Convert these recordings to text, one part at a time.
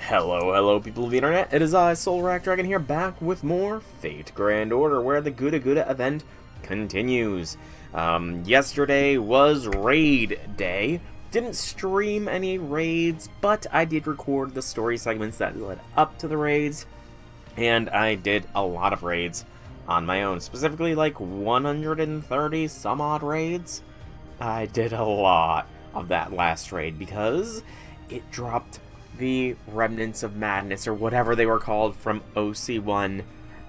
Hello people of the internet, it is I, SoulRackDragon here, back with more Fate Grand Order, where the GudaGuda event continues. Yesterday was raid day. Didn't stream any raids, but I did record the story segments that led up to the raids, and I did a lot of raids on my own, specifically like 130 some odd raids. I did a lot of that last raid because it dropped the Remnants of Madness, or whatever they were called, from OC1,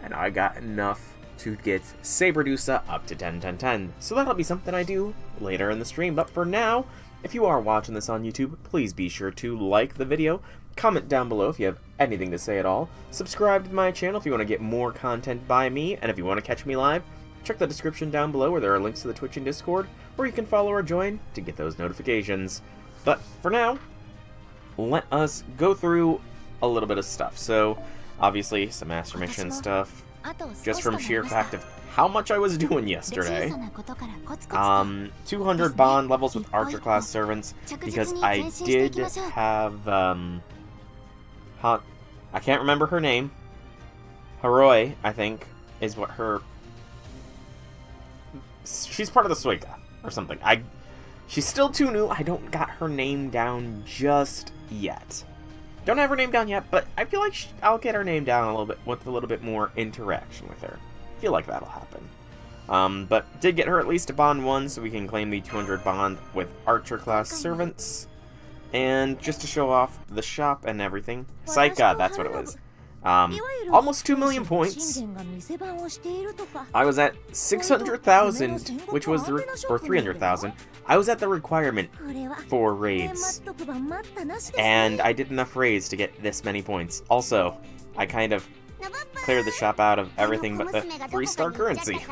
and I got enough to get Sabredusa up to 10-10-10. So that'll be something I do later in the stream, but for now, if you are watching this on YouTube, please be sure to like the video, comment down below if you have anything to say at all, subscribe to my channel if you want to get more content by me, and if you want to catch me live, check the description down below where there are links to the Twitch and Discord, where you can follow or join to get those notifications. But for now, let us go through a little bit of stuff. So, obviously, some Master Mission stuff, just from sheer fact of how much I was doing yesterday. 200 bond levels with Archer class servants, because I did have, I can't remember her name. Heroi, I think, is what her... She's part of the Suika, or something. She's still too new. I don't got her name down just yet. Don't have her name down yet, but I feel like I'll get her name down a little bit with a little bit more interaction with her. I feel like that'll happen. But did get her at least a bond 1, so we can claim the 200 bond with Archer class servants. And just to show off the shop and everything, Saika, that's what it was. Almost 2 million points. I was at 600,000, which was or 300,000. I was at the requirement for raids, and I did enough raids to get this many points. Also, I kind of cleared the shop out of everything but the 3-star currency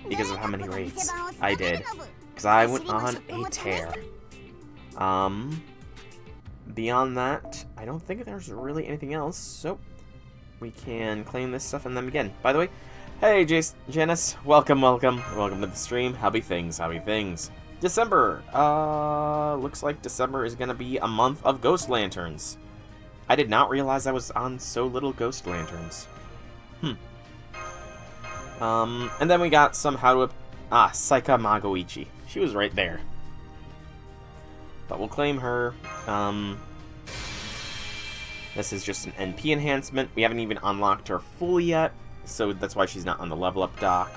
because of how many raids I did, because I went on a tear. Beyond that, I don't think there's really anything else, so we can claim this stuff and then begin. By the way, hey Janice, welcome to the stream. How be things? December, looks like December is gonna be a month of Ghost Lanterns. I did not realize I was on so little Ghost Lanterns. And then we got some Saika Magoichi. She was right there. But we'll claim her. This is just an NP enhancement. We haven't even unlocked her fully yet, so that's why she's not on the level up dock.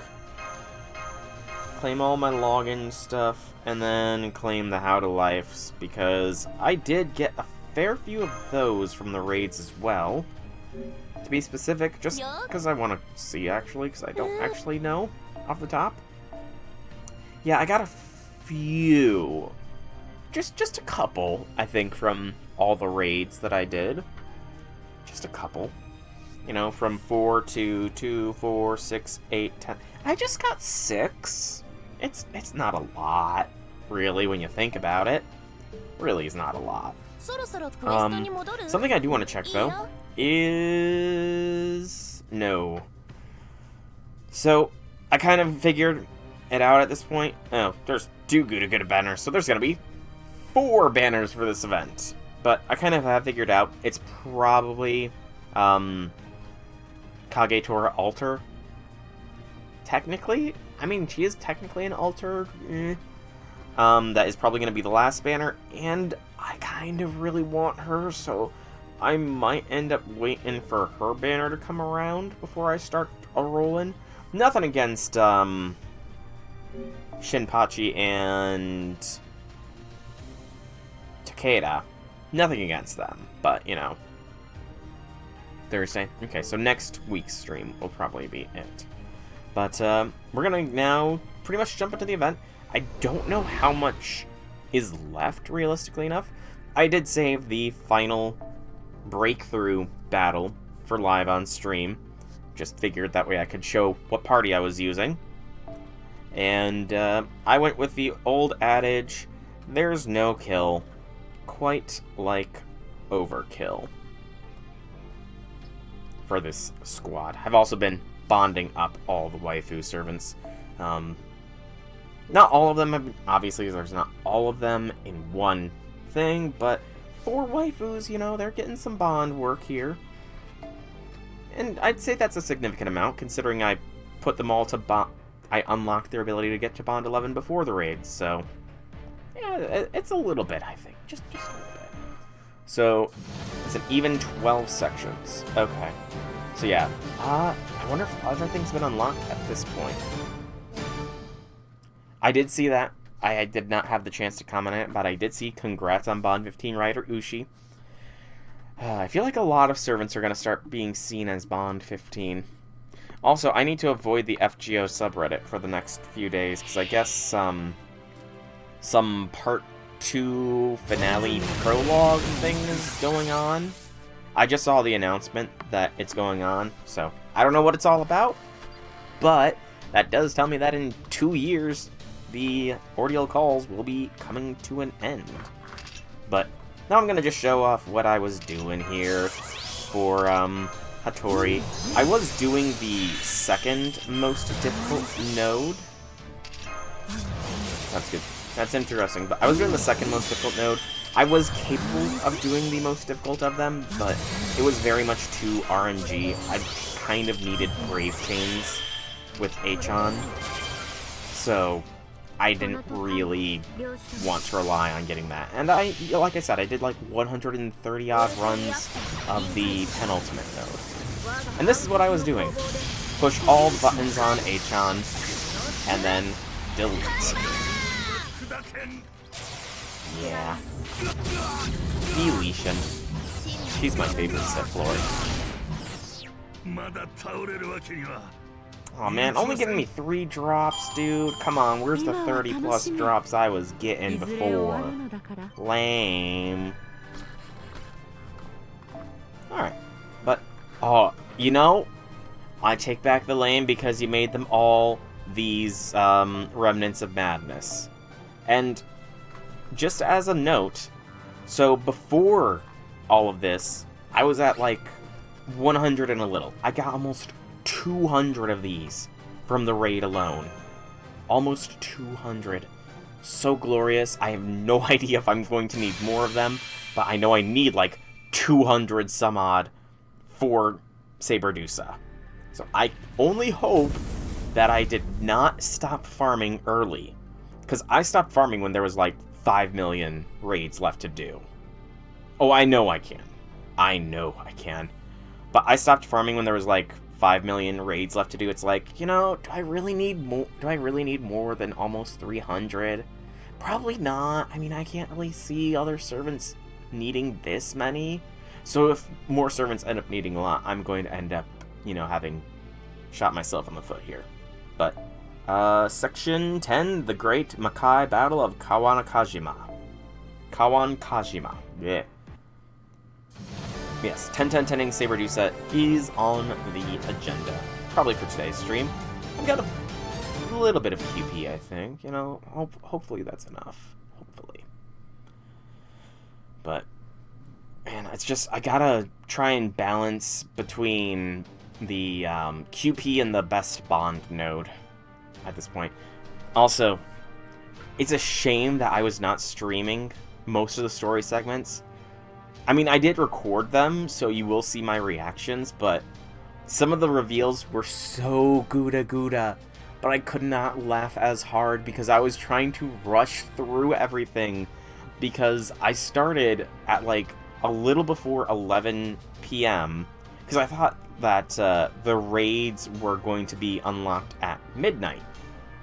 Claim all my login stuff, and then claim the How to Lifes, because I did get a fair few of those from the raids as well. To be specific, just because I want to see, actually, because I don't actually know off the top. Yeah, I got a few. Just a couple, I think, from all the raids that I did. Just a couple. You know, from 4 to 2, 4, 6, 8, 10. I just got 6. It's not a lot, really, when you think about it. Really is not a lot. Something I do want to check, though, is... No. So, I kind of figured it out at this point. Oh, there's 2 GudaGuda banners, so there's going to be 4 banners for this event. But I kind of have figured out it's probably Kagetora Alter. Technically, I mean, she is technically an Alter. That is probably going to be the last banner, and I kind of really want her, so I might end up waiting for her banner to come around before I start rolling. Nothing against Shinpachi and Takeda. Nothing against them, but, you know. Thursday. Okay, so next week's stream will probably be it. But, we're gonna now pretty much jump into the event. I don't know how much is left, realistically enough. I did save the final breakthrough battle for live on stream. Just figured that way I could show what party I was using. And, I went with the old adage, there's no kill quite like overkill for this squad. I've also been bonding up all the waifu servants. Not all of them have been, obviously there's not all of them in one thing, but 4 waifus, you know, they're getting some bond work here. And I'd say that's a significant amount, considering I put them all to bond. I unlocked their ability to get to bond 11 before the raids, so yeah, it's a little bit, I think, just a little bit. So it's an even 12 sections. Okay, so yeah, I wonder if other things have been unlocked at this point. I did see that. I did not have the chance to comment on it, but I did see congrats on Bond 15 Rider Ushi. I feel like a lot of servants are going to start being seen as Bond 15. Also, I need to avoid the FGO subreddit for the next few days, because I guess some Part 2 finale prologue thing is going on. I just saw the announcement that it's going on, so I don't know what it's all about, but that does tell me that in 2 years, the ordeal calls will be coming to an end. But now I'm going to just show off what I was doing here for Hattori. I was doing the second most difficult node. That's good. That's interesting. But I was doing the second most difficult node. I was capable of doing the most difficult of them, but it was very much too RNG. I kind of needed Brave Chains with Achan. So I didn't really want to rely on getting that. And like I said, I did like 130 odd runs of the penultimate node. And this is what I was doing. Push all the buttons on Achan, and then delete. Yeah. Deletion. She's my favorite Sith Lord. Aw, man, only giving me 3 drops, dude. Come on, where's the 30 plus drops I was getting before? Lame. Alright. But, oh, you know, I take back the lame because you made them all these Remnants of Madness. And just as a note, so before all of this, I was at like 100 and a little. I got almost 200 of these from the raid alone. Almost 200. So glorious. I have no idea if I'm going to need more of them, but I know I need like 200 some odd for Saberdusa. So I only hope that I did not stop farming early, because I stopped farming when there was like 5 million raids left to do. Oh, I know I can. I know I can. But I stopped farming when there was like 5 million raids left to do. It's like, you know, do I really need more? Do I really need more than almost 300? Probably not. I mean, I can't really see other servants needing this many. So if more servants end up needing a lot, I'm going to end up, you know, having shot myself in the foot here. But Section 10, The Great Makai Battle of Kawankajima. Yeah. Yes, 10-10-10ing Saberdusa is on the agenda. Probably for today's stream. I've got a little bit of QP, I think. You know, hopefully that's enough. Hopefully. But, man, it's just, I gotta try and balance between the QP and the best bond node at this point. Also, it's a shame that I was not streaming most of the story segments. I mean, I did record them, so you will see my reactions, but some of the reveals were so GudaGuda, but I could not laugh as hard because I was trying to rush through everything, because I started at like a little before 11 p.m. because I thought that the raids were going to be unlocked at midnight.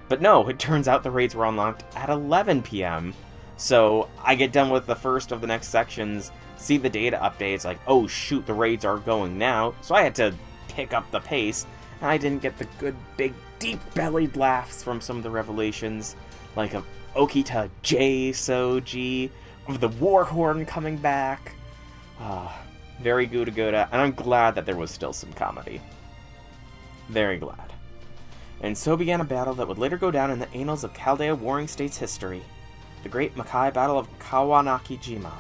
But no, it turns out the raids were unlocked at 11 p.m. So I get done with the first of the next sections, see the data updates, like, oh shoot, the raids are going now. So I had to pick up the pace, and I didn't get the good, big, deep-bellied laughs from some of the revelations, like of Okita J Soji, of the Warhorn coming back. Very GudaGuda, and I'm glad that there was still some comedy. Very glad. And so began a battle that would later go down in the annals of Chaldea Warring States history. The Great Makai Battle of Kawankajima.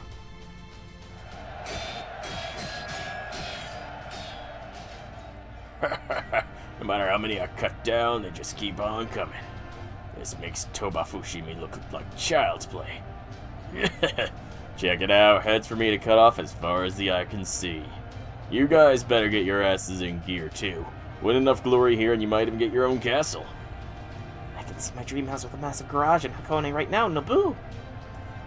No matter how many I cut down, they just keep on coming. This makes Toba Fushimi look like child's play. Check it out, heads for me to cut off as far as the eye can see. You guys better get your asses in gear too. Win enough glory here and you might even get your own castle. I can see my dream house with a massive garage in Hakone right now, Nobu!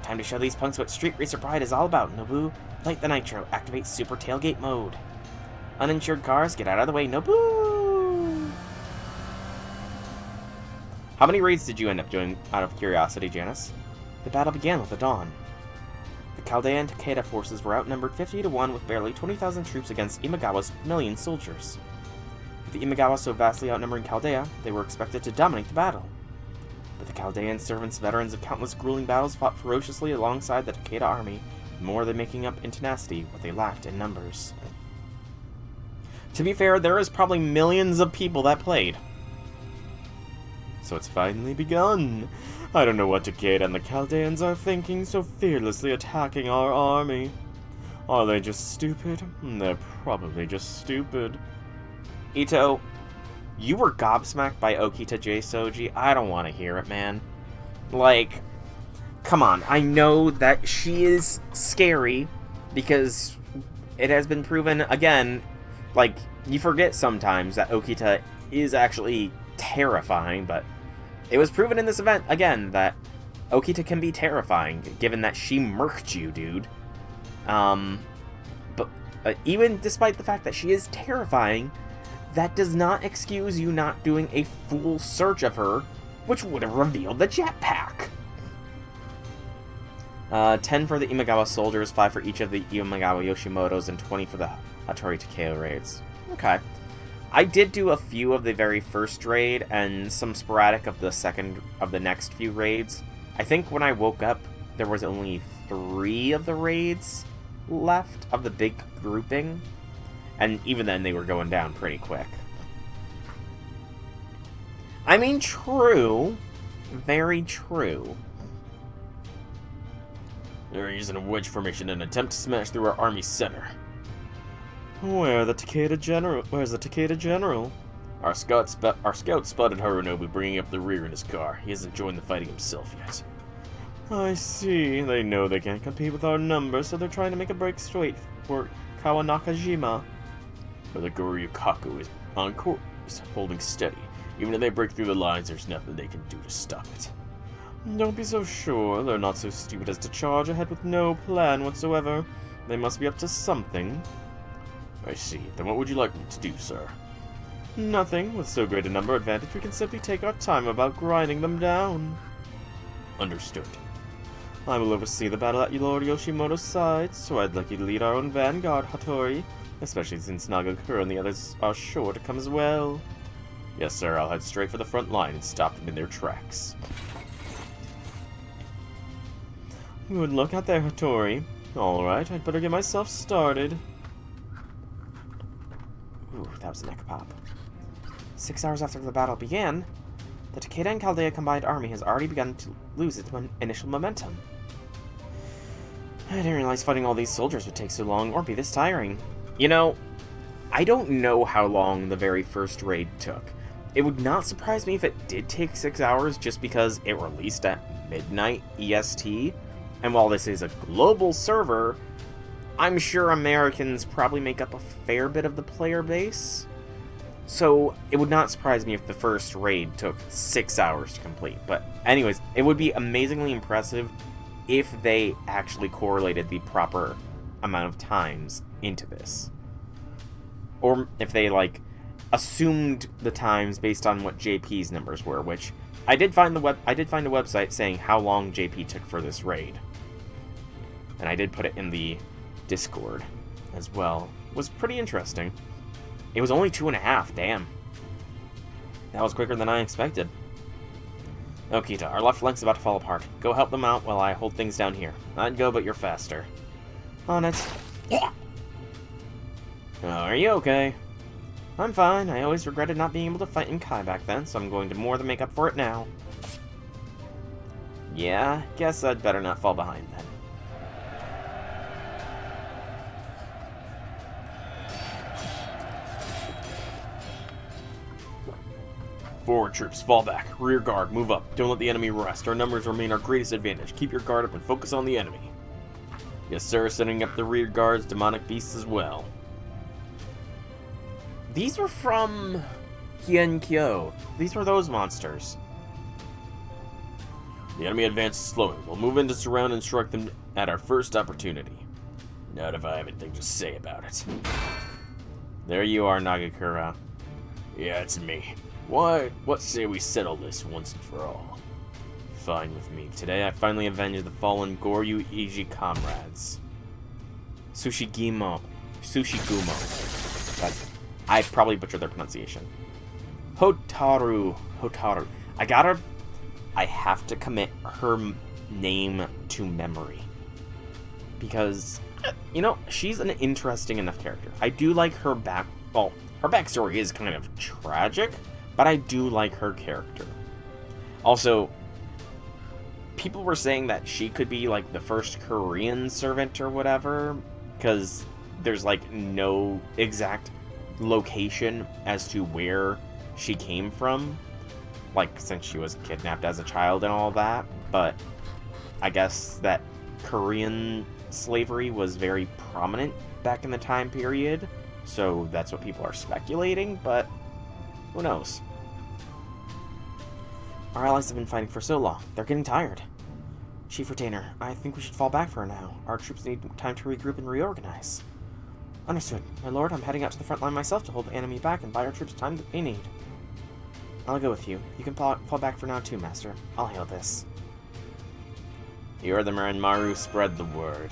Time to show these punks what Street Racer Pride is all about, Nobu. Light the nitro, activate super tailgate mode. Uninsured cars, get out of the way, Nobu! How many raids did you end up doing, out of curiosity, Janice? The battle began with the dawn. The Chaldea and Takeda forces were outnumbered 50 to 1 with barely 20,000 troops against Imagawa's million soldiers. With the Imagawa so vastly outnumbering Chaldea, they were expected to dominate the battle. But the Chaldean servants, veterans of countless grueling battles, fought ferociously alongside the Takeda army, more than making up in tenacity what they lacked in numbers. To be fair, there is probably millions of people that played. So it's finally begun. I don't know what Takeda and the Chaldeans are thinking, so fearlessly attacking our army. Are they just stupid? They're probably just stupid. Ito, you were gobsmacked by Okita J. Soji. I don't want to hear it, man. Like, come on. I know that she is scary because it has been proven again. Like, you forget sometimes that Okita is actually terrifying, but it was proven in this event, again, that Okita can be terrifying, given that she murked you, dude. But even despite the fact that she is terrifying, that does not excuse you not doing a full search of her, which would have revealed the jetpack. 10 for the Imagawa soldiers, 5 for each of the Imagawa Yoshimotos, and 20 for the Hattori Takeo raids. Okay. I did do a few of the very first raid, and some sporadic of the next few raids. I think when I woke up, there was only 3 of the raids left of the big grouping. And even then, they were going down pretty quick. I mean, true. Very true. They're using a wedge formation in an attempt to smash through our army center. Where's the Takeda General? Our scout spotted Harunobu bringing up the rear in his car. He hasn't joined the fighting himself yet. I see. They know they can't compete with our numbers, so they're trying to make a break straight for Kawanakajima. But the Goryoukaku is on course, holding steady. Even if they break through the lines, there's nothing they can do to stop it. Don't be so sure. They're not so stupid as to charge ahead with no plan whatsoever. They must be up to something. I see. Then what would you like me to do, sir? Nothing. With so great a number advantage, we can simply take our time about grinding them down. Understood. I will oversee the battle at Lord Yoshimoto's side, so I'd like you to lead our own vanguard, Hattori. Especially since Nagakura and the others are sure to come as well. Yes, sir. I'll head straight for the front line and stop them in their tracks. Good luck out there, Hattori. Alright, I'd better get myself started. Ooh, that was a neck pop. 6 hours after the battle began, the Takeda and Chaldea combined army has already begun to lose its initial momentum. I didn't realize fighting all these soldiers would take so long or be this tiring. You know, I don't know how long the very first raid took. It would not surprise me if it did take 6 hours just because it released at midnight EST. And while this is a global server, I'm sure Americans probably make up a fair bit of the player base. So it would not surprise me if the first raid took 6 hours to complete. But anyways, it would be amazingly impressive if they actually correlated the proper amount of times into this. Or if they, like, assumed the times based on what JP's numbers were, which I did find a website saying how long JP took for this raid. And I did put it in the Discord as well. It was pretty interesting. It was only 2.5, damn. That was quicker than I expected. Okita, our left flank's about to fall apart. Go help them out while I hold things down here. I'd go, but you're faster. On it. Yeah. Oh, are you okay? I'm fine. I always regretted not being able to fight in Kai back then, so I'm going to more than make up for it now. Yeah, guess I'd better not fall behind then. Forward troops, fall back. Rear guard, move up. Don't let the enemy rest. Our numbers remain our greatest advantage. Keep your guard up and focus on the enemy. Yes, sir, setting up the rear guards, demonic beasts as well. These were from Hienkyo. These were those monsters. The enemy advances slowly. We'll move in to surround and strike them at our first opportunity. Not if I have anything to say about it. There you are, Nagakura. Yeah, it's me. What say we settle this once and for all? Fine with me. Today I finally avenged the fallen Goryoukaku comrades. Sushigumo. I probably butchered their pronunciation. Hotaru. I have to commit her name to memory. Because, you know, she's an interesting enough character. I do like her her backstory is kind of tragic, but I do like her character. Also, people were saying that she could be, like, the first Korean servant or whatever, because there's, like, no exact location as to where she came from, like, since she was kidnapped as a child and all that, but I guess that Korean slavery was very prominent back in the time period, so that's what people are speculating, but who knows? Our allies have been fighting for so long, they're getting tired. Chief Retainer, I think we should fall back for now. Our troops need time to regroup and reorganize. Understood. My lord, I'm heading out to the front line myself to hold the enemy back and buy our troops the time that they need. I'll go with you. You can fall back for now too, Master. I'll handle this. You're the Maru, spread the word.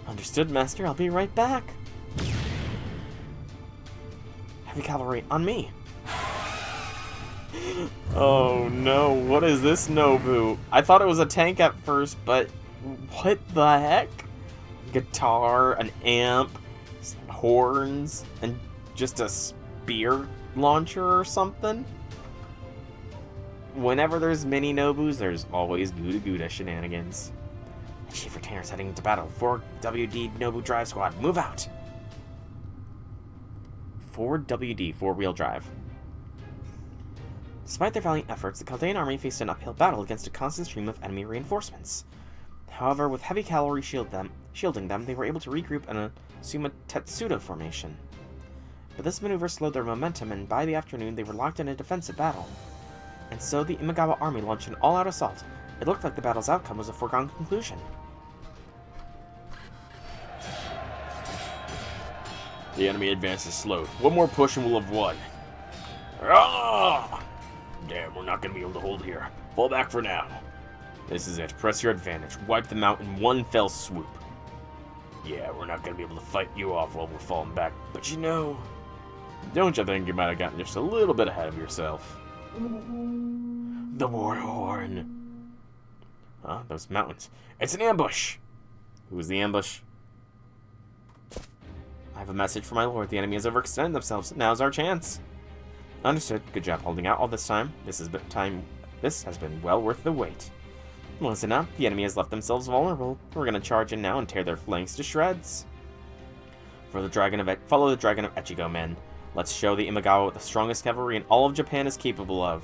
Understood, Master. I'll be right back. Heavy cavalry, on me. Oh no, what is this Nobu? I thought it was a tank at first, but what the heck? Guitar, an amp, horns, and just a spear launcher or something? Whenever there's mini Nobus, there's always GudaGuda shenanigans. The Chief Retainer's heading into battle. 4WD Nobu Drive Squad, move out! 4WD, four-wheel drive. Despite their valiant efforts, the Chaldean army faced an uphill battle against a constant stream of enemy reinforcements. However, with heavy cavalry shielding them, they were able to regroup and assume a Tetsudo formation. But this maneuver slowed their momentum, and by the afternoon they were locked in a defensive battle. And so the Imagawa army launched an all-out assault. It looked like the battle's outcome was a foregone conclusion. The enemy advance is slowed. One more push and we'll have won. Ah! Damn, we're not going to be able to hold here. Fall back for now. This is it. Press your advantage. Wipe them out in one fell swoop. Yeah, we're not going to be able to fight you off while we're falling back. But you know, don't you think you might have gotten just a little bit ahead of yourself? The war horn. Huh? Those mountains. It's an ambush! Who was the ambush? I have a message for my lord. The enemy has overextended themselves. Now's our chance. Understood. Good job holding out all this time. This has been well worth the wait. Listen up. The enemy has left themselves vulnerable. We're gonna charge in now and tear their flanks to shreds. Follow the Dragon of Echigo, men. Let's show the Imagawa what the strongest cavalry in all of Japan is capable of.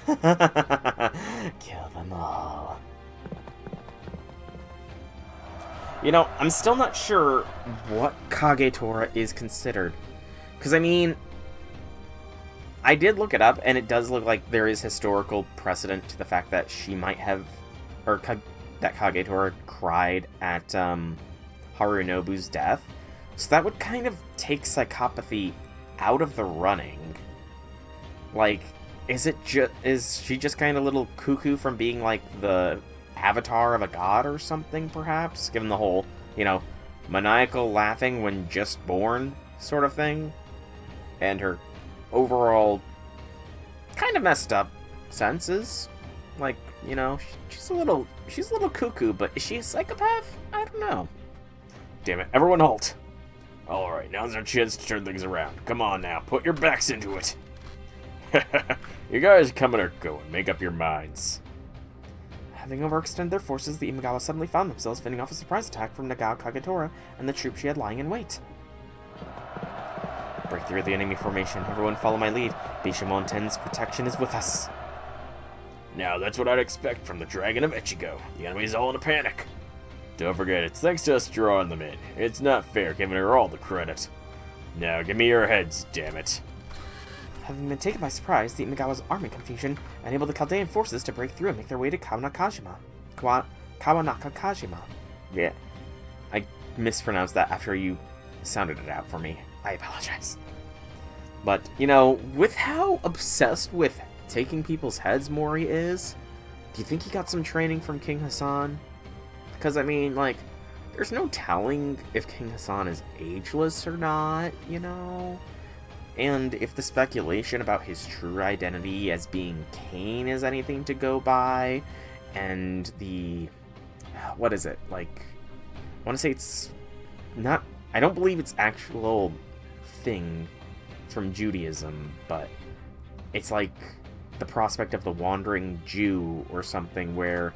Kill them all. You know, I'm still not sure what Kagetora is considered. Because, I mean, I did look it up, and it does look like there is historical precedent to the fact that she might have, or that Kagetora cried at Harunobu's death. So that would kind of take psychopathy out of the running. Like, is she just kind of a little cuckoo from being like the avatar of a god or something, perhaps? Given the whole, you know, maniacal laughing when just born sort of thing. And her overall kind of messed up senses. Like, you know, she's a little cuckoo, but is she a psychopath? I don't know. Damn it, everyone halt. Alright, now's our chance to turn things around. Come on now, put your backs into it. You guys coming or going? Make up your minds. Having overextended their forces, the Imagawa suddenly found themselves fending off a surprise attack from Nagao Kagetora and the troops she had lying in wait. Break through the enemy formation. Everyone follow my lead. Bishamonten's protection is with us. Now that's what I'd expect from the Dragon of Echigo. The enemy's all in a panic. Don't forget, it's thanks to us drawing them in. It's not fair giving her all the credit. Now, give me your heads, damn it. Having been taken by surprise, the Imagawa's army confusion enabled the Chaldean forces to break through and make their way to Kawanakajima. Kawanakajima. Yeah. I mispronounced that after you sounded it out for me. I apologize. But, you know, with how obsessed with taking people's heads Mori is, do you think he got some training from King Hassan? Because, I mean, like, there's no telling if King Hassan is ageless or not, you know? And if the speculation about his true identity as being Cain is anything to go by, and the... what is it? Like, I want to say it's not... I don't believe it's actual thing from Judaism, but it's like the prospect of the wandering Jew or something where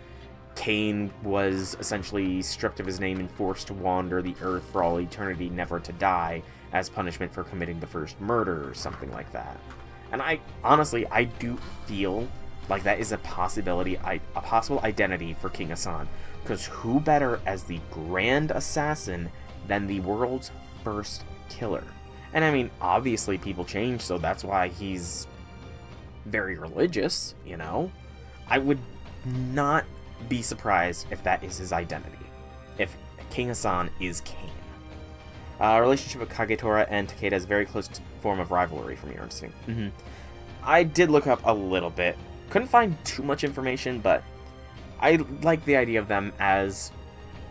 Cain was essentially stripped of his name and forced to wander the earth for all eternity, never to die, as punishment for committing the first murder or something like that. And I do feel like that is a possibility, a possible identity for King Hassan, because who better as the grand assassin than the world's first killer? And I mean, obviously people change, so that's why he's very religious, you know? I would not be surprised if that is his identity, if King Hassan is Cain. Relationship with Kagetora and Takeda is a very close form of rivalry from your understanding. I did look up a little bit. Couldn't find too much information, but I like the idea of them as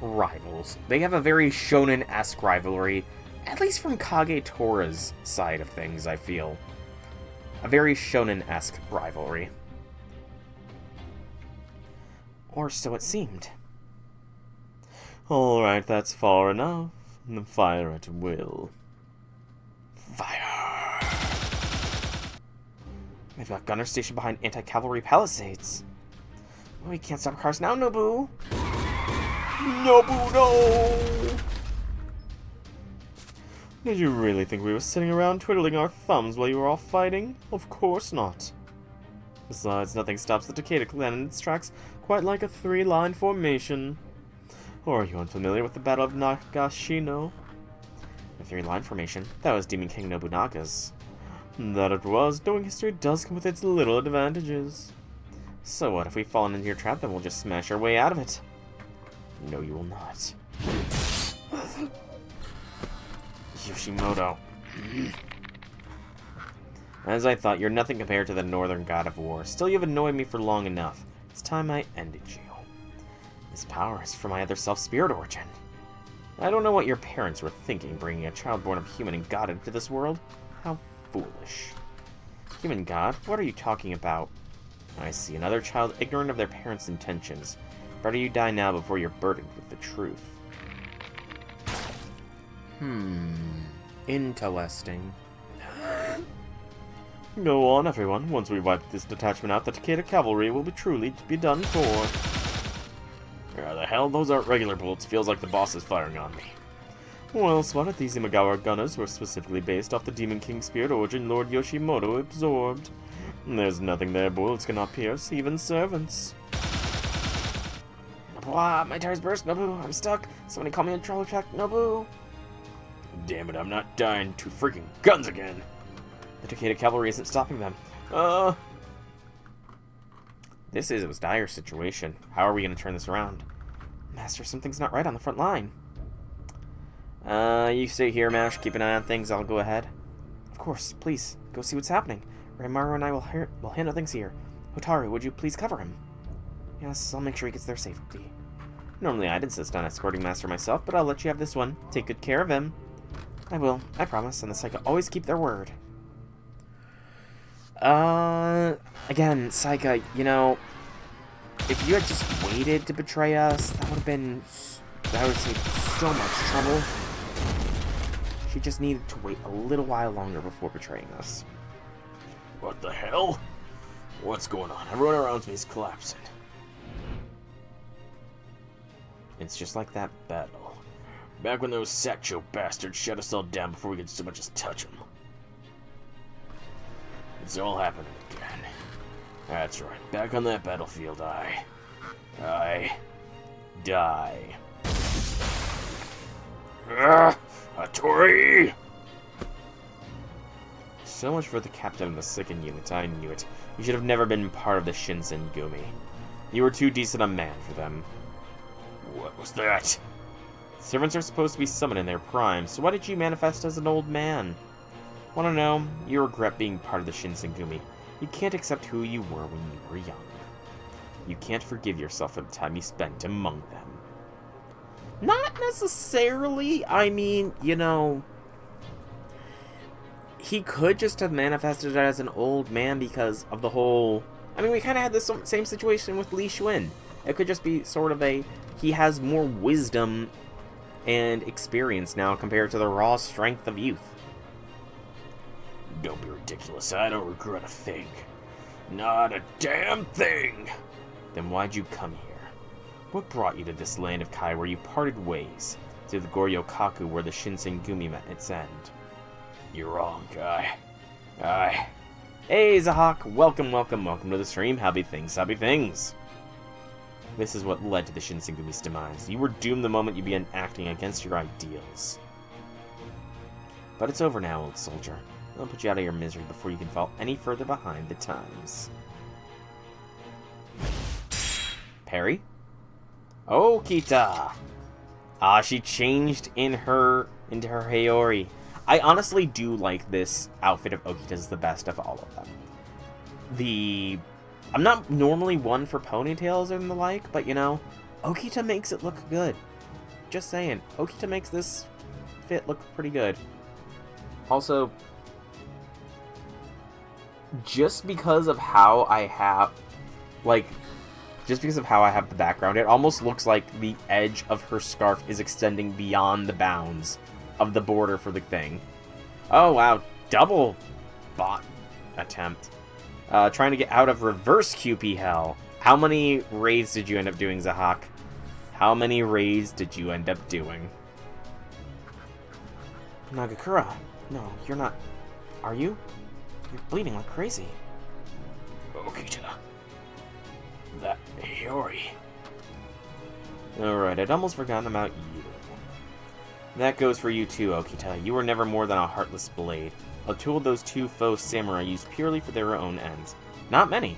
rivals. They have a very shonen-esque rivalry, at least from Kagetora's side of things, I feel. A very shonen-esque rivalry. Or so it seemed. Alright, that's far enough. Fire at will. Fire! They've got gunners stationed behind anti-cavalry palisades. We can't stop cars now, Nobu! Nobu, no! Did you really think we were sitting around twiddling our thumbs while you were all fighting? Of course not. Besides, nothing stops the Takeda clan in its tracks quite like a three-line formation. Or are you unfamiliar with the Battle of Nagashino? The three-line formation? That was Demon King Nobunaga's. That it was. Knowing history does come with its little advantages. So what, if we fall into your trap, then we'll just smash our way out of it. No, you will not. Yoshimoto. As I thought, you're nothing compared to the northern god of war. Still, you've annoyed me for long enough. It's time I ended you. This power is from my other self spirit origin. I don't know what your parents were thinking, bringing a child born of human and god into this world. How foolish. Human god? What are you talking about? I see, another child ignorant of their parents' intentions. Better you die now before you're burdened with the truth. Interesting. Go on, everyone. Once we wipe this detachment out, the Takeda cavalry will be truly to be done for. Where the hell? Those aren't regular bullets. Feels like the boss is firing on me. Well spotted. These Imagawa gunners were specifically based off the Demon King spirit origin Lord Yoshimoto absorbed. There's nothing there bullets cannot pierce, even servants. Blah, my tires burst, Nobu. I'm stuck. Somebody call me a trolley track, Nobu. Damn it, I'm not dying to freaking guns again. The Takeda cavalry isn't stopping them. This is a dire situation. How are we going to turn this around? Master, something's not right on the front line. You stay here, Mash. Keep an eye on things. I'll go ahead. Of course. Please, go see what's happening. Reimaru and I will handle things here. Hotaru, would you please cover him? Yes, I'll make sure he gets there safely. Normally I'd insist on escorting Master myself, but I'll let you have this one. Take good care of him. I will. I promise. And the Psycho always keep their word. Again, Saika, you know, if you had just waited to betray us, that would have been, that would save so much trouble. She just needed to wait a little while longer before betraying us. What the hell? What's going on? Everyone around me is collapsing. It's just like that battle. Back when those Satcho bastards shut us all down before we could so much as touch them. It's all happening again. That's right. Back on that battlefield, I die. Hattori! So much for the captain of the second unit, I knew it. You should have never been part of the Shinsengumi. You were too decent a man for them. What was that? Servants are supposed to be summoned in their prime, so why did you manifest as an old man? Wanna know? You regret being part of the Shinsengumi. You can't accept who you were when you were young. You can't forgive yourself for the time you spent among them. Not necessarily. I mean, you know, he could just have manifested as an old man because of the whole... I mean, we kind of had this same situation with Li Xuan. It could just be sort of a... He has more wisdom and experience now compared to the raw strength of youth. Don't be ridiculous. I don't regret a thing. Not a damn thing. Then why'd you come here? What brought you to this land of Kai where you parted ways, to the Goryoukaku where the Shinsengumi met its end? You're wrong, Kai. Hey, Zahak! Welcome to the stream. Happy things. This is what led to the Shinsengumi's demise. You were doomed the moment you began acting against your ideals. But it's over now, old soldier. I'll put you out of your misery before you can fall any further behind the times. Perry? Oh, Kita! She changed into her Haori. I honestly do like this outfit of Okita's the best of all of them. I'm not normally one for ponytails and the like, but you know, Okita makes it look good. Just saying, Okita makes this fit look pretty good. Also, just because of how I have the background, it almost looks like the edge of her scarf is extending beyond the bounds of the border for the thing. Oh wow, double bot attempt. Trying to get out of reverse QP hell. How many raids did you end up doing, Zahak? How many raids did you end up doing? Nagakura, no, you're not. Are you? You're bleeding like crazy. Okita. That Haori. Alright, I'd almost forgotten about you. That goes for you too, Okita. You were never more than a heartless blade. A tool those two faux samurai used purely for their own ends. Not many.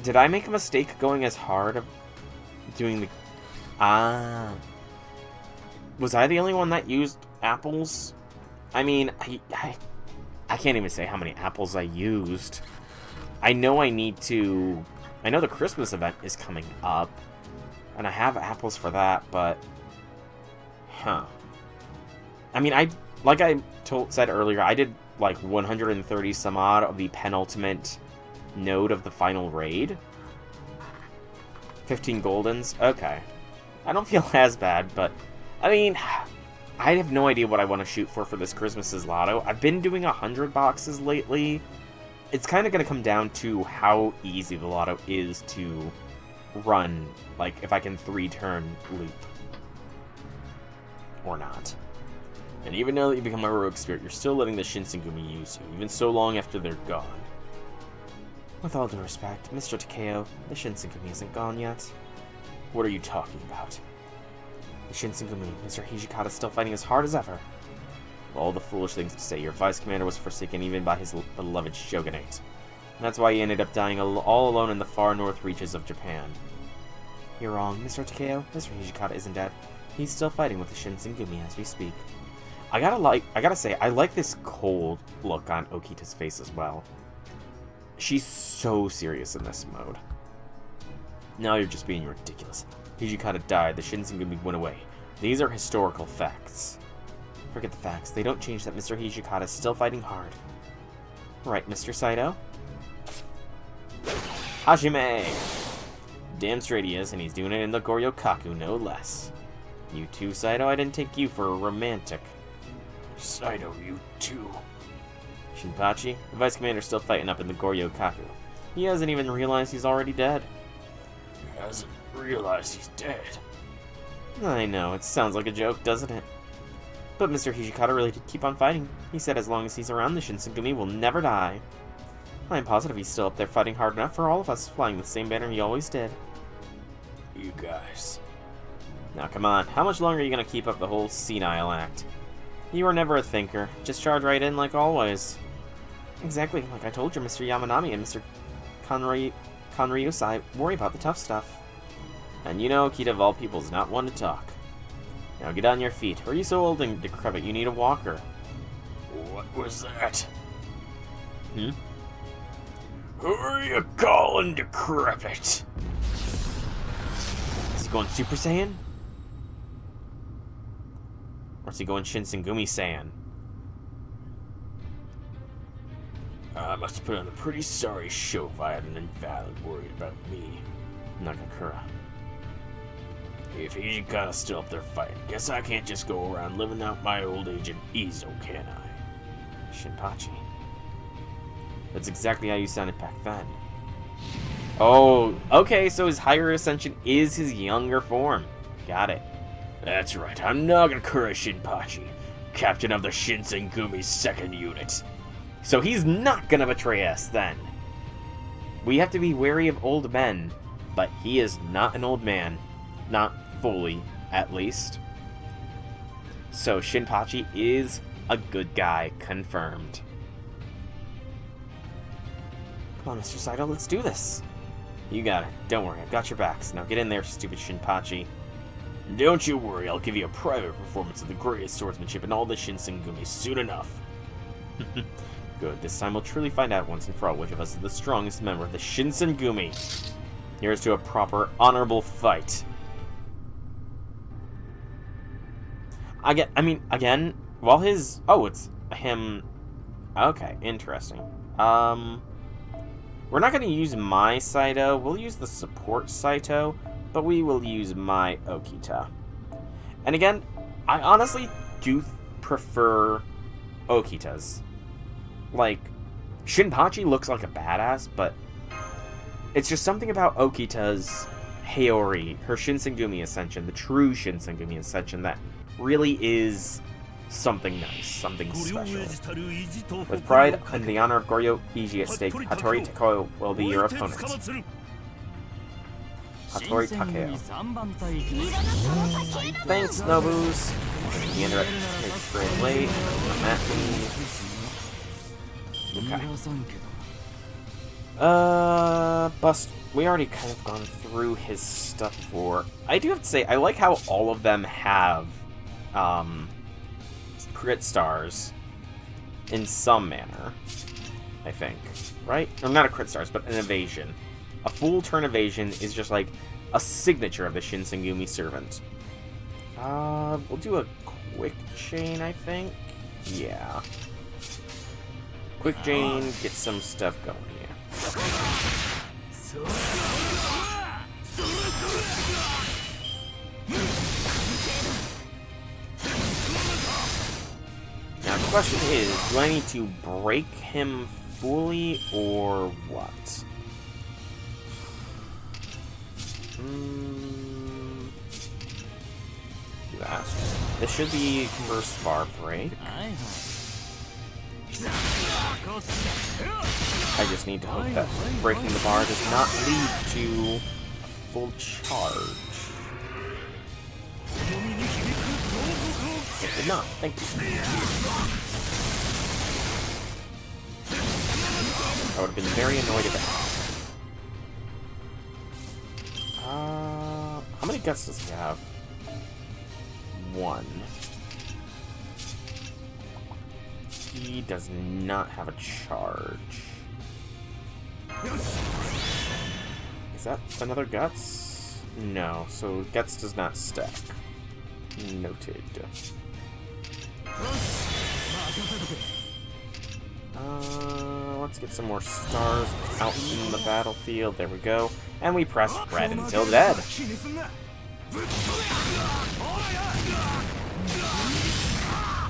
Did I make a mistake going as hard of doing the... Was I the only one that used apples? I mean, I can't even say how many apples I used. I know the Christmas event is coming up, and I have apples for that, but... Huh. I mean, like I said earlier, I did like 130 some odd of the penultimate node of the final raid. 15 goldens? Okay. I don't feel as bad, but... I mean, I have no idea what I want to shoot for this Christmas's lotto. I've been doing 100 boxes lately. It's kind of going to come down to how easy the lotto is to run. Like, if I can 3-turn loop. Or not. And even now that you become a rogue spirit, you're still letting the Shinsengumi use you, even so long after they're gone. With all due respect, Mr. Takeo, the Shinsengumi isn't gone yet. What are you talking about? The Shinsengumi, Mr. Hijikata, is still fighting as hard as ever. Of all the foolish things to say, your vice commander was forsaken even by his beloved shogunate. And that's why he ended up dying all alone in the far north reaches of Japan. You're wrong, Mr. Takeo. Mr. Hijikata isn't dead. He's still fighting with the Shinsengumi as we speak. I gotta say, I like this cold look on Okita's face as well. She's so serious in this mode. Now you're just being ridiculous. Hijikata died, the Shinsengumi went away. These are historical facts. Forget the facts. They don't change that Mr. Hijikata is still fighting hard. Right, Mr. Saito? Hajime! Damn straight he is, and he's doing it in the Goryoukaku, no less. You too, Saito? I didn't take you for a romantic. Saito, you too. Shinpachi, the vice commander's still fighting up in the Goryoukaku. He hasn't even realized he's already dead. He hasn't realized he's dead. I know, it sounds like a joke, doesn't it? But Mr. Hijikata really did keep on fighting. He said as long as he's around, the Shinsengumi will never die. I'm positive he's still up there fighting hard enough for all of us, flying the same banner he always did. You guys. Now come on, how much longer are you gonna keep up the whole senile act? You were never a thinker. Just charge right in like always. Exactly, like I told you, Mr. Yamanami and Mr. Konryusai worry about the tough stuff. And you know, Okita of all people is not one to talk. Now get on your feet. Or are you so old and decrepit you need a walker? What was that? Hmm? Who are you calling decrepit? Is he going Super Saiyan? Or is he going Shinsengumi Saiyan? I must have put on a pretty sorry show if I had an invalid worried about me. Nagakura. If Hijikata's still up there fighting, guess I can't just go around living out my old age in Izo, can I? Shinpachi. That's exactly how you sounded back then. Oh, okay, so his higher ascension is his younger form. Got it. That's right, I'm Nagakura Shinpachi, captain of the Shinsengumi 2nd Unit. So he's not gonna betray us, then. We have to be wary of old men, but he is not an old man. Not fully, at least. So Shinpachi is a good guy, confirmed. Come on, Mr. Saito, let's do this. You got it. Don't worry, I've got your backs. Now get in there, stupid Shinpachi. Don't you worry, I'll give you a private performance of the greatest swordsmanship in all the Shinsengumi soon enough. Good, this time we'll truly find out once and for all which of us is the strongest member of the Shinsengumi. Here's to a proper, honorable fight. Again, while his... Oh, it's him... Okay, interesting. We're not going to use my Saito. We'll use the support Saito, but we will use my Okita. And again, I honestly do prefer Okita's. Like, Shinpachi looks like a badass, but it's just something about Okita's Haori, her Shinsengumi Ascension, the true Shinsengumi Ascension, that really is something nice, something special. With pride and the honor of Goryoukaku at stake, Hattori Takeo will be your opponent. Hattori Takeo. Thanks, Nobus. The indirect takes very late. I'm at me. Okay. Bust. We already kind of gone through his stuff before. I do have to say, I like how all of them have, crit stars in some manner, I think. Right? Or not a crit stars, but an evasion. A full turn evasion is just like a signature of the Shinsengumi servant. We'll do a quick chain, I think. Yeah. Quick chain, get some stuff going here. Now the question is, do I need to break him fully or what? Do that. This should be first bar break. I just need to hope that breaking the bar does not lead to full charge. It did not. Thank you. I would have been very annoyed if it had. How many guts does he have? 1. He does not have a charge. Is that another guts? No, so guts does not stack. Noted. Let's get some more stars out in the battlefield. There we go. And we press red until dead.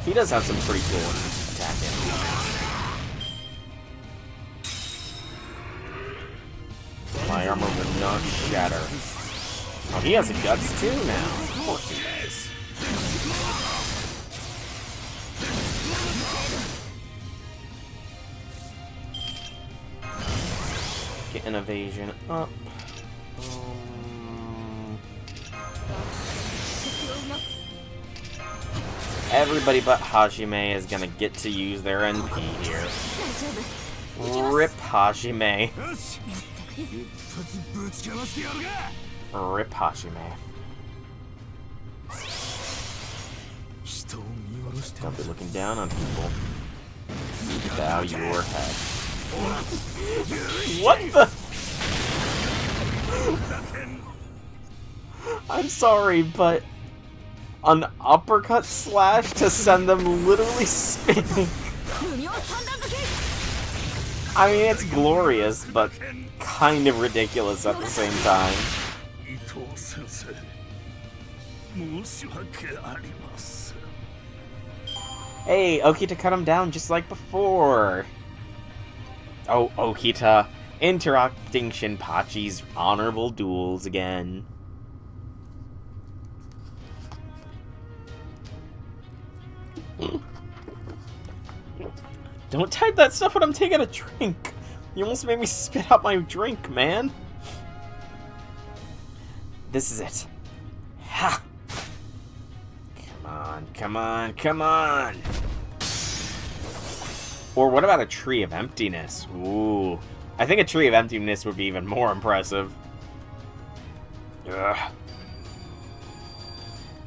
He does have some pretty cool attack damage. My armor will not shatter. Oh, he has a guts too now. Of course he does. Get an evasion up. Everybody but Hajime is gonna get to use their NP here. Rip Hajime. Rip Hajime. Don't be looking down on people. Bow your head. What the? I'm sorry, but an uppercut slash to send them literally spinning. I mean, it's glorious, but kind of ridiculous at the same time. Hey, Okita cut him down just like before. Oh, Okita, interrupting Shinpachi's honorable duels again. Don't type that stuff when I'm taking a drink. You almost made me spit out my drink, man. This is it. Ha! Come on, come on, come on! Or what about a Tree of Emptiness? Ooh. I think a Tree of Emptiness would be even more impressive. Ugh.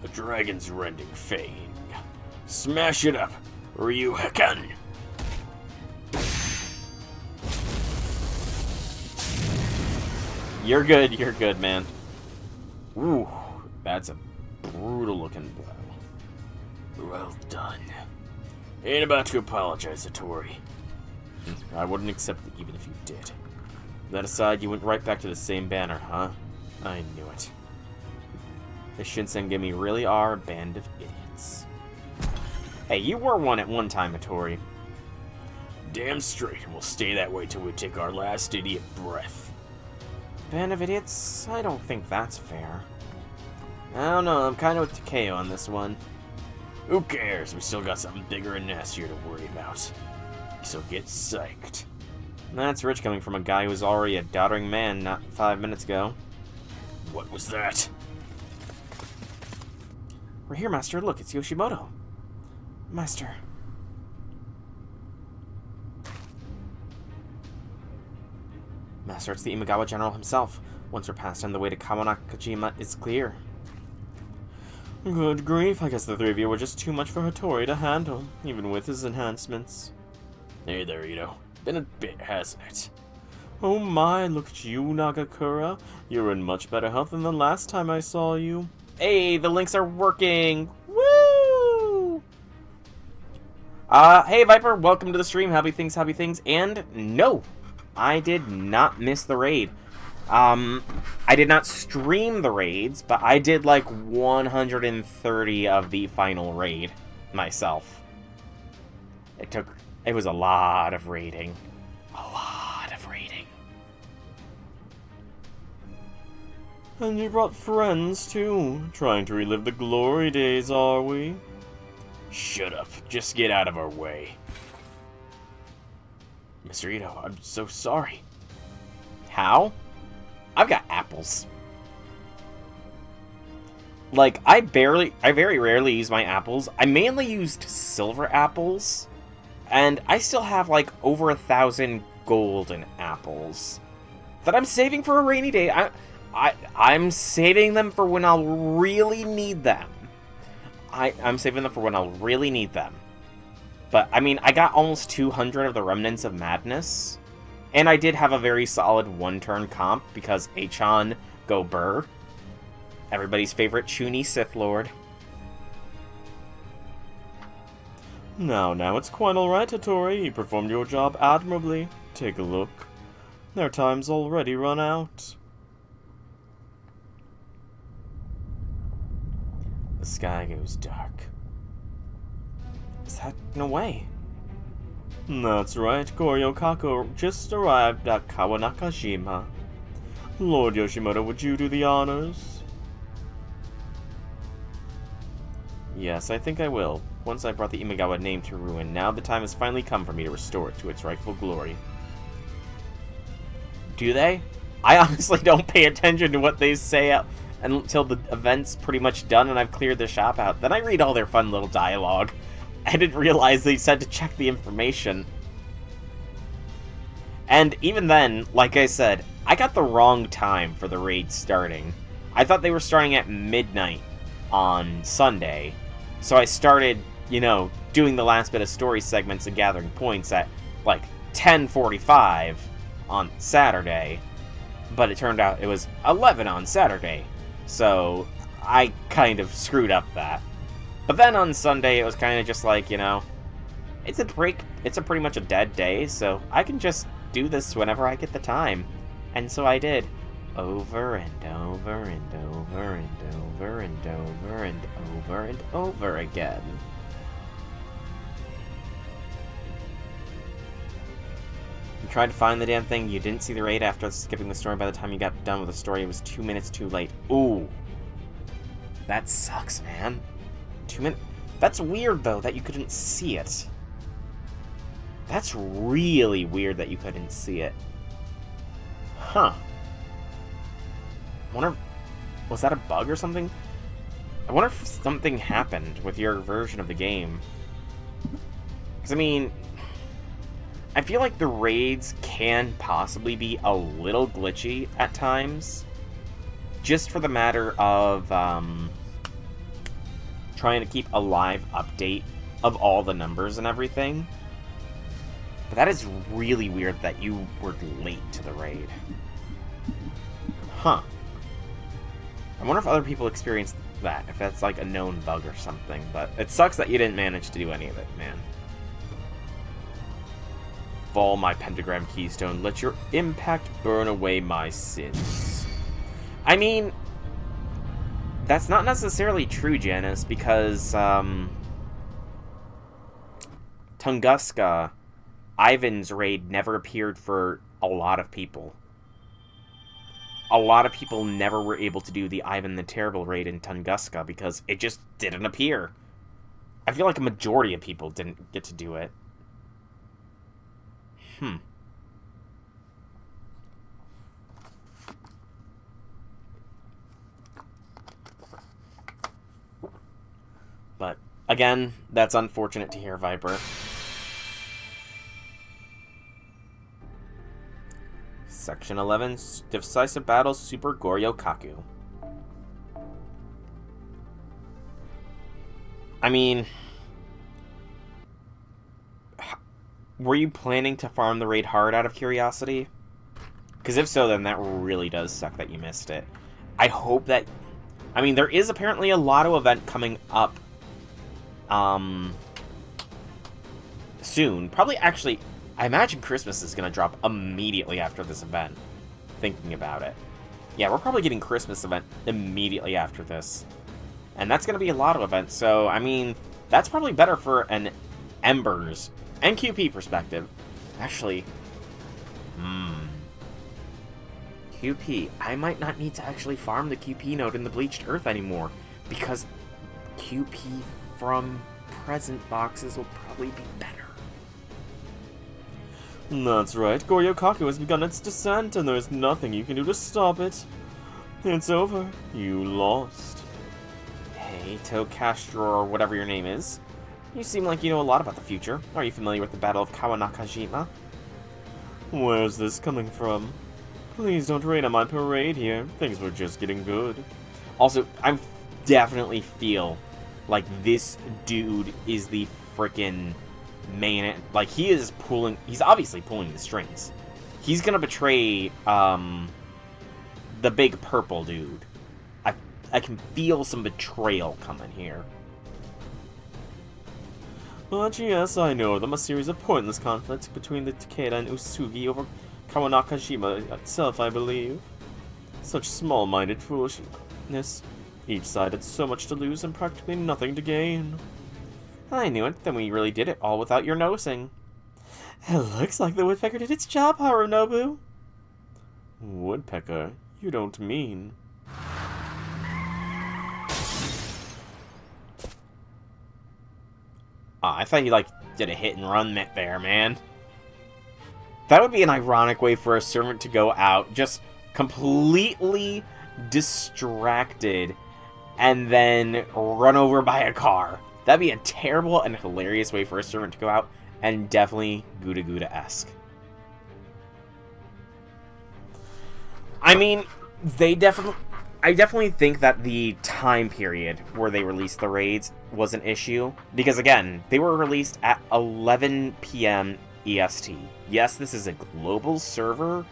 The dragon's rending fang. Smash it up, Goryoukaku! You're good, man. Ooh, that's a brutal looking blow. Well done. Ain't about to apologize, Satori. I wouldn't accept it even if you did. That aside, you went right back to the same banner, huh? I knew it. The Shinsengumi really are a band of idiots. Hey, you were one at one time, Hattori. Damn straight, and we'll stay that way till we take our last idiot breath. Band of idiots? I don't think that's fair. I don't know, I'm kind of with Takeo on this one. Who cares? We still got something bigger and nastier to worry about. So get psyched. That's rich coming from a guy who was already a doddering man not 5 minutes ago. What was that? We're here, Master. Look, it's Yoshimoto. Master. Master, it's the Imagawa General himself. Once we're past him, the way to Kawanakajima is clear. Good grief, I guess the three of you were just too much for Hattori to handle, even with his enhancements. Hey there, Ito. Been a bit, hasn't it? Oh my, look at you, Nagakura. You're in much better health than the last time I saw you. Hey, the links are working! Woo! Hey Viper, welcome to the stream. Happy things, and no! I did not miss the raid. I did not stream the raids, but I did like 130 of the final raid myself. It was a lot of raiding. A lot of raiding. And you brought friends too. Trying to relive the glory days, are we? Shut up. Just get out of our way. Mr. Ito, I'm so sorry. How? I've got apples. Like, I very rarely use my apples. I mainly used silver apples. And I still have, like, over 1,000 golden apples that I'm saving for a rainy day. I'm saving them for when I'll really need them. I'm saving them for when I'll really need them. But, I mean, I got almost 200 of the Remnants of Madness. And I did have a very solid one-turn comp because Achan go Burr. Everybody's favorite Chuny Sith Lord. Now, it's quite alright, Hattori. You performed your job admirably. Take a look. Their time's already run out. The sky goes dark. Is that in a way? That's right, Goryoukaku just arrived at Kawanakajima. Lord Yoshimoto, would you do the honors? Yes, I think I will. Once I brought the Imagawa name to ruin, now the time has finally come for me to restore it to its rightful glory. Do they? I honestly don't pay attention to what they say until the event's pretty much done and I've cleared the shop out. Then I read all their fun little dialogue. I didn't realize they said to check the information. And even then, like I said, I got the wrong time for the raid starting. I thought they were starting at midnight on Sunday. So I started, you know, doing the last bit of story segments and gathering points at, like, 10:45 on Saturday. But it turned out it was 11 on Saturday. So I kind of screwed up that. But then on Sunday, it was kind of just like, you know, it's a pretty much a dead day, so I can just do this whenever I get the time. And so I did. Over and over and over and over and over and over and over again. You tried to find the damn thing, you didn't see the raid after skipping the story. By the time you got done with the story, it was 2 minutes too late. Ooh. That sucks, man. 2 minutes? That's weird, though, that you couldn't see it. That's really weird that you couldn't see it. Huh. I wonder, was that a bug or something? I wonder if something happened with your version of the game. Because, I mean, I feel like the raids can possibly be a little glitchy at times. Just for the matter of trying to keep a live update of all the numbers and everything. But that is really weird that you were late to the raid. Huh. I wonder if other people experienced that, if that's like a known bug or something, but it sucks that you didn't manage to do any of it, man. Fall, my pentagram keystone, let your impact burn away my sins. I mean, that's not necessarily true, Janice, because, Tunguska, Ivan's raid never appeared for a lot of people. A lot of people never were able to do the Ivan the Terrible raid in Tunguska because it just didn't appear. I feel like a majority of people didn't get to do it. But, again, that's unfortunate to hear, Viper. Section 11, Decisive Battle Super Goryoukaku. I mean, were you planning to farm the raid hard out of curiosity? Because if so, then that really does suck that you missed it. I hope that... I mean, there is apparently a lotto event coming up soon. Probably, actually... I imagine Christmas is going to drop immediately after this event, thinking about it. Yeah, we're probably getting Christmas event immediately after this. And that's going to be a lotto event, so, I mean, that's probably better for an Embers and QP perspective. Actually, QP, I might not need to actually farm the QP node in the Bleached Earth anymore, because QP from present boxes will probably be better. That's right, Goryoukaku has begun its descent, and there's nothing you can do to stop it. It's over. You lost. Hey, Tokastro, or whatever your name is. You seem like you know a lot about the future. Are you familiar with the Battle of Kawanakajima? Where's this coming from? Please don't rain on my parade here. Things were just getting good. Also, I definitely feel like this dude is the frickin' main, like, he's obviously pulling the strings. He's gonna betray, the big purple dude. I can feel some betrayal coming here. But yes, I know them, a series of pointless conflicts between the Takeda and Usugi over Kawanakajima itself, I believe. Such small-minded foolishness. Each side had so much to lose and practically nothing to gain. I knew it, then we really did it all without your noticing. It looks like the woodpecker did its job, Harunobu. Woodpecker? You don't mean... I thought you, like, did a hit and run there, man. That would be an ironic way for a servant to go out, just completely distracted, and then run over by a car. That'd be a terrible and hilarious way for a servant to go out, and definitely GudaGuda-esque. I mean, I definitely think that the time period where they released the raids was an issue, because again, they were released at 11 p.m. EST. Yes, this is a global server,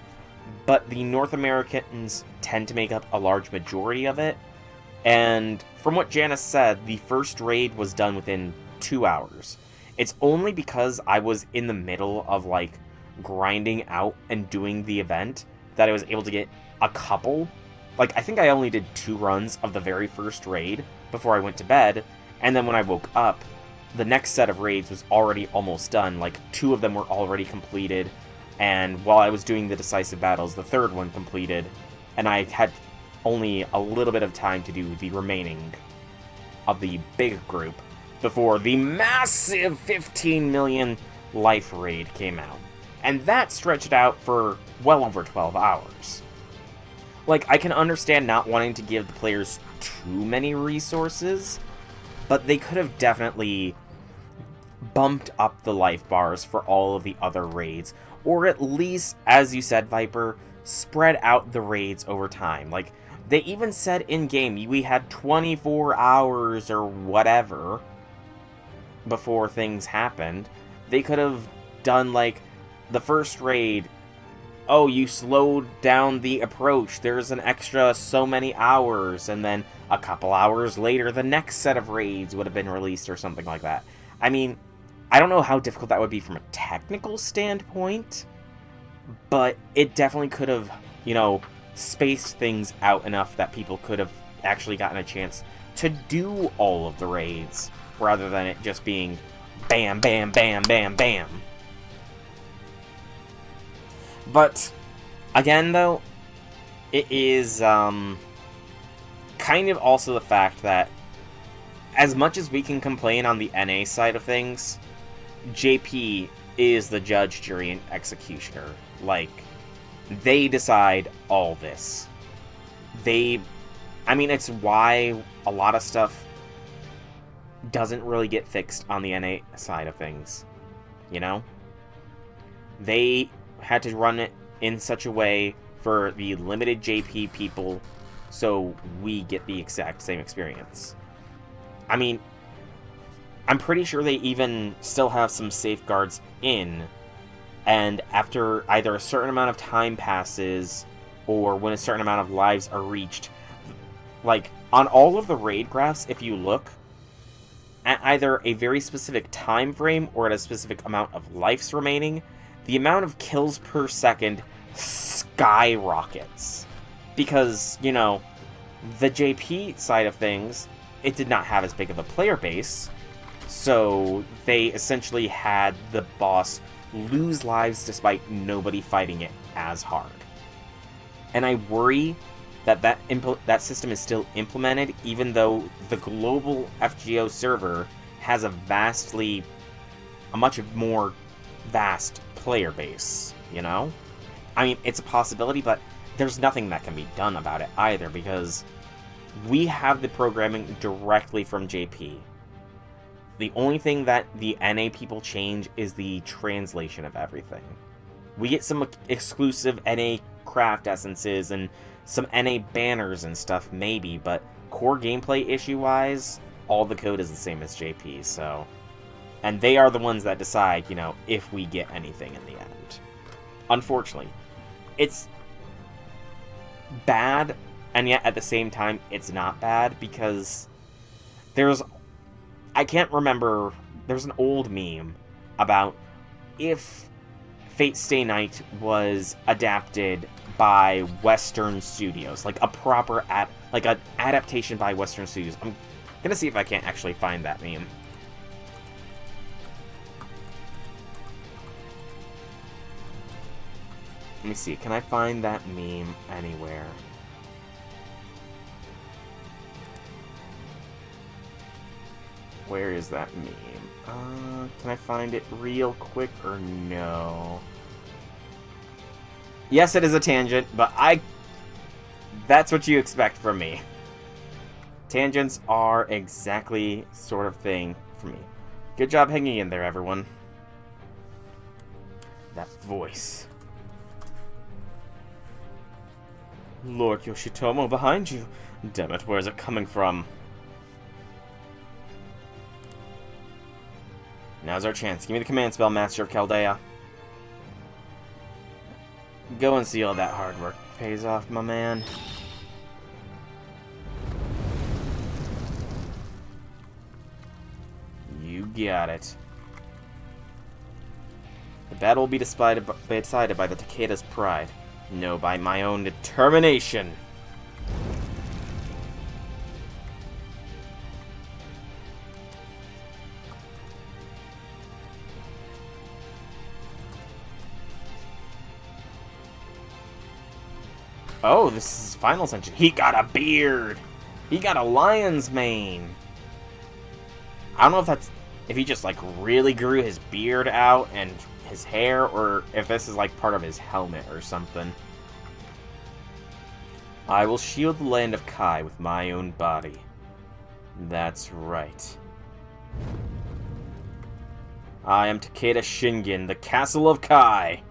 but the North Americans tend to make up a large majority of it, and from what Janice said, the first raid was done within 2 hours. It's only because I was in the middle of, like, grinding out and doing the event that I was able to get a couple. Like, I think I only did 2 runs of the very first raid before I went to bed, and then when I woke up, the next set of raids was already almost done. Like, 2 of them were already completed, and while I was doing the decisive battles, the 3rd one completed, and I had only a little bit of time to do the remaining of the big group before the massive 15 million life raid came out. And that stretched out for well over 12 hours. Like, I can understand not wanting to give the players too many resources, but they could have definitely bumped up the life bars for all of the other raids, or at least, as you said, Viper, spread out the raids over time. Like, they even said in-game we had 24 hours or whatever before things happened. They could have done, like, the first raid, oh, you slowed down the approach, there's an extra so many hours, and then a couple hours later, the next set of raids would have been released or something like that. I mean, I don't know how difficult that would be from a technical standpoint, but it definitely could have, you know, spaced things out enough that people could have actually gotten a chance to do all of the raids, rather than it just being bam, bam, bam, bam, bam. But, again, though, it is, kind of also the fact that, as much as we can complain on the NA side of things, JP is the judge, jury, and executioner. Like, they decide all this. I mean, it's why a lot of stuff doesn't really get fixed on the NA side of things, you know? They had to run it in such a way for the limited JP people so we get the exact same experience. I mean, I'm pretty sure they even still have some safeguards in, and after either a certain amount of time passes or when a certain amount of lives are reached, like, on all of the raid graphs, if you look at either a very specific time frame or at a specific amount of lives remaining, the amount of kills per second skyrockets. Because, you know, the JP side of things, it did not have as big of a player base, so they essentially had the boss lose lives despite nobody fighting it as hard. And I worry that that system is still implemented, even though the global FGO server has a much more vast player base, you know? I mean, it's a possibility, but there's nothing that can be done about it either, because we have the programming directly from JP. The only thing that the NA people change is the translation of everything. We get some exclusive NA craft essences and some NA banners and stuff, maybe, but core gameplay issue-wise, all the code is the same as JP, so... And they are the ones that decide, you know, if we get anything in the end. Unfortunately. It's bad, and yet at the same time, it's not bad, because I can't remember, there's an old meme about if Fate Stay Night was adapted by Western Studios, like a proper like an adaptation by Western Studios. I'm gonna see if I can't actually find that meme. Let me see, can I find that meme anywhere? Where is that meme? Can I find it real quick or no? Yes, it is a tangent, but I That's what you expect from me. Tangents are exactly sort of thing for me. Good job hanging in there, everyone. That voice. Lord Yoshitomo behind you. Damn it, where's it coming from? Now's our chance. Give me the command spell, Master of Chaldea. Go and see all that hard work pays off, my man. You got it. The battle will be decided by the Takeda's pride. No, by my own determination. Oh, this is his final ascension. He got a beard! He got a lion's mane! I don't know if that's... if he just, like, really grew his beard out and his hair, or if this is, like, part of his helmet or something. I will shield the land of Kai with my own body. That's right. I am Takeda Shingen, the Castle of Kai!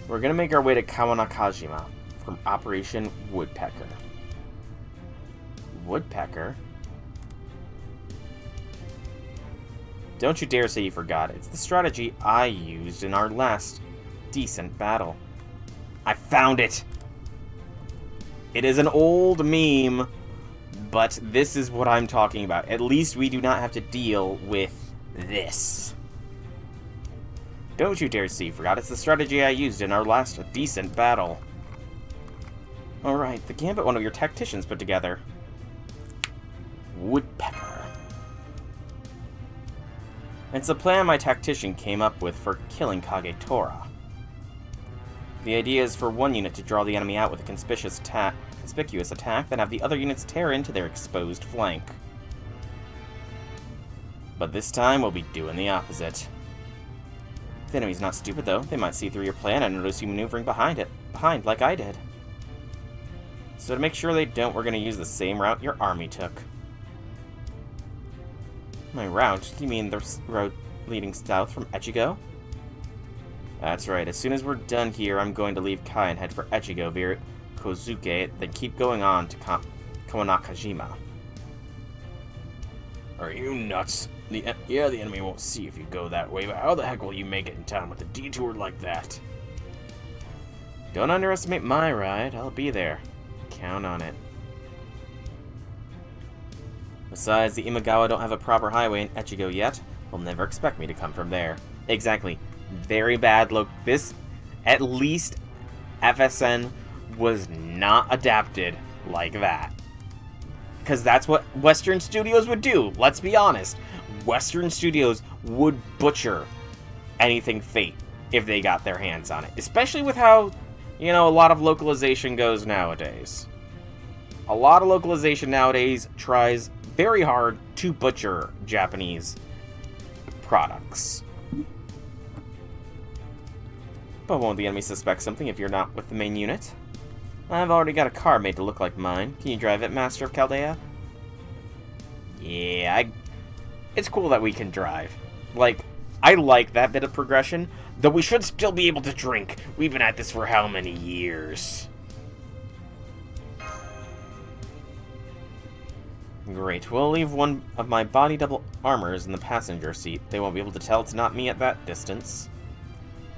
We're gonna make our way to Kawanakajima from Operation Woodpecker. Woodpecker? Don't you dare say you forgot it. It's the strategy I used in our last decent battle. I found it! It is an old meme, but this is what I'm talking about. At least we do not have to deal with this. Don't you dare say you forgot. It's the strategy I used in our last decent battle. Alright, the gambit one of your tacticians put together. Woodpecker. It's a plan my tactician came up with for killing Kagetora. The idea is for one unit to draw the enemy out with a conspicuous attack, then have the other units tear into their exposed flank. But this time we'll be doing the opposite. The enemy's not stupid, though. They might see through your plan and notice you maneuvering behind like I did. So to make sure they don't, we're going to use the same route your army took. My route? You mean the road leading south from Echigo? That's right. As soon as we're done here, I'm going to leave Kai and head for Echigo via Kozuke, then keep going on to Kawanakajima. Are you nuts? Yeah, the enemy won't see if you go that way, but how the heck will you make it in time with a detour like that? Don't underestimate my ride. I'll be there. Count on it. Besides, the Imagawa don't have a proper highway in Echigo yet. They'll never expect me to come from there. Exactly. Very bad look. This, at least, FSN was not adapted like that. Because that's what Western studios would do. Let's be honest. Western studios would butcher anything Fate if they got their hands on it. Especially with how, you know, a lot of localization goes nowadays. A lot of localization nowadays tries very hard to butcher Japanese products. But won't the enemy suspect something if you're not with the main unit? I've already got a car made to look like mine. Can you drive it, Master of Chaldea? Yeah, it's cool that we can drive. Like, I like that bit of progression, though we should still be able to drink. We've been at this for how many years? Great. We'll leave one of my body double armors in the passenger seat. They won't be able to tell it's not me at that distance.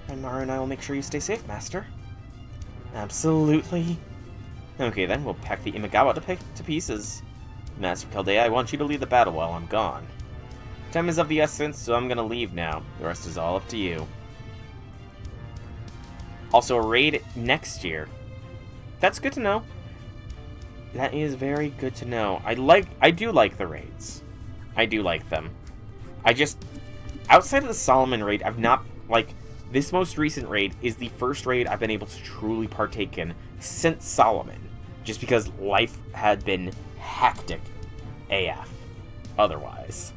And Maru and I will make sure you stay safe, Master. Absolutely. Okay, then, we'll pack the Imagawa to pieces. Master Chaldea, I want you to lead the battle while I'm gone. Time is of the essence, so I'm gonna leave now. The rest is all up to you. Also, a raid next year. That's good to know. That is very good to know. I do like the raids. I do like them. outside of the Solomon raid, I've not, like, this most recent raid is the first raid I've been able to truly partake in since Solomon. Just because life had been hectic AF otherwise.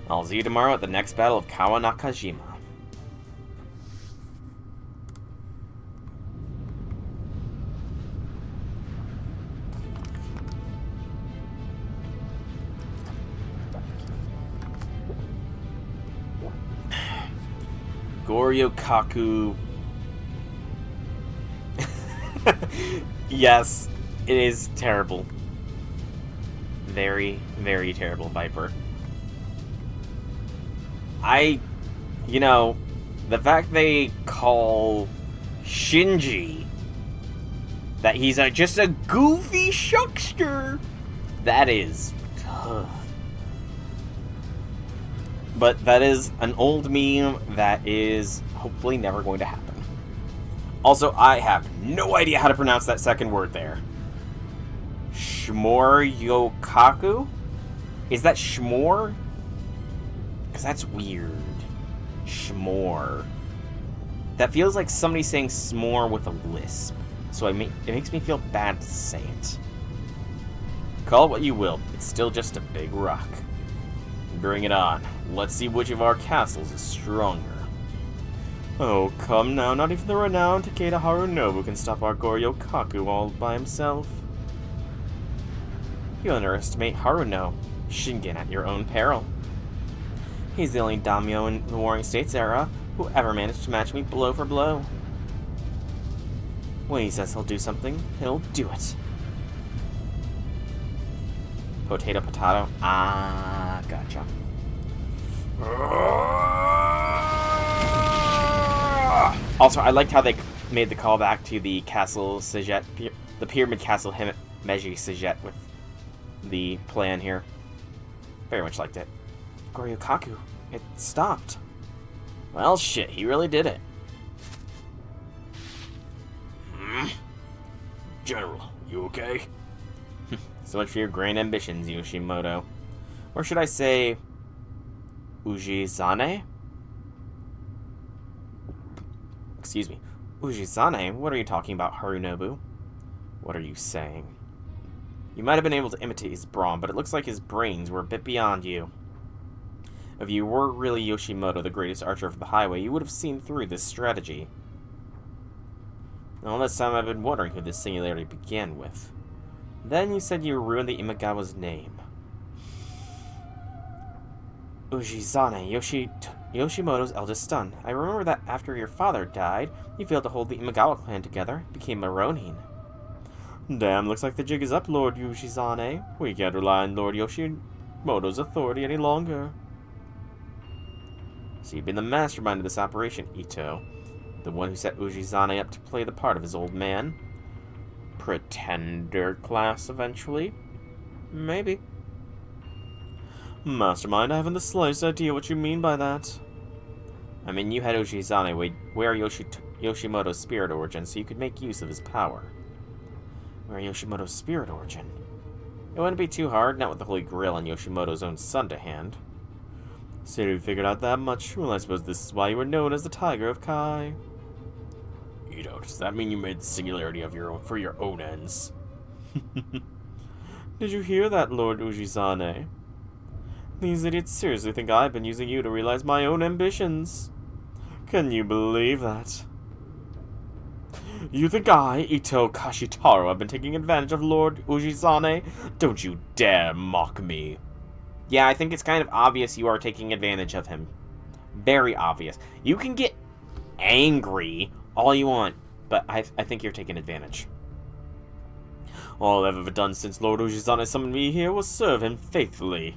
I'll see you tomorrow at the next battle of Kawa Nakajima. Goryoukaku. Yes, it is terrible. Very, very terrible, Viper. You know, the fact they call Shinji that he's just a goofy shuckster, that is tough. But that is an old meme that is hopefully never going to happen. Also, I have no idea how to pronounce that second word there. Goryoukaku? Is that Shmore? Because that's weird. Shmore. That feels like somebody saying s'more with a lisp. So it makes me feel bad to say it. Call it what you will, it's still just a big rock. Bring it on. Let's see which of our castles is stronger. Oh, come now, not even the renowned Takeda Harunobu can stop our Goryoukaku all by himself. You underestimate Haruno, Shingen at your own peril. He's the only daimyo in the Warring States era who ever managed to match me blow for blow. When he says he'll do something, he'll do it. Potato, potato. Ah, gotcha. Also, I liked how they made the callback to the castle Sajet, the pyramid castle Meiji Sajet with the plan here. Very much liked it. Goryoukaku, it stopped. Well, shit, he really did it. General, you okay? So much for your grand ambitions, Yoshimoto. Or should I say, Ujizane? Excuse me. Ujizane? What are you talking about, Harunobu? What are you saying? You might have been able to imitate his brawn, but it looks like his brains were a bit beyond you. If you were really Yoshimoto, the greatest archer of the highway, you would have seen through this strategy. All this time I've been wondering who this singularity began with. Then you said you ruined the Imagawa's name. Ujizane, Yoshimoto's eldest son. I remember that after your father died, you failed to hold the Imagawa clan together, became a Ronin. Damn, looks like the jig is up, Lord Ujizane. We can't rely on Lord Yoshimoto's authority any longer. So you've been the mastermind of this operation, Ito. The one who set Ujizane up to play the part of his old man. Pretender class, eventually? Maybe. Mastermind, I haven't the slightest idea what you mean by that. I mean, you had Ujizane wear Yoshimoto's spirit origin so you could make use of his power. Wear Yoshimoto's spirit origin? It wouldn't be too hard, not with the Holy Grail and Yoshimoto's own son to hand. So you figured out that much? Well, I suppose this is why you were known as the Tiger of Kai. Ito, does that mean you made the singularity of your own for your own ends? Did you hear that, Lord Ujizane? These idiots seriously think I've been using you to realize my own ambitions. Can you believe that? You think I, Ito Kashitaro, have been taking advantage of Lord Ujizane? Don't you dare mock me. Yeah, I think it's kind of obvious you are taking advantage of him. Very obvious. You can get angry all you want, but I think you're taking advantage. All I've ever done since Lord Ujizane summoned me here was serve him faithfully.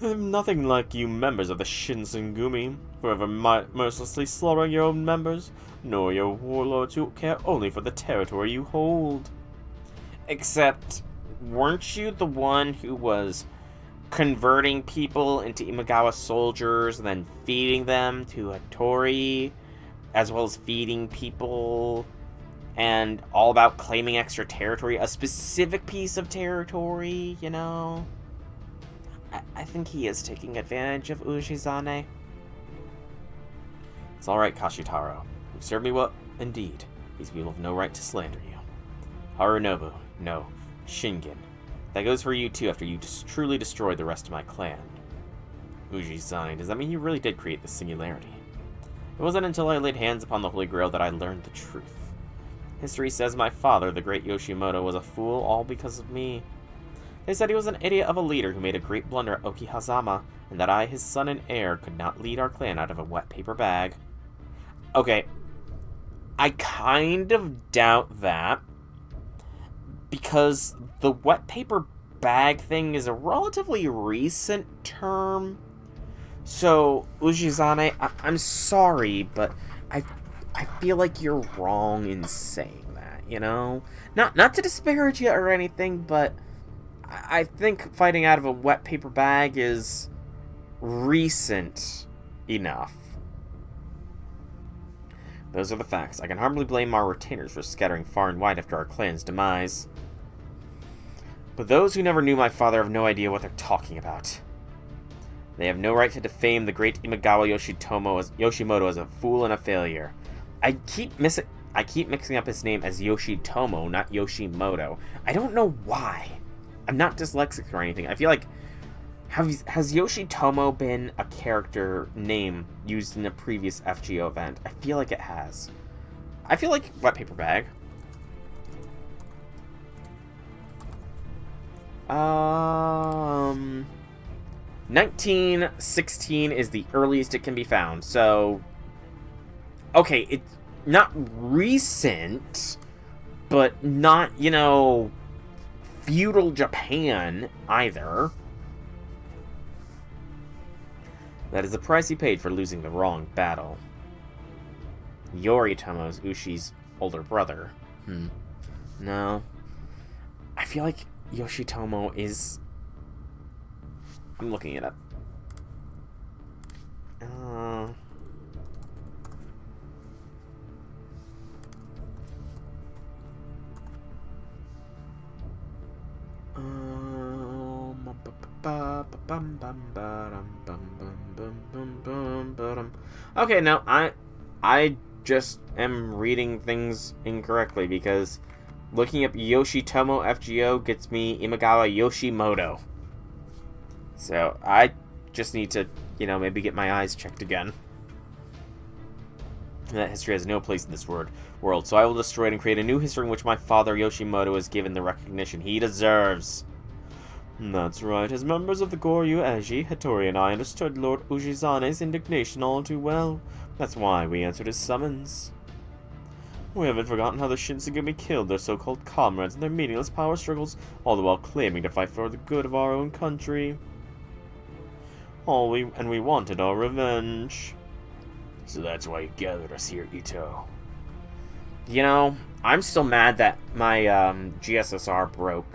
I'm nothing like you members of the Shinsengumi, forever mercilessly slaughtering your own members, nor your warlords who care only for the territory you hold. Except, weren't you the one who was converting people into Imagawa soldiers and then feeding them to Hattori, as well as feeding people, and all about claiming extra territory, a specific piece of territory, you know? I think he is taking advantage of Ujizane. It's alright, Kashitaro. You've served me well indeed. These people have no right to slander you. Harunobu, no. Shingen. That goes for you too after you truly destroyed the rest of my clan. Ujizane, does that mean you really did create this singularity? It wasn't until I laid hands upon the Holy Grail that I learned the truth. History says my father, the great Yoshimoto, was a fool all because of me. They said he was an idiot of a leader who made a great blunder at Okihazama, and that I, his son and heir, could not lead our clan out of a wet paper bag. Okay, I kind of doubt that, because the wet paper bag thing is a relatively recent term. So, Ujizane, I'm sorry, but I feel like you're wrong in saying that, you know? Not to disparage you or anything, but I think fighting out of a wet paper bag is recent enough. Those are the facts. I can hardly blame our retainers for scattering far and wide after our clan's demise. But those who never knew my father have no idea what they're talking about. They have no right to defame the great Imagawa Yoshimoto as a fool and a failure. I keep mixing up his name as Yoshitomo, not Yoshimoto. I don't know why. I'm not dyslexic or anything. I feel like... Has Yoshitomo been a character name used in a previous FGO event? I feel like it has. I feel like wet paper bag. 1916 is the earliest it can be found, so... Okay, it's not recent, but not, you know, feudal Japan either. That is the price he paid for losing the wrong battle. Yoritomo is Ushi's older brother. No. I feel like Yoshitomo is... I'm looking it up. Okay, no, I just am reading things incorrectly because looking up Yoshitomo FGO gets me Imagawa Yoshimoto. So I just need to, you know, maybe get my eyes checked again. That history has no place in this world, so I will destroy it and create a new history in which my father Yoshimoto is given the recognition he deserves. That's right. As members of the Goryoukaku, Hattori and I understood Lord Ujizane's indignation all too well. That's why we answered his summons. We haven't forgotten how the Shinsengumi killed their so-called comrades in their meaningless power struggles, all the while claiming to fight for the good of our own country. We wanted our revenge. So that's why you gathered us here, Ito. You know, I'm still mad that my GSSR broke.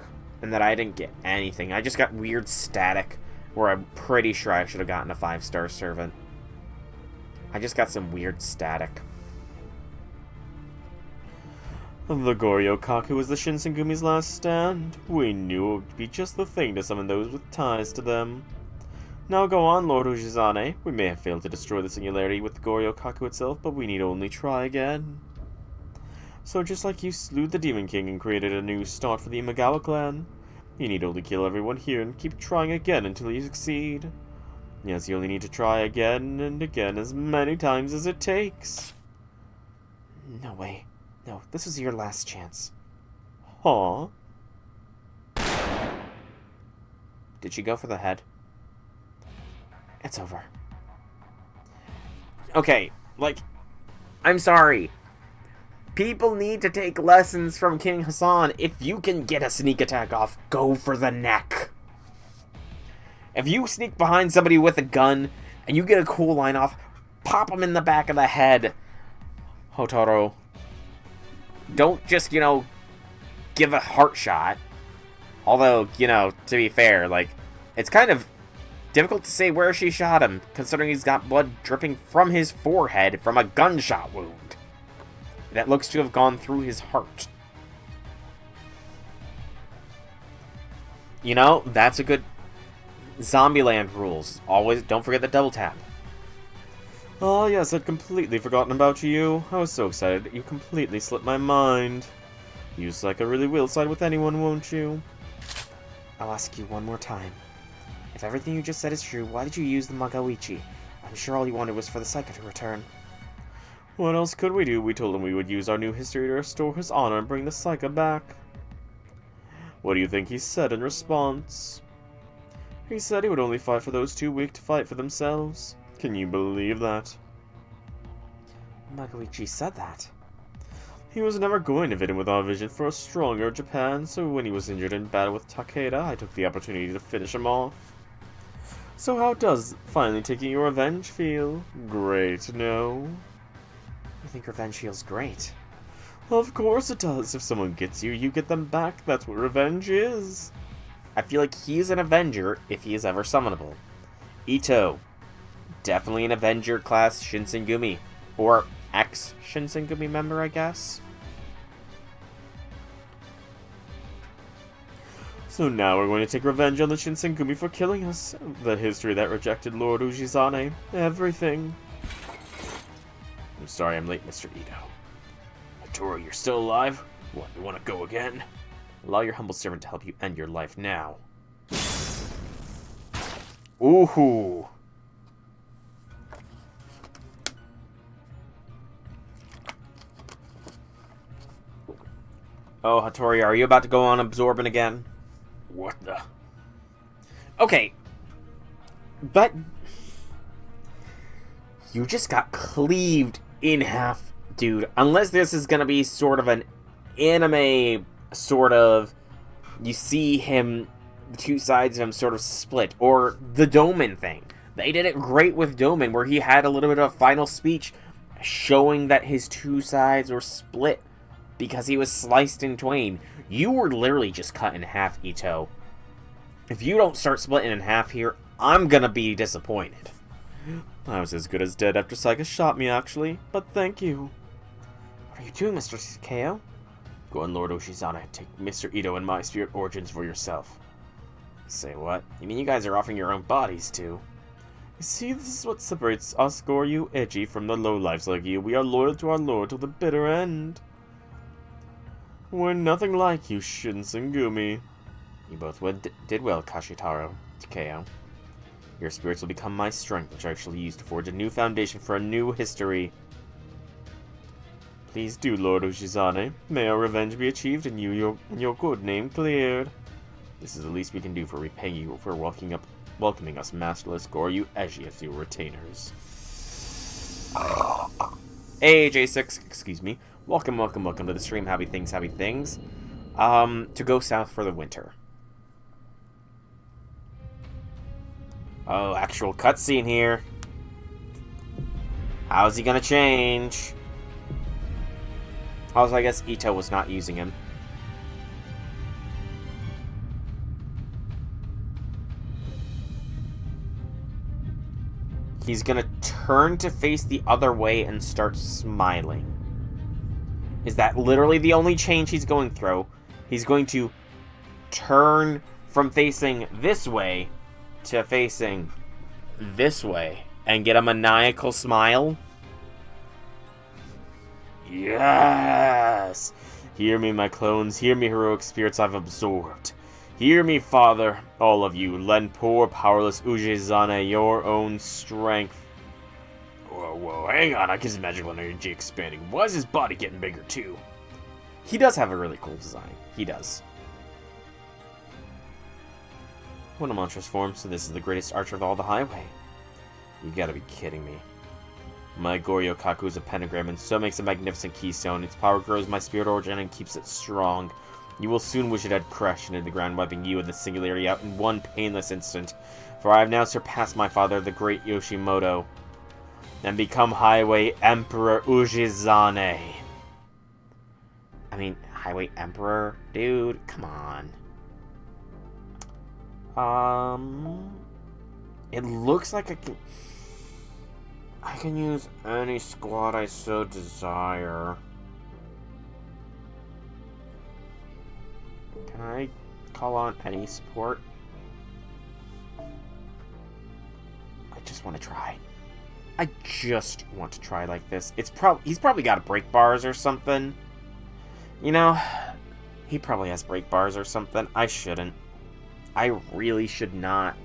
And that I didn't get anything. I just got weird static where I'm pretty sure I should have gotten a 5-star servant. I just got some weird static. The Goryoukaku was the Shinsengumi's last stand. We knew it would be just the thing to summon those with ties to them. Now go on, Lord Ujizane. We may have failed to destroy the singularity with the Goryoukaku itself, but we need only try again. So just like you slew the Demon King and created a new start for the Imagawa clan, you need only kill everyone here and keep trying again until you succeed. Yes, you only need to try again and again as many times as it takes. No way. No, this was your last chance. Huh? Did she go for the head? It's over. Okay, like, I'm sorry. People need to take lessons from King Hassan. If you can get a sneak attack off, go for the neck. If you sneak behind somebody with a gun and you get a cool line off, pop them in the back of the head. Hotaru. Don't just, you know, give a heart shot. Although, you know, to be fair, like, it's kind of difficult to say where she shot him, considering he's got blood dripping from his forehead from a gunshot wound that looks to have gone through his heart. You know, that's a good... Zombieland rules. Always, don't forget the double tap. Ah, yes, I'd completely forgotten about you. I was so excited that you completely slipped my mind. You Psycho really will side with anyone, won't you? I'll ask you one more time. If everything you just said is true, why did you use the Magawichi? I'm sure all you wanted was for the Psycho to return. What else could we do? We told him we would use our new history to restore his honor and bring the Psycho back. What do you think he said in response? He said he would only fight for those too weak to fight for themselves. Can you believe that? Magawichi said that. He was never going to fit in with our vision for a stronger Japan, so when he was injured in battle with Takeda, I took the opportunity to finish him off. So how does finally taking your revenge feel? Great, no? I think revenge feels great. Of course it does. If someone gets you, you get them back. That's what revenge is. I feel like he's an Avenger if he is ever summonable. Ito. Definitely an Avenger class Shinsengumi. Or ex-Shinsengumi member, I guess. So now we're going to take revenge on the Shinsengumi for killing us. The history that rejected Lord Ujizane. Everything. I'm sorry I'm late, Mr. Ito. Toro, you're still alive? What, you want to go again? Allow your humble servant to help you end your life now. Ooh. Oh, Hattori, are you about to go on absorbing again? What the? Okay. But you just got cleaved in half, dude. Unless this is gonna be sort of an anime sort of, you see him, the two sides of him sort of split, or the Doman thing. They did it great with Doman, where he had a little bit of a final speech showing that his two sides were split because he was sliced in twain. You were literally just cut in half, Ito. If you don't start splitting in half here, I'm gonna be disappointed. I was as good as dead after Saika shot me, actually, but thank you. What are you doing, Mr. Sakeo? Go on, Lord Oshizane, take Mr. Ito and my spirit origins for yourself. Say what? You mean you guys are offering your own bodies, too? You see, this is what separates us Goryoukaku from the lowlifes like you. We are loyal to our lord till the bitter end. We're nothing like you, Shinsengumi. You both did well, Kashitaro, Takeo. Your spirits will become my strength, which I shall use to forge a new foundation for a new history. Please do, Lord Oshizane. May our revenge be achieved and your good name cleared. This is the least we can do for repaying you for welcoming us masterless Goryoukaku as your retainers. Hey, J6, excuse me. Welcome to the stream. Happy things. To go south for the winter. Oh, actual cutscene here. How's he gonna change? Also, I guess Ito was not using him. He's gonna turn to face the other way and start smiling. Is that literally the only change he's going through? He's going to turn from facing this way to facing this way and get a maniacal smile? Yes! Hear me, my clones. Hear me, heroic spirits I've absorbed. Hear me, Father, all of you. Lend poor, powerless Ujizane your own strength. Whoa, hang on. I can see magical energy expanding. Why is his body getting bigger, too? He does have a really cool design. He does. What a monstrous form. So this is the greatest archer of all the highway. You gotta be kidding me. My Goryoukaku is a pentagram, and so makes a magnificent keystone. Its power grows my spirit origin and keeps it strong. You will soon wish it had crashed into the ground, wiping you and the singularity out in one painless instant. For I have now surpassed my father, the great Yoshimoto, and become Highway Emperor Ujizane. I mean, Highway Emperor? Dude, come on. It looks like I can use any squad I so desire. Can I call on any support? I just want to try. I just want to try like this. He's probably got brake bars or something. You know, he probably has brake bars or something. I shouldn't. I really should not.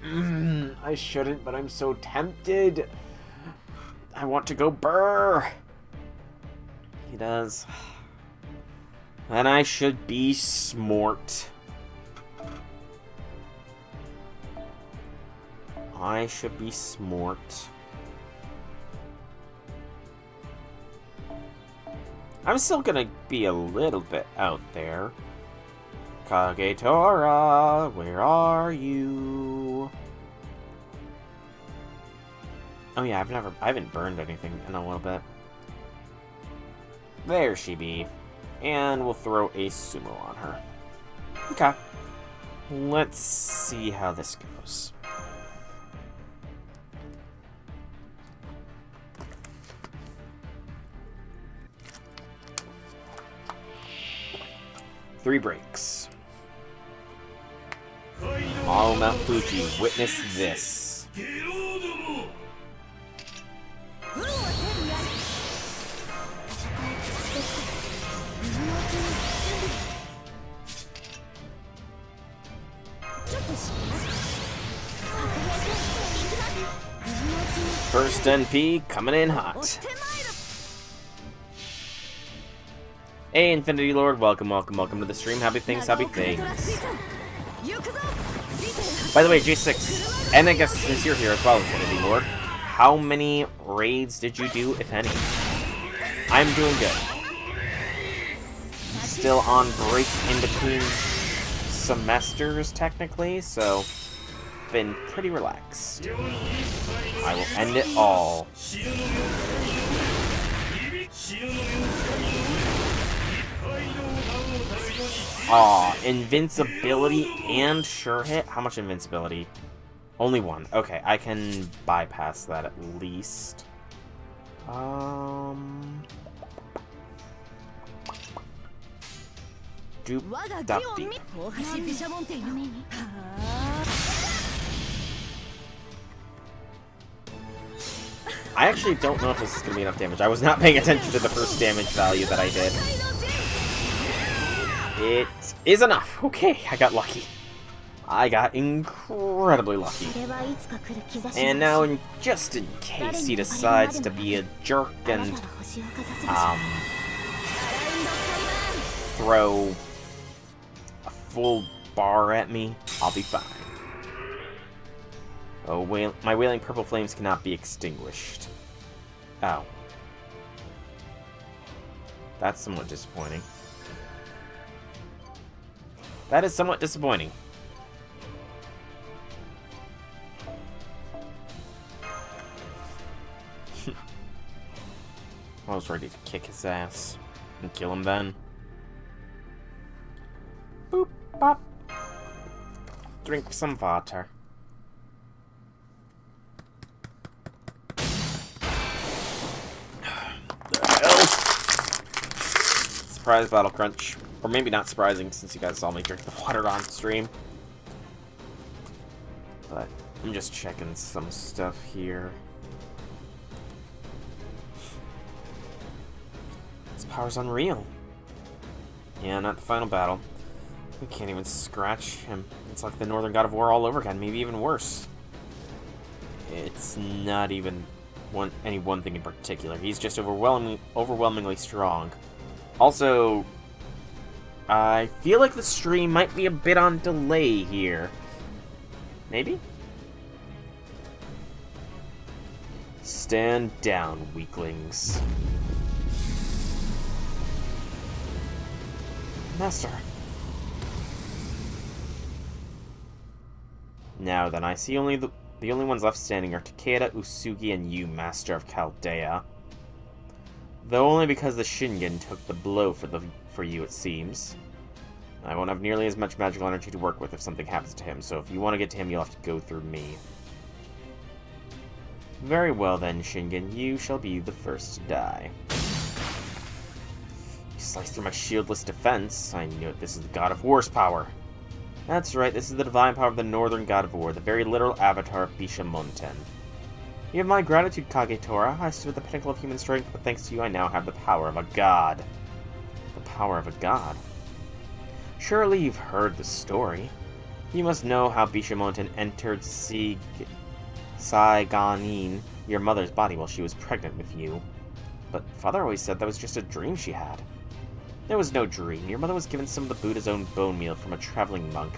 I shouldn't, but I'm so tempted. I want to go burr. He does. And I should be smart. I should be smart. I'm still gonna be a little bit out there. Kagetora, where are you? Oh yeah, I haven't burned anything in a little bit. There she be. And we'll throw a sumo on her. Okay. Let's see how this goes. Three breaks. Oh, Mount Fuji, witness this. First NP coming in hot. Hey, Infinity Lord, welcome to the stream. Happy things, happy things. By the way, J6, and I guess since you're here as well, Infinity Lord, how many raids did you do, if any? I'm doing good. Still on break in between semesters, technically, so been pretty relaxed. I will end it all. Aw, invincibility and sure hit? How much invincibility? Only one. Okay, I can bypass that at least. Dupe Dumpty. I actually don't know if this is going to be enough damage. I was not paying attention to the first damage value that I did. It is enough. Okay, I got lucky. I got incredibly lucky. And now, just in case he decides to be a jerk and throw a full bar at me, I'll be fine. Oh, my wailing purple flames cannot be extinguished. Oh. That's somewhat disappointing. That is somewhat disappointing. I was ready to kick his ass and kill him then. Boop, bop. Drink some water. Surprise battle crunch. Or maybe not surprising since you guys saw me drink the water on stream. But I'm just checking some stuff here. This power's unreal. Yeah, not the final battle. We can't even scratch him. It's like the Northern God of War all over again, maybe even worse. It's not even any one thing in particular. He's just overwhelmingly strong. Also, I feel like the stream might be a bit on delay here. Maybe? Stand down, weaklings. Master. Now then, I see the only ones left standing are Takeda, Usugi, and you, Master of Chaldea. Though only because the Shingen took the blow for you, it seems. I won't have nearly as much magical energy to work with if something happens to him, so if you want to get to him, you'll have to go through me. Very well then, Shingen, you shall be the first to die. You sliced through my shieldless defense. I knew it. This is the God of War's power. That's right, this is the divine power of the Northern God of War, the very literal Avatar of Bishamonten. You have my gratitude, Kagetora. I stood at the pinnacle of human strength, but thanks to you I now have the power of a god. The power of a god? Surely you've heard the story. You must know how Bishamonten entered Saigonin, your mother's body, while she was pregnant with you. But Father always said that was just a dream she had. There was no dream. Your mother was given some of the Buddha's own bone meal from a traveling monk.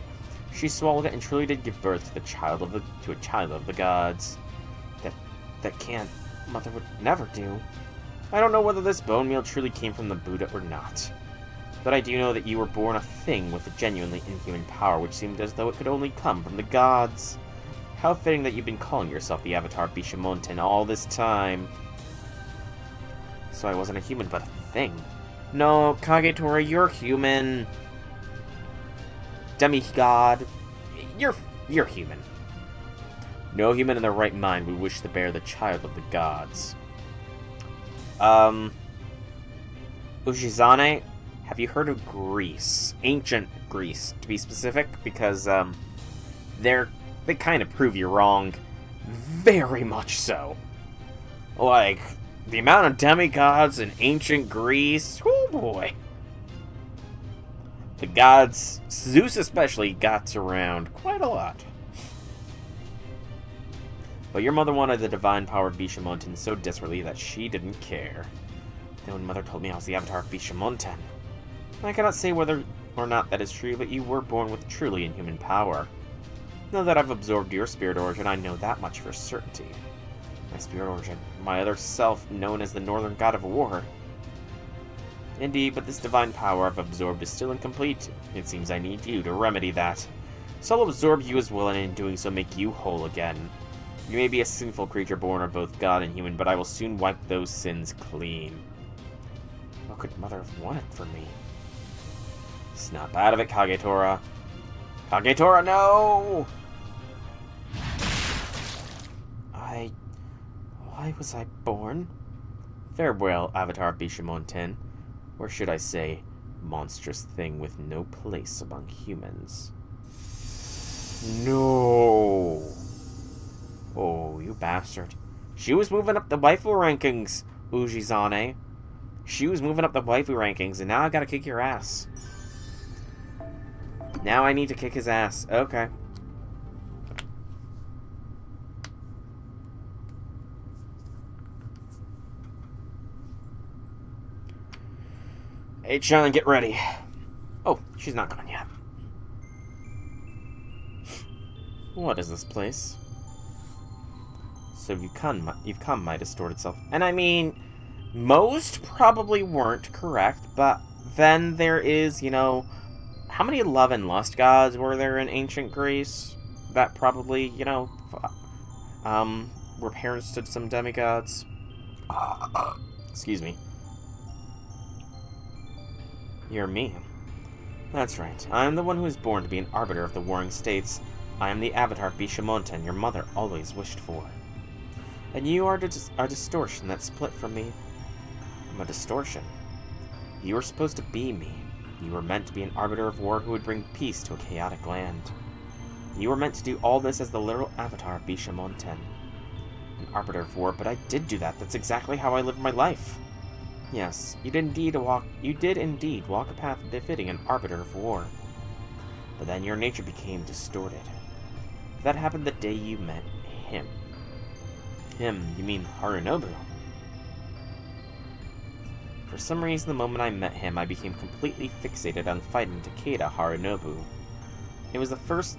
She swallowed it and truly did give birth to a child of the gods. That can't. Mother would never do. I don't know whether this bone meal truly came from the Buddha or not. But I do know that you were born a thing with a genuinely inhuman power, which seemed as though it could only come from the gods. How fitting that you've been calling yourself the Avatar of Bishamonten all this time. So I wasn't a human, but a thing. No, Kagetora, you're human. Demigod, you're human. No human in their right mind would wish to bear the child of the gods. Ujizane, have you heard of Greece? Ancient Greece, to be specific, because, they kind of prove you wrong. Very much so. Like, the amount of demigods in ancient Greece, oh boy. The gods, Zeus especially, got around quite a lot. But your mother wanted the divine power of Bishamonten so desperately that she didn't care. Then when Mother told me I was the Avatar of Bishamonten, I cannot say whether or not that is true, but you were born with truly inhuman power. Now that I've absorbed your spirit origin, I know that much for certainty. My spirit origin, my other self, known as the Northern God of War. Indeed, but this divine power I've absorbed is still incomplete. It seems I need you to remedy that. So I'll absorb you as well, and in doing so make you whole again. You may be a sinful creature born of both God and human, but I will soon wipe those sins clean. What could Mother have wanted from me? Snap out of it, Kagetora. Kagetora, no! Why was I born? Farewell, Avatar of Bishamonten. Or should I say, monstrous thing with no place among humans. No! Oh, you bastard. She was moving up the waifu rankings, Ujizane. She was moving up the waifu rankings, and now I gotta kick your ass. Now I need to kick his ass. Okay. Hey, Sean, get ready. Oh, she's not gone yet. What is this place? So you've come, my distorted self. And I mean, most probably weren't correct, but then there is, you know, how many love and lust gods were there in ancient Greece? That probably, you know, were parents to some demigods. Excuse me. You're me. That's right. I am the one who is born to be an arbiter of the warring states. I am the Avatar of Bishamonten your mother always wished for. And you are a distortion that split from me. I'm a distortion. You were supposed to be me. You were meant to be an arbiter of war who would bring peace to a chaotic land. You were meant to do all this as the literal Avatar of Bishamonten. An arbiter of war, but I did do that. That's exactly how I lived my life. Yes, you did indeed walk a path befitting an arbiter of war. But then your nature became distorted. That happened the day you met him. Him, you mean Harunobu? For some reason, the moment I met him, I became completely fixated on fighting Takeda Harunobu. It was the first...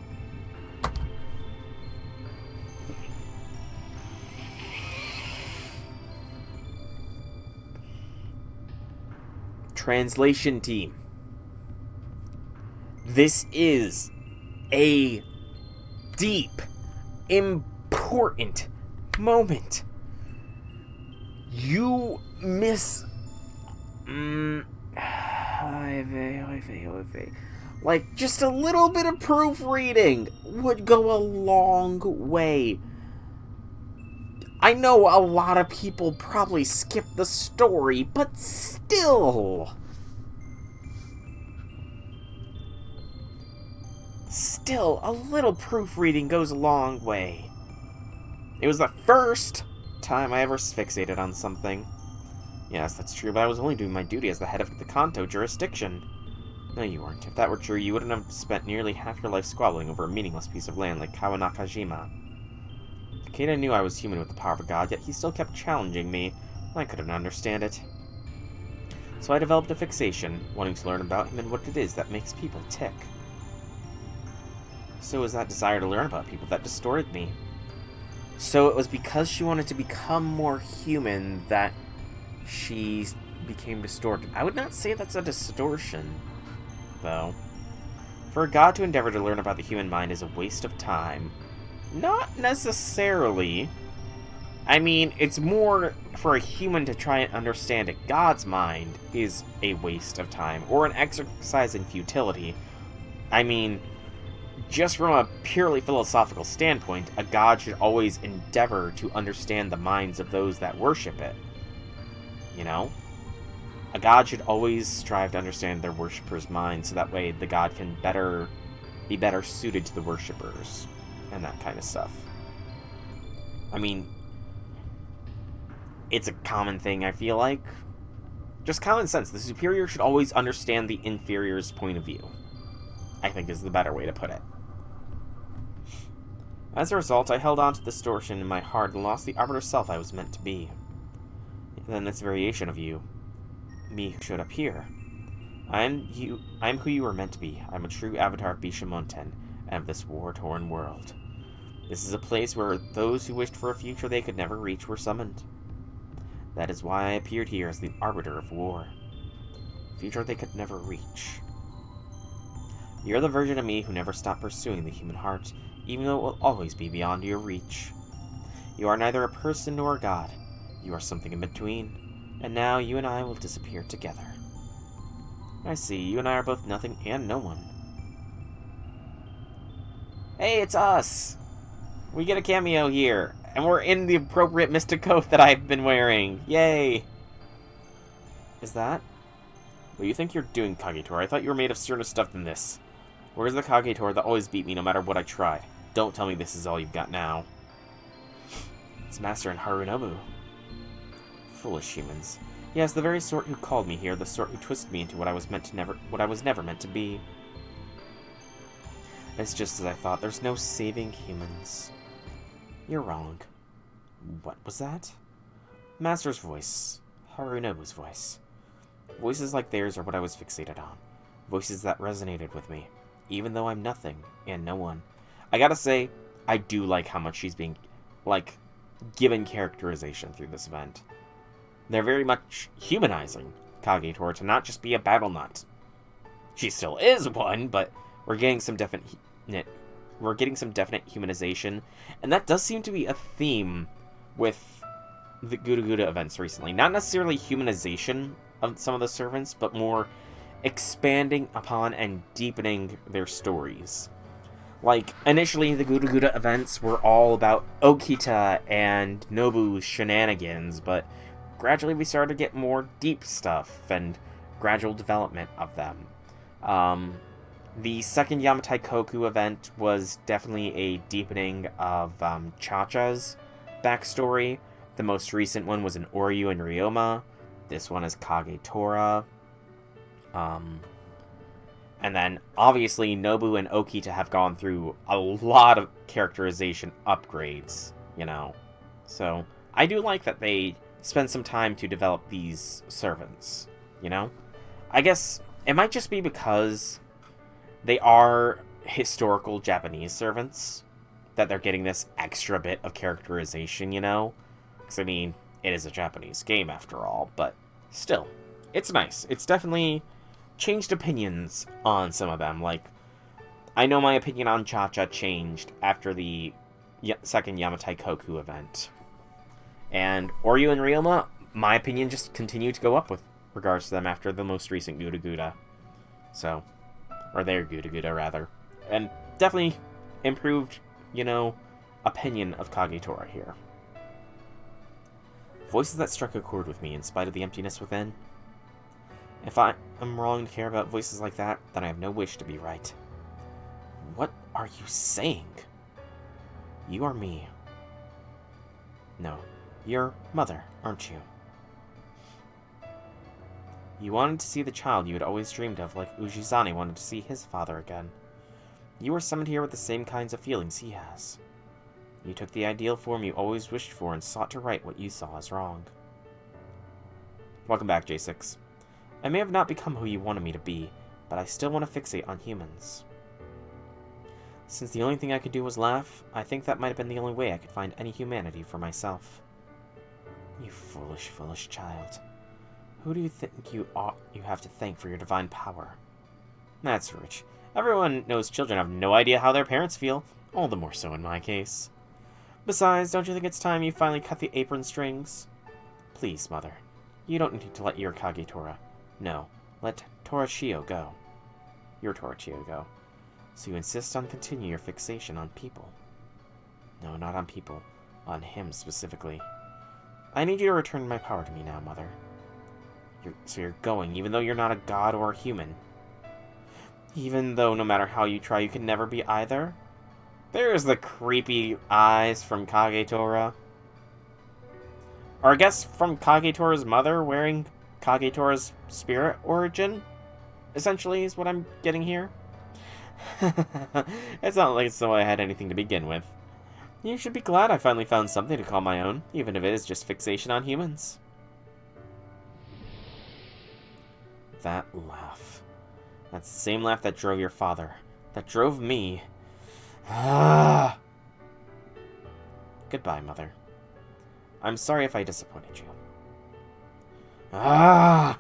Translation team. This is a deep, important moment. You miss... Like, just a little bit of proofreading would go a long way. I know a lot of people probably skip the story, but still... Still, a little proofreading goes a long way. It was the first time I ever fixated on something. Yes, that's true, but I was only doing my duty as the head of the Kanto jurisdiction. No, you weren't. If that were true, you wouldn't have spent nearly half your life squabbling over a meaningless piece of land like Kawanakajima. Takeda knew I was human with the power of a god, yet he still kept challenging me. I couldn't understand it. So I developed a fixation, wanting to learn about him and what it is that makes people tick. So it was that desire to learn about people that distorted me. So it was because she wanted to become more human that she became distorted. I would not say that's a distortion, though. For a god to endeavor to learn about the human mind is a waste of time. Not necessarily. I mean, it's more for a human to try and understand a god's mind is a waste of time, or an exercise in futility. I mean, just from a purely philosophical standpoint, a god should always endeavor to understand the minds of those that worship it. You know? A god should always strive to understand their worshippers' minds, so that way the god can be better suited to the worshippers, and that kind of stuff. I mean, it's a common thing, I feel like. Just common sense. The superior should always understand the inferior's point of view, I think is the better way to put it. As a result, I held on to the distortion in my heart and lost the arbiter self I was meant to be. And then this variation of you, me who showed up here. I am who you were meant to be. I'm a true Avatar of Bishamonten, and of this war-torn world. This is a place where those who wished for a future they could never reach were summoned. That is why I appeared here as the arbiter of war. A future they could never reach. You're the version of me who never stopped pursuing the human heart, even though it will always be beyond your reach. You are neither a person nor a god. You are something in between, and now you and I will disappear together. I see, you and I are both nothing and no one. Hey, it's us! We get a cameo here, and we're in the appropriate mystic coat that I've been wearing. Yay! Is that? What do you think you're doing, Kagetora? I thought you were made of sterner stuff than this. Where's the Kagetora that always beat me no matter what I try? Don't tell me this is all you've got now. It's Master and Harunobu. Foolish humans. Yes, the very sort who called me here, the sort who twisted me into what I was never meant to be. It's just as I thought. There's no saving humans. You're wrong. What was that? Master's voice. Harunobu's voice. Voices like theirs are what I was fixated on. Voices that resonated with me, even though I'm nothing and no one. I gotta say, I do like how much she's being, given characterization through this event. They're very much humanizing Kagetora to not just be a battle nut. She still is one, but we're getting some definite humanization, and that does seem to be a theme with the GudaGuda events recently. Not necessarily humanization of some of the servants, but more expanding upon and deepening their stories. Like, initially the GudaGuda events were all about Okita and Nobu's shenanigans, but gradually we started to get more deep stuff and gradual development of them. The second Yamatai Koku event was definitely a deepening of Cha-Cha's backstory. The most recent one was in Oryu and Ryoma. This one is Kagetora. And then, obviously, Nobu and Okita have gone through a lot of characterization upgrades, you know. So, I do like that they spend some time to develop these servants, you know. I guess it might just be because they are historical Japanese servants that they're getting this extra bit of characterization, you know. Because, I mean, it is a Japanese game after all, but still, it's nice. It's definitely changed opinions on some of them. Like, I know my opinion on Cha-Cha changed after the second Yamatai Koku event. And Oryu and Ryoma, my opinion just continued to go up with regards to them after the most recent GudaGuda. So, or their GudaGuda, rather. And definitely improved, you know, opinion of Kagetora here. Voices that struck a chord with me in spite of the emptiness within. If I am wrong to care about voices like that, then I have no wish to be right. What are you saying? You are me. No, your mother, aren't you? You wanted to see the child you had always dreamed of, like Ujizane wanted to see his father again. You were summoned here with the same kinds of feelings he has. You took the ideal form you always wished for and sought to right what you saw as wrong. Welcome back, J6. I may have not become who you wanted me to be, but I still want to fixate on humans. Since the only thing I could do was laugh, I think that might have been the only way I could find any humanity for myself. You foolish, foolish child. Who do you think you have to thank for your divine power? That's rich. Everyone knows children have no idea how their parents feel, all the more so in my case. Besides, don't you think it's time you finally cut the apron strings? Please, Mother. You don't need to let your Kagetora. No, let Torachio go. Your Torachio go. So you insist on continuing your fixation on people. No, not on people. On him specifically. I need you to return my power to me now, Mother. So you're going, even though you're not a god or a human. Even though no matter how you try, you can never be either? There's the creepy eyes from Kagetora. Or I guess from Kagetora's mother wearing Kagetora's spirit origin? Essentially is what I'm getting here. It's not like so I had anything to begin with. You should be glad I finally found something to call my own, even if it is just fixation on humans. That laugh. That's the same laugh that drove your father. That drove me. Ah! Goodbye, Mother. I'm sorry if I disappointed you. Ah!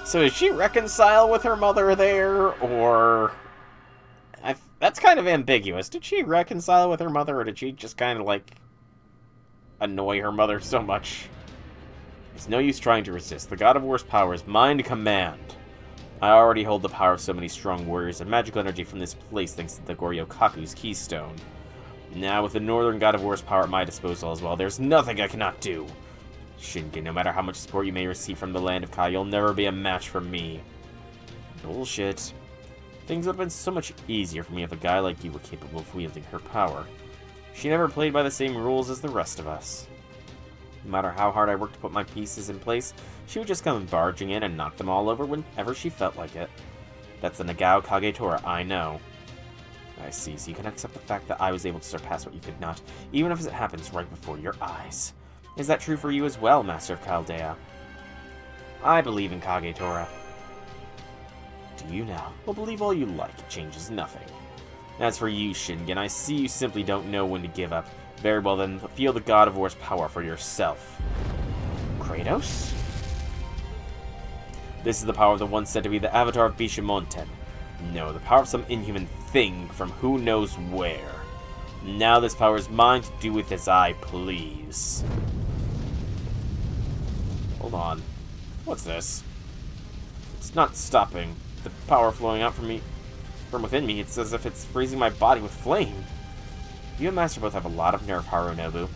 So did she reconcile with her mother there, or... That's kind of ambiguous. Did she reconcile with her mother, or did she just kind of, like, annoy her mother so much? It's no use trying to resist. The God of War's power is mine to command. I already hold the power of so many strong warriors and magical energy from this place thanks to the Goryoukaku's keystone. Now, with the Northern God of War's power at my disposal as well, there's nothing I cannot do. Shingen, no matter how much support you may receive from the land of Kai, you'll never be a match for me. Bullshit. Things would have been so much easier for me if a guy like you were capable of wielding her power. She never played by the same rules as the rest of us. No matter how hard I worked to put my pieces in place, she would just come barging in and knock them all over whenever she felt like it. That's the Nagao Kagetora, I know. I see, so you can accept the fact that I was able to surpass what you could not, even if it happens right before your eyes. Is that true for you as well, Master of Chaldea? I believe in Kagetora. Do you now? Well, believe all you like, it changes nothing. As for you, Shingen, I see you simply don't know when to give up. Very well then, feel the God of War's power for yourself. Kratos? This is the power of the one said to be the Avatar of Bishamonten. No, the power of some inhuman thing from who knows where. Now this power is mine to do with as I please. Hold on. What's this? It's not stopping. The power flowing out from within me, it's as if it's freezing my body with flame. You and Master both have a lot of nerve, Harunobu.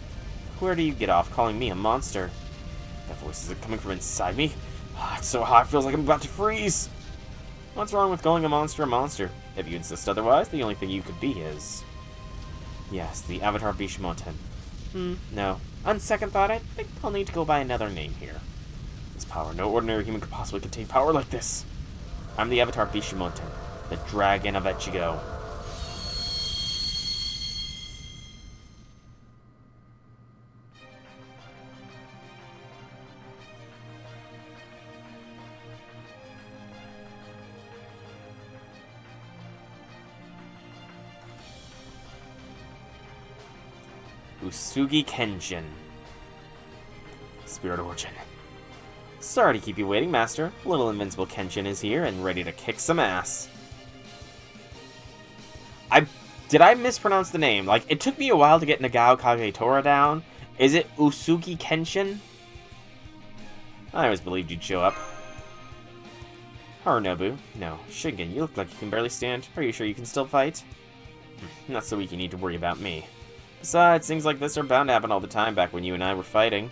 Where do you get off calling me a monster? That voice isn't coming from inside me. It's so hot, it feels like I'm about to freeze. What's wrong with calling a monster a monster? If you insist otherwise, the only thing you could be is... Yes, the Avatar of Bishamonten. No. On second thought, I think I'll need to go by another name here. This power, no ordinary human could possibly contain power like this. I'm the Avatar of Bishamonten, the Dragon of Ichigo. Usugi Kenshin. Spirit Origin. Sorry to keep you waiting, Master. Little Invincible Kenshin is here and ready to kick some ass. Did I mispronounce the name? Like, it took me a while to get Nagao Kagetora down. Is it Usugi Kenshin? I always believed you'd show up. Harunobu. No. Shingen, you look like you can barely stand. Are you sure you can still fight? Not so weak you need to worry about me. Besides, things like this are bound to happen all the time back when you and I were fighting.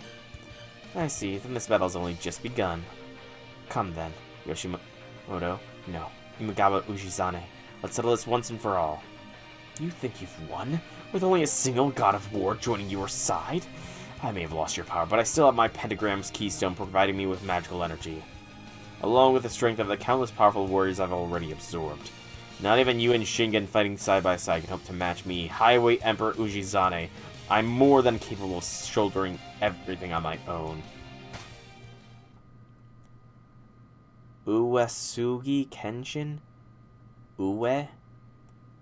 I see, then this battle's only just begun. Come then, Yoshimoto. No, Imagawa Ujizane. Let's settle this once and for all. You think you've won? With only a single god of war joining your side? I may have lost your power, but I still have my pentagram's keystone providing me with magical energy, along with the strength of the countless powerful warriors I've already absorbed. Not even you and Shingen fighting side by side can hope to match me, Highway Emperor Ujizane. I'm more than capable of shouldering everything on my own. Uesugi Kenshin? Uesugi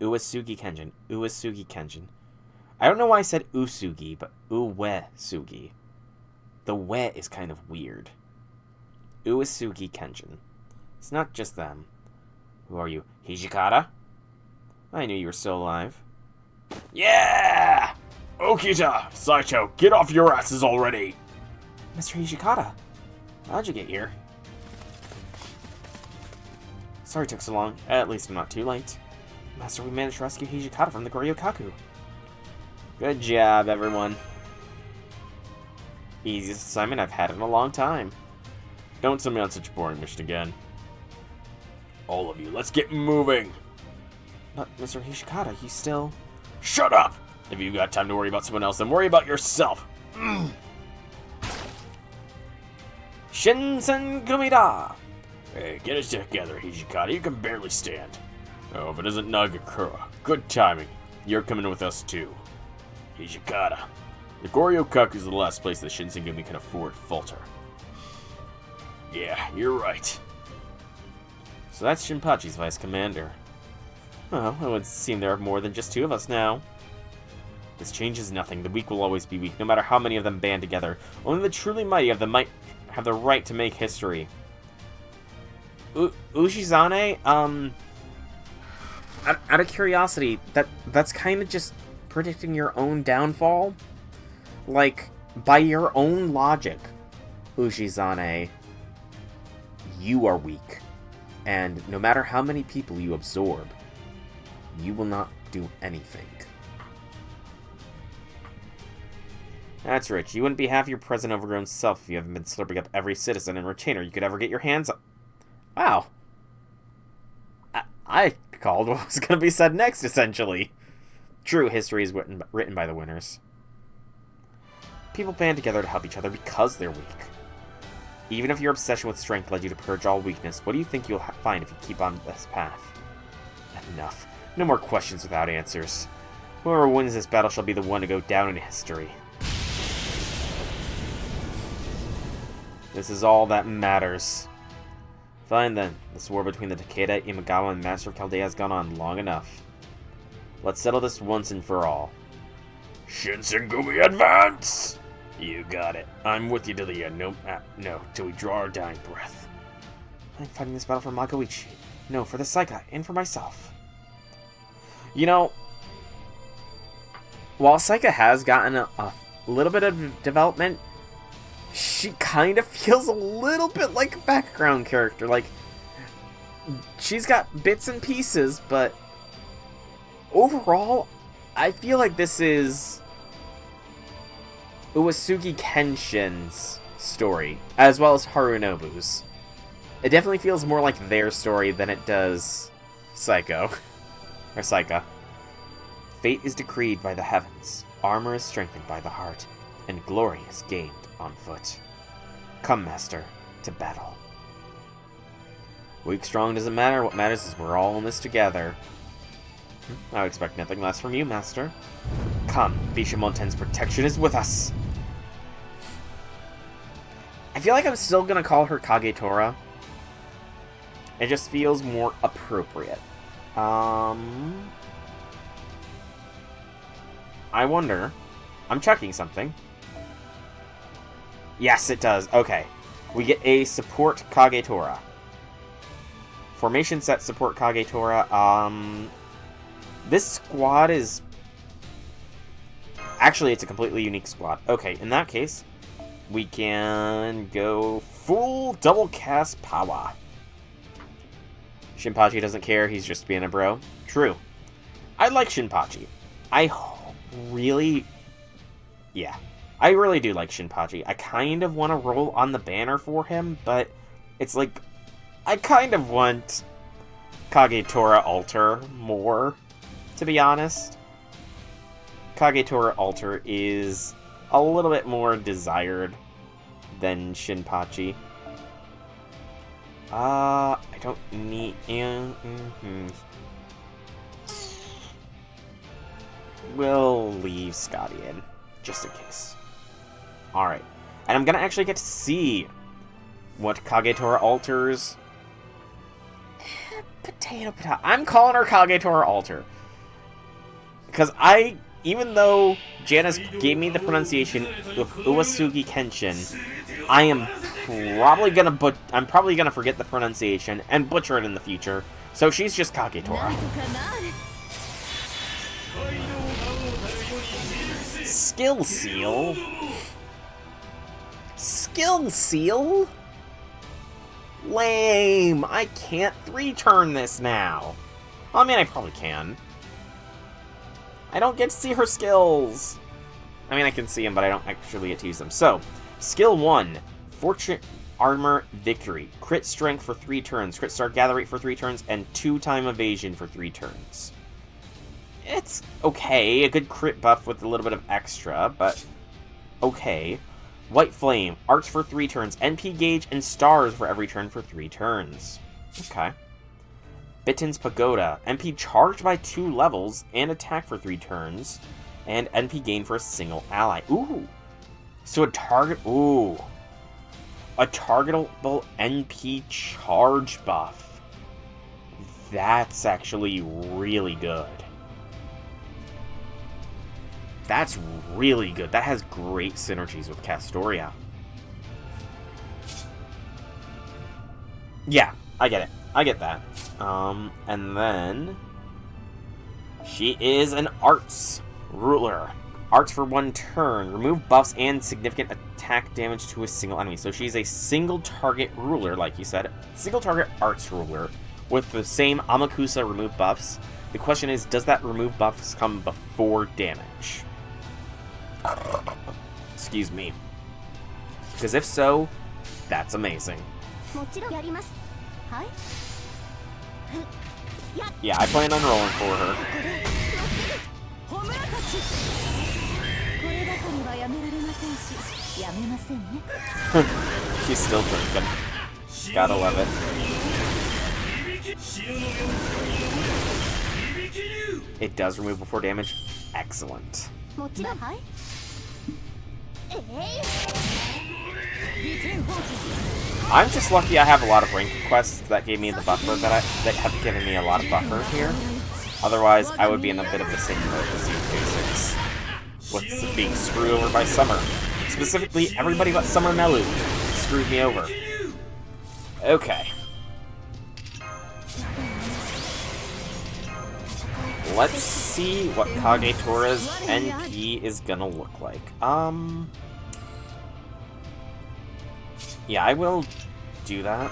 Kenshin. Uesugi Kenshin. I don't know why I said Usugi, but Uesugi. The we is kind of weird. Uesugi Kenshin. It's not just them. Who are you? Hijikata? I knew you were still alive. Yeah! Okita! Saito, get off your asses already! Mr. Hijikata, how'd you get here? Sorry it took so long. At least I'm not too late. Master, we managed to rescue Hijikata from the Goryoukaku. Good job, everyone. Easiest assignment I've had in a long time. Don't send me on such a boring mission again. All of you, let's get moving! But, Mr. Hijikata, you still... Shut up! If you've got time to worry about someone else, then worry about yourself! Shinsen Gumida! Hey, get it together, Hijikata. You can barely stand. Oh, if it isn't Nagakura. Good timing. You're coming with us, too. Hijikata. The Goryoukaku is the last place that Shinsengumi can afford falter. Yeah, you're right. So that's Shinpachi's vice commander. Well, it would seem there are more than just two of us now. This changes nothing. The weak will always be weak, no matter how many of them band together. Only the truly mighty have the right to make history. Ushizane, out of curiosity, that's kind of just predicting your own downfall? Like, by your own logic, Ushizane, you are weak. And no matter how many people you absorb, you will not do anything. That's rich. You wouldn't be half your present overgrown self if you haven't been slurping up every citizen and retainer you could ever get your hands on. Wow. I called what was going to be said next, essentially. True history is written by the winners. People band together to help each other because they're weak. Even if your obsession with strength led you to purge all weakness, what do you think you'll find if you keep on this path? Enough. No more questions without answers. Whoever wins this battle shall be the one to go down in history. This is all that matters. Fine then. This war between the Takeda, Imagawa, and Master of Chaldea has gone on long enough. Let's settle this once and for all. Shinsengumi, advance! You got it. I'm with you to the end. No, till we draw our dying breath. I'm fighting this battle for Magoichi. No, for the Saika, and for myself. You know, while Saika has gotten a little bit of development, she kind of feels a little bit like a background character. Like, she's got bits and pieces, but overall, I feel like this is Uesugi Kenshin's story, as well as Harunobu's. It definitely feels more like their story than it does Saika. Fate is decreed by the heavens, armor is strengthened by the heart, and glory is gained on foot. Come, Master, to battle. Weak, strong doesn't matter. What matters is we're all in this together. I would expect nothing less from you, Master. Come, Bishamonten's protection is with us. I feel like I'm still gonna call her Kagetora. It just feels more appropriate. I wonder. I'm checking something. Yes, it does. Okay. We get a support Kagetora. Formation set support Kagetora. This squad is... Actually, it's a completely unique squad. Okay, in that case, we can go full double cast power. Shinpachi doesn't care. He's just being a bro. True. I like Shinpachi. I really do like Shinpachi. I kind of want to roll on the banner for him, but it's like, I kind of want Kagetora Alter more. to be honest. Kagetora Alter is a little bit more desired than Shinpachi. I don't need... We'll leave Scotty in, just in case. Alright. And I'm gonna actually get to see what Kagetora Alter's... Potato. I'm calling her Kagetora Alter. Because even though Janice gave me the pronunciation of Uesugi Kenshin, I'm probably gonna forget the pronunciation and butcher it in the future. So she's just Kagetora. Skill Seal? Skill Seal? Lame! I can't 3-turn this now. Well, I mean, I probably can. I don't get to see her skills. I mean, I can see them, but I don't actually get to use them. So, Skill 1. Fortune, Armor, Victory. Crit Strength for 3 turns. Crit Star Gather Rate for 3 turns. And 2-time Evasion for 3 turns. It's okay. A good crit buff with a little bit of extra, but okay. White Flame. Arts for 3 turns. NP Gauge and Stars for every turn for 3 turns. Okay. Bitten's Pagoda. NP charged by 2 levels and attack for 3 turns. And NP gain for a single ally. Ooh. So a target... Ooh. A targetable NP charge buff. That's actually really good. That's really good. That has great synergies with Castoria. Yeah, I get it. I get that. And then... She is an Arts Ruler. Arts for 1 turn. Remove buffs and significant attack damage to a single enemy. So she's a single target ruler, like you said. Single target Arts Ruler with the same Amakusa remove buffs. The question is, does that remove buffs come before damage? Excuse me. Because if so, that's amazing. Yeah, I plan on rolling for her. She's still drinking. Gotta love it. It does remove before damage. Excellent. I'm just lucky I have a lot of rank quests that gave me the buffer that have given me a lot of buffer here. Otherwise, I would be in a bit of the same boat as you basics. With being screwed over by Summer. Specifically, everybody but Summer Melu screwed me over. Okay. Let's see what Kagetora's NP is gonna look like. Yeah, I will do that.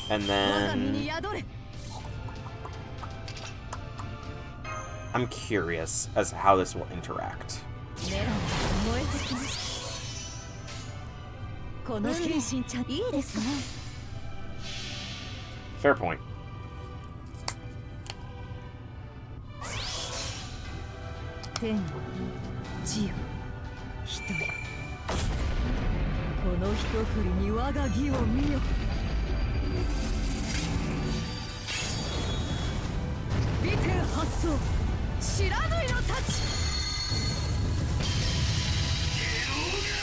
And then... I'm curious as to how this will interact. Fair point.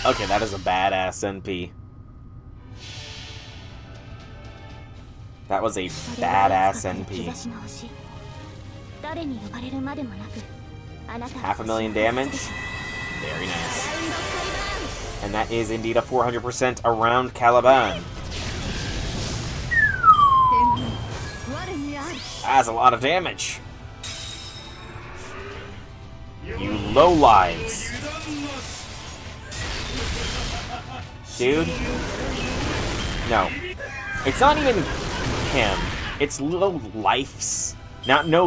Okay, that is a badass NP. That was a badass NP. 500,000 damage. Very nice. And that is indeed a 400% around Caliban. That's a lot of damage. You low lives. Dude. No. It's not even him. It's low lives. It's not low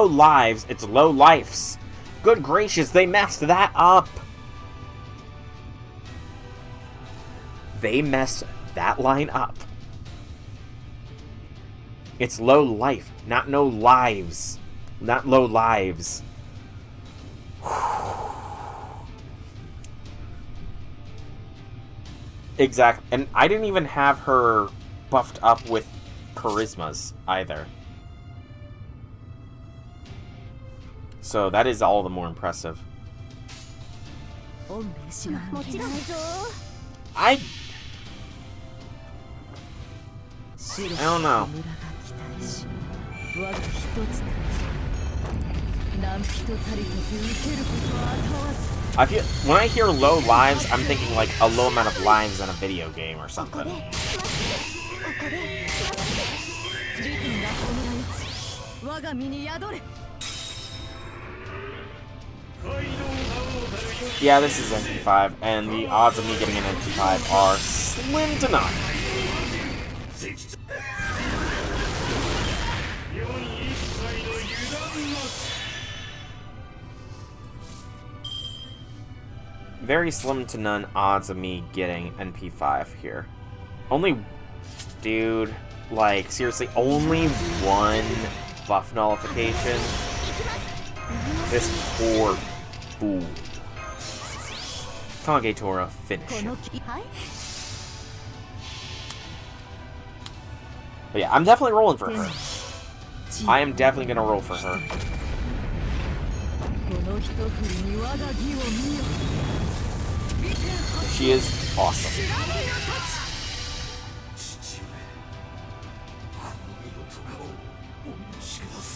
lives, it's low lives. Good gracious, they messed that up. They messed that line up. It's low life, not no lives. Not low lives. Exactly. And I didn't even have her buffed up with charismas either. So that is all the more impressive. I don't know. I feel when I hear low lives, I'm thinking like a low amount of lives in a video game or something. Yeah, this is MP5, and the odds of me getting an MP5 are slim to none. Very slim to none odds of me getting NP5 here. Only, dude, like, seriously, only one buff nullification? This poor fool. Kagetora, finish him. But yeah, I'm definitely rolling for her. I am definitely gonna roll for her. She is awesome.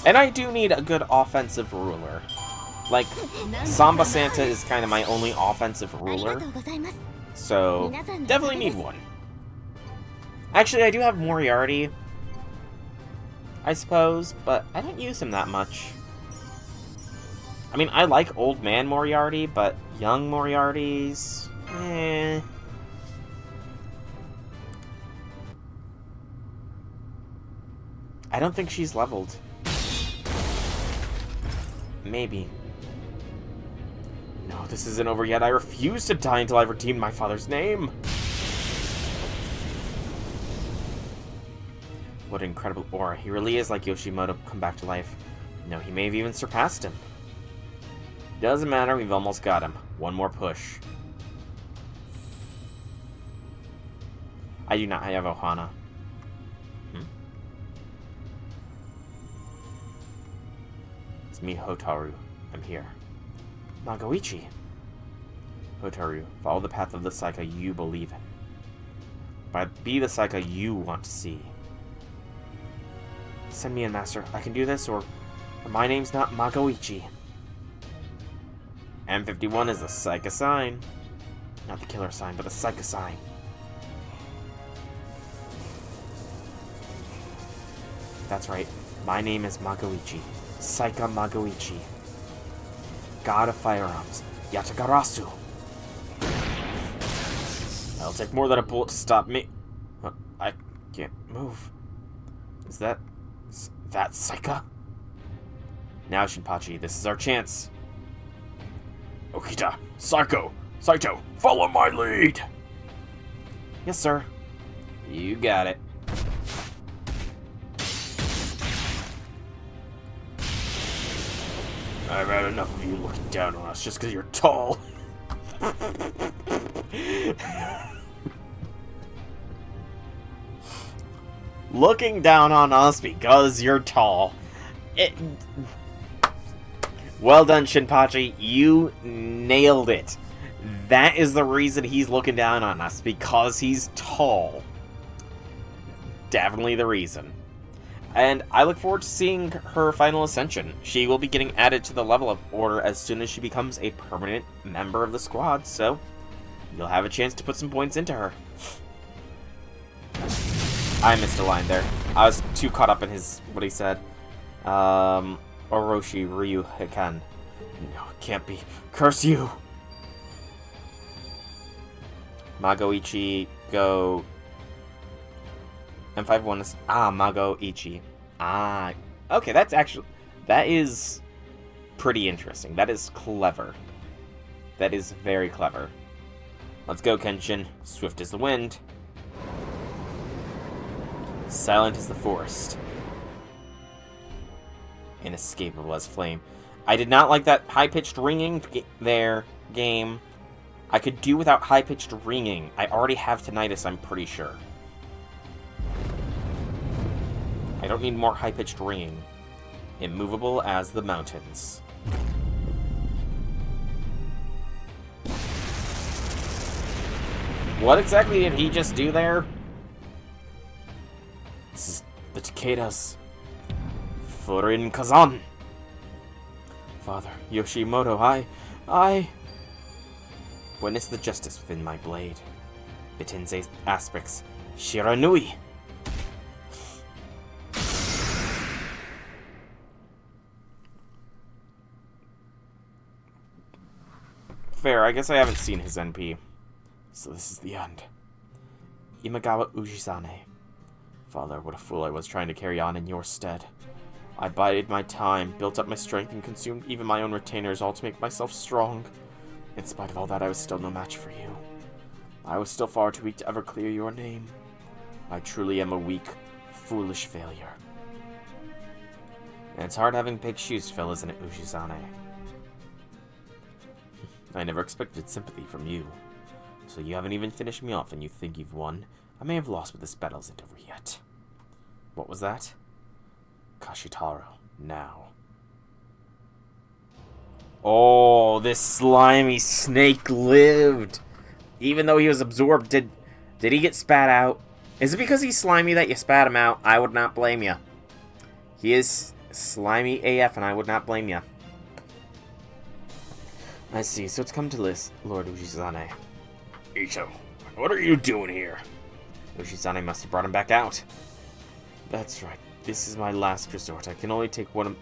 And I do need a good offensive ruler. Like, Samba Santa is kind of my only offensive ruler. So, definitely need one. Actually, I do have Moriarty, I suppose, but I don't use him that much. I mean, I like old man Moriarty, but young Moriarty's... eh. I don't think she's leveled. Maybe. No, this isn't over yet. I refuse to die until I've redeemed my father's name. What an incredible aura. He really is like Yoshimoto come back to life. No, he may have even surpassed him. Doesn't matter, we've almost got him. One more push. I do not have Ohana. It's me, Hotaru. I'm here. Magoichi. Hotaru, follow the path of the Saika you believe in. But be the Saika you want to see. Send me in, Master. I can do this, or my name's not Magoichi. M51 is the Saika sign. Not the killer sign, but the Saika sign. That's right. My name is Magoichi. Saika Magoichi. God of Firearms. Yatagarasu. It'll take more than a bullet to stop me. I can't move. Is that Saika? Now, Shinpachi, this is our chance. Okita, Saito, follow my lead! Yes, sir. You got it. I've had enough of you looking down on us just because you're tall. Looking down on us because you're tall. Well done, Shinpachi. You nailed it. That is the reason he's looking down on us, because he's tall. Definitely the reason. And I look forward to seeing her final ascension. She will be getting added to the level up order as soon as she becomes a permanent member of the squad, so you'll have a chance to put some points into her. I missed a line there. I was too caught up in what he said. Orochi Ryu Hikan. No, it can't be. Curse you! Magoichi, go... M51 is... Magoichi. Okay, that is pretty interesting. That is clever. That is very clever. Let's go, Kenshin. Swift as the wind. Silent as the forest. Inescapable as flame. I did not like that high-pitched ringing there, game. I could do without high-pitched ringing. I already have tinnitus, I'm pretty sure. I don't need more high-pitched ringing. Immovable as the mountains. What exactly did he just do there? This is the Takeda's Furin Kazan. Father Yoshimoto, I witness the justice within my blade. Bitinze aspects Shiranui. Fair, I guess I haven't seen his NP. So this is the end. Imagawa Ujizane. Father, what a fool I was trying to carry on in your stead. I bided my time, built up my strength, and consumed even my own retainers, all to make myself strong. In spite of all that, I was still no match for you. I was still far too weak to ever clear your name. I truly am a weak, foolish failure. And it's hard having big shoes to fill, isn't it, Ujizane? I never expected sympathy from you. So you haven't even finished me off and you think you've won? I may have lost, but this battle isn't over yet. What was that? Kashitaro, now. Oh, this slimy snake lived! Even though he was absorbed, did he get spat out? Is it because he's slimy that you spat him out? I would not blame you. He is slimy AF and I would not blame you. I see, so it's come to this, Lord Ujizane. Ito, what are you doing here? Ujizane must have brought him back out. That's right. This is my last resort. I can take one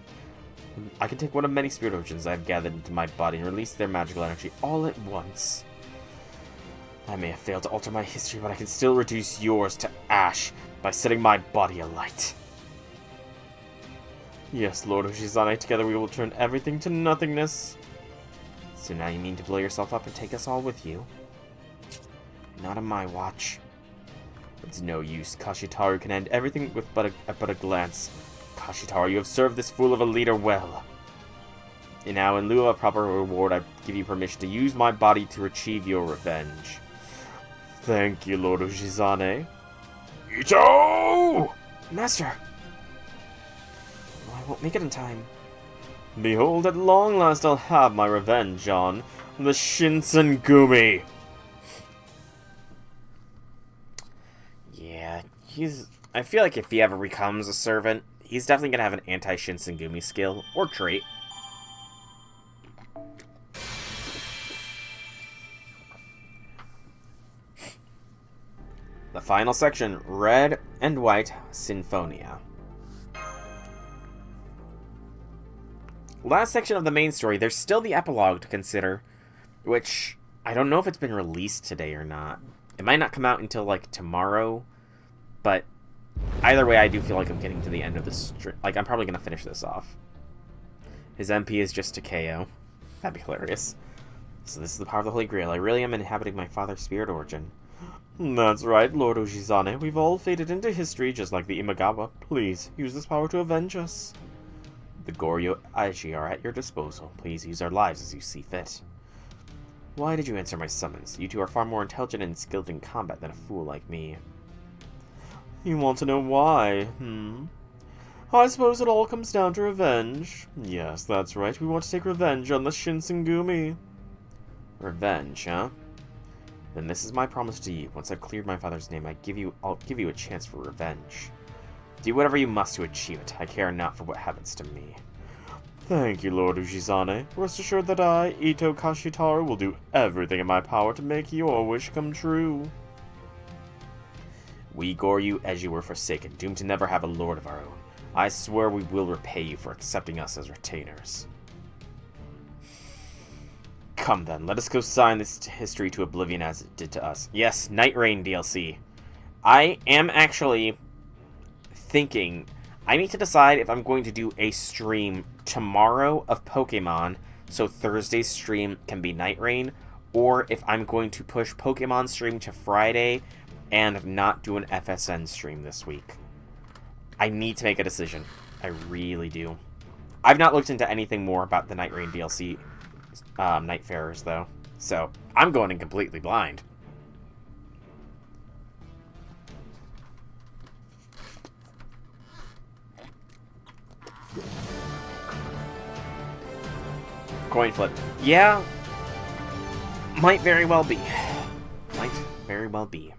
of many spirit origins I've gathered into my body and release their magical energy all at once. I may have failed to alter my history, but I can still reduce yours to ash by setting my body alight. Yes, Lord Ujizane, together we will turn everything to nothingness. So now you mean to blow yourself up and take us all with you? Not on my watch. It's no use. Kashitaru can end everything with but a glance. Kashitaru, you have served this fool of a leader well. And now, in lieu of a proper reward, I give you permission to use my body to achieve your revenge. Thank you, Lord Ujizane. Ito! Master! Oh, I won't make it in time. Behold, at long last I'll have my revenge on the Shinsengumi. Yeah, I feel like if he ever becomes a servant, he's definitely gonna have an anti-Shinsengumi skill or trait. The final section, Red and White Sinfonia. Last section of the main story, there's still the epilogue to consider, which I don't know if it's been released today or not. It might not come out until, like, tomorrow, but either way, I do feel like I'm getting to the end of this. Like, I'm probably going to finish this off. His MP is just to KO. That'd be hilarious. So this is the power of the Holy Grail. I really am inhabiting my father's spirit origin. That's right, Lord Ujizane. We've all faded into history, just like the Imagawa. Please, use this power to avenge us. The Goryoukaku are at your disposal. Please use our lives as you see fit. Why did you answer my summons? You two are far more intelligent and skilled in combat than a fool like me. You want to know why, I suppose it all comes down to revenge. Yes, that's right. We want to take revenge on the Shinsengumi. Revenge, huh? Then this is my promise to you. Once I've cleared my father's name, I'll give you a chance for revenge. Do whatever you must to achieve it. I care not for what happens to me. Thank you, Lord Ujizane. Rest assured that I, Ito Kashitaru, will do everything in my power to make your wish come true. We Goryoukaku were forsaken, doomed to never have a lord of our own. I swear we will repay you for accepting us as retainers. Come then, let us go sign this history to oblivion as it did to us. Yes, Night Rain DLC. I am actually thinking I need to decide if I'm going to do a stream tomorrow of Pokemon, so Thursday's stream can be Night Rain, or if I'm going to push Pokemon stream to Friday and not do an FSN stream this week. I need to make a decision. I really do. I've not looked into anything more about the Night Rain DLC Nightfarers, though. So, I'm going in completely blind. Coin flip. Yeah. Might very well be. Might very well be.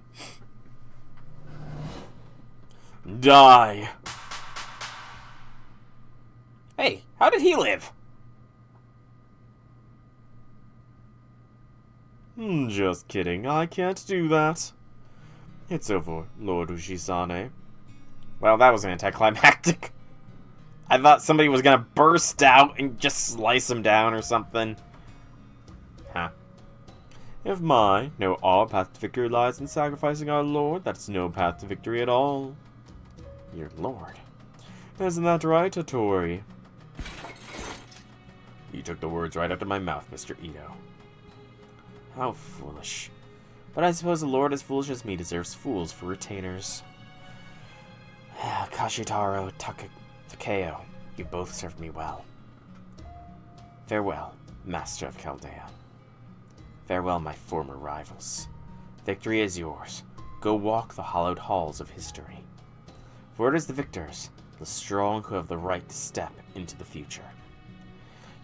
Die! Hey, how did he live? Just kidding, I can't do that. It's over, Lord Ushisane. Well, that was anticlimactic. I thought somebody was gonna burst out and just slice him down or something. Huh. If no, our path to victory lies in sacrificing our Lord, that's no path to victory at all. Your lord. Isn't that right, Hattori? You took the words right out of my mouth, Mr. Ito. How foolish. But I suppose a lord as foolish as me deserves fools for retainers. Kashitaro, Takeo, you both served me well. Farewell, Master of Chaldea. Farewell, my former rivals. Victory is yours. Go walk the hallowed halls of history. For it is the victors, the strong, who have the right to step into the future.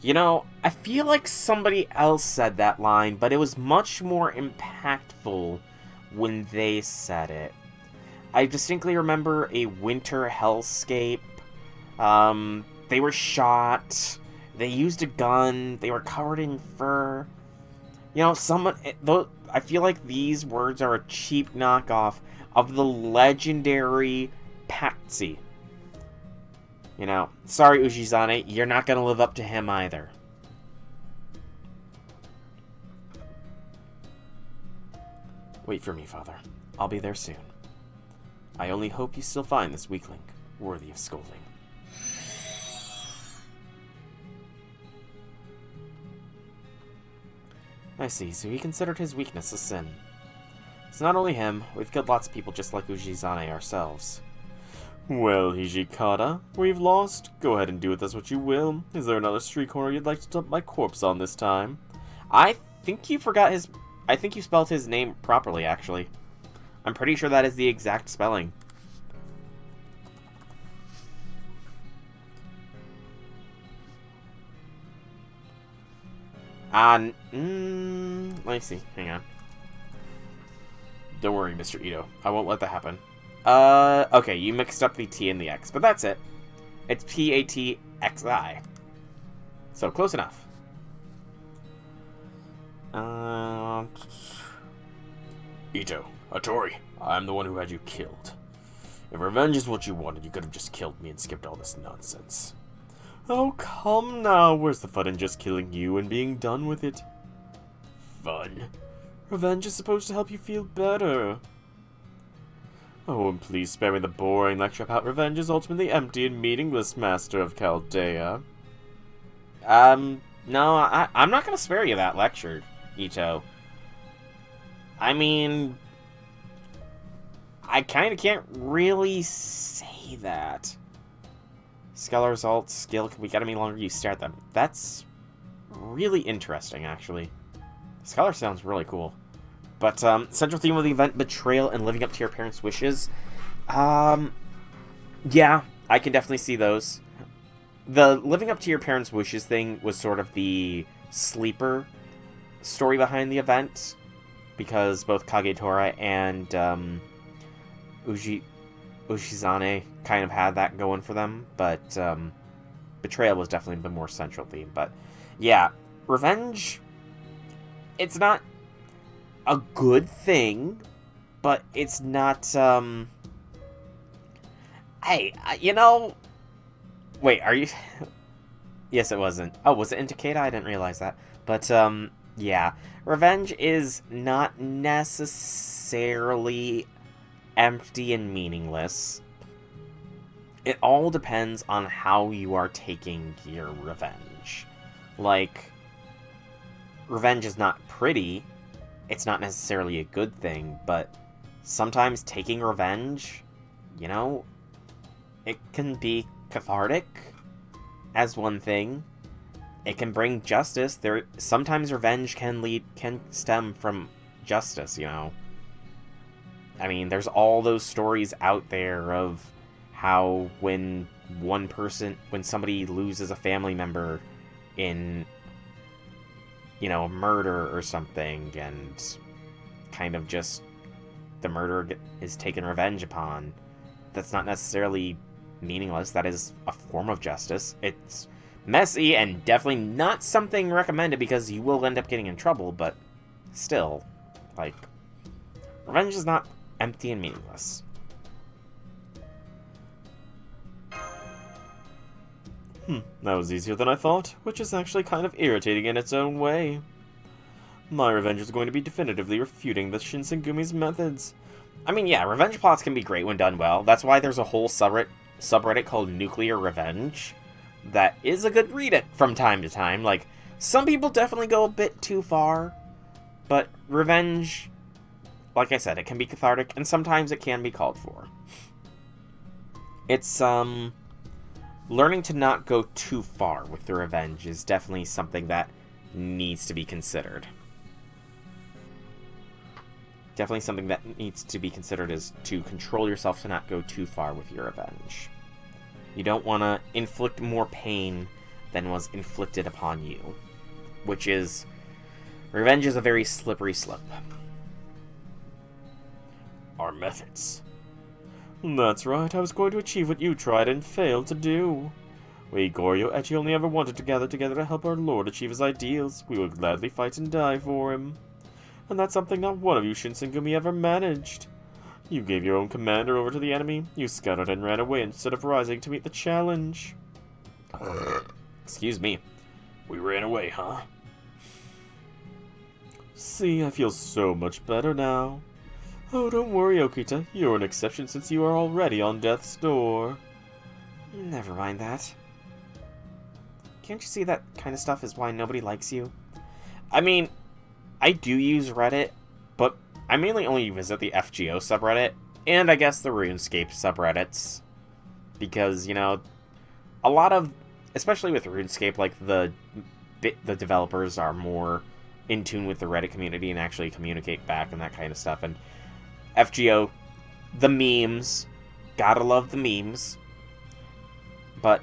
You know, I feel like somebody else said that line, but it was much more impactful when they said it. I distinctly remember a winter hellscape. They were shot. They used a gun. They were covered in fur. You know, I feel like these words are a cheap knockoff of the legendary Patsy. You know, sorry, Ushisane, you're not gonna live up to him either. Wait for me, Father. I'll be there soon. I only hope you still find this weakling worthy of scolding. I see, so he considered his weakness a sin. It's not only him, we've killed lots of people just like Ushisane ourselves. Well, Hijikata, we've lost. Go ahead and do with us what you will. Is there another street corner you'd like to dump my corpse on this time? I think you forgot his... I think you spelled his name properly, actually. I'm pretty sure that is the exact spelling. Let me see. Hang on. Don't worry, Mr. Ito. I won't let that happen. Okay, you mixed up the T and the X, but that's it. It's P-A-T-X-I. So, close enough. Ito, Hattori, I'm the one who had you killed. If revenge is what you wanted, you could have just killed me and skipped all this nonsense. Oh, come now, where's the fun in just killing you and being done with it? Fun? Revenge is supposed to help you feel better. Oh, and please spare me the boring lecture about revenge is ultimately empty and meaningless, Master of Chaldea. No, I'm not gonna spare you that lecture, Ito. I mean... I kinda can't really say that. Scholar results, skill can weaken any longer you stare at them. That's really interesting, actually. Scholar sounds really cool. But, central theme of the event, betrayal and living up to your parents' wishes. Yeah, I can definitely see those. The living up to your parents' wishes thing was sort of the sleeper story behind the event. Because both Kagetora and, Ushisane kind of had that going for them. But, betrayal was definitely the more central theme. But, yeah, revenge... It's not a good thing, but it's not, Hey, you know... Wait, are you... Yes, it wasn't. Oh, was it in Takeda? I didn't realize that. But, yeah. Revenge is not necessarily empty and meaningless. It all depends on how you are taking your revenge. Like... Revenge is not pretty, it's not necessarily a good thing, but sometimes taking revenge, you know, it can be cathartic. as one thing. It can bring justice. Sometimes revenge can stem from justice, you know. I mean, there's all those stories out there of how when somebody loses a family member in, you know, murder or something, and kind of just the murderer is taken revenge upon, that's not necessarily meaningless. That is a form of justice. It's messy and definitely not something recommended because you will end up getting in trouble, but still, like, revenge is not empty and meaningless. That was easier than I thought, which is actually kind of irritating in its own way. My revenge is going to be definitively refuting the Shinsengumi's methods. I mean, yeah, revenge plots can be great when done well. That's why there's a whole subreddit called Nuclear Revenge that is a good read it from time to time. Like, some people definitely go a bit too far, but revenge, like I said, it can be cathartic, and sometimes it can be called for. It's, learning to not go too far with the revenge is definitely something that needs to be considered. Definitely something that needs to be considered is to control yourself to not go too far with your revenge. You don't want to inflict more pain than was inflicted upon you. Which is... revenge is a very slippery slope. Our methods. That's right, I was going to achieve what you tried and failed to do. We Goryoukaku only ever wanted to gather together to help our lord achieve his ideals. We will gladly fight and die for him. And that's something not one of you Shinsengumi ever managed. You gave your own commander over to the enemy, you scuttled and ran away instead of rising to meet the challenge. Excuse me. We ran away, huh? See, I feel so much better now. Oh, don't worry, Okita. You're an exception since you are already on death's door. Never mind that. Can't you see that kind of stuff is why nobody likes you? I mean, I do use Reddit, but I mainly only visit the FGO subreddit, and I guess the RuneScape subreddits. Because, you know, a lot of, especially with RuneScape, like, the developers are more in tune with the Reddit community and actually communicate back and that kind of stuff, and FGO, the memes, gotta love the memes, but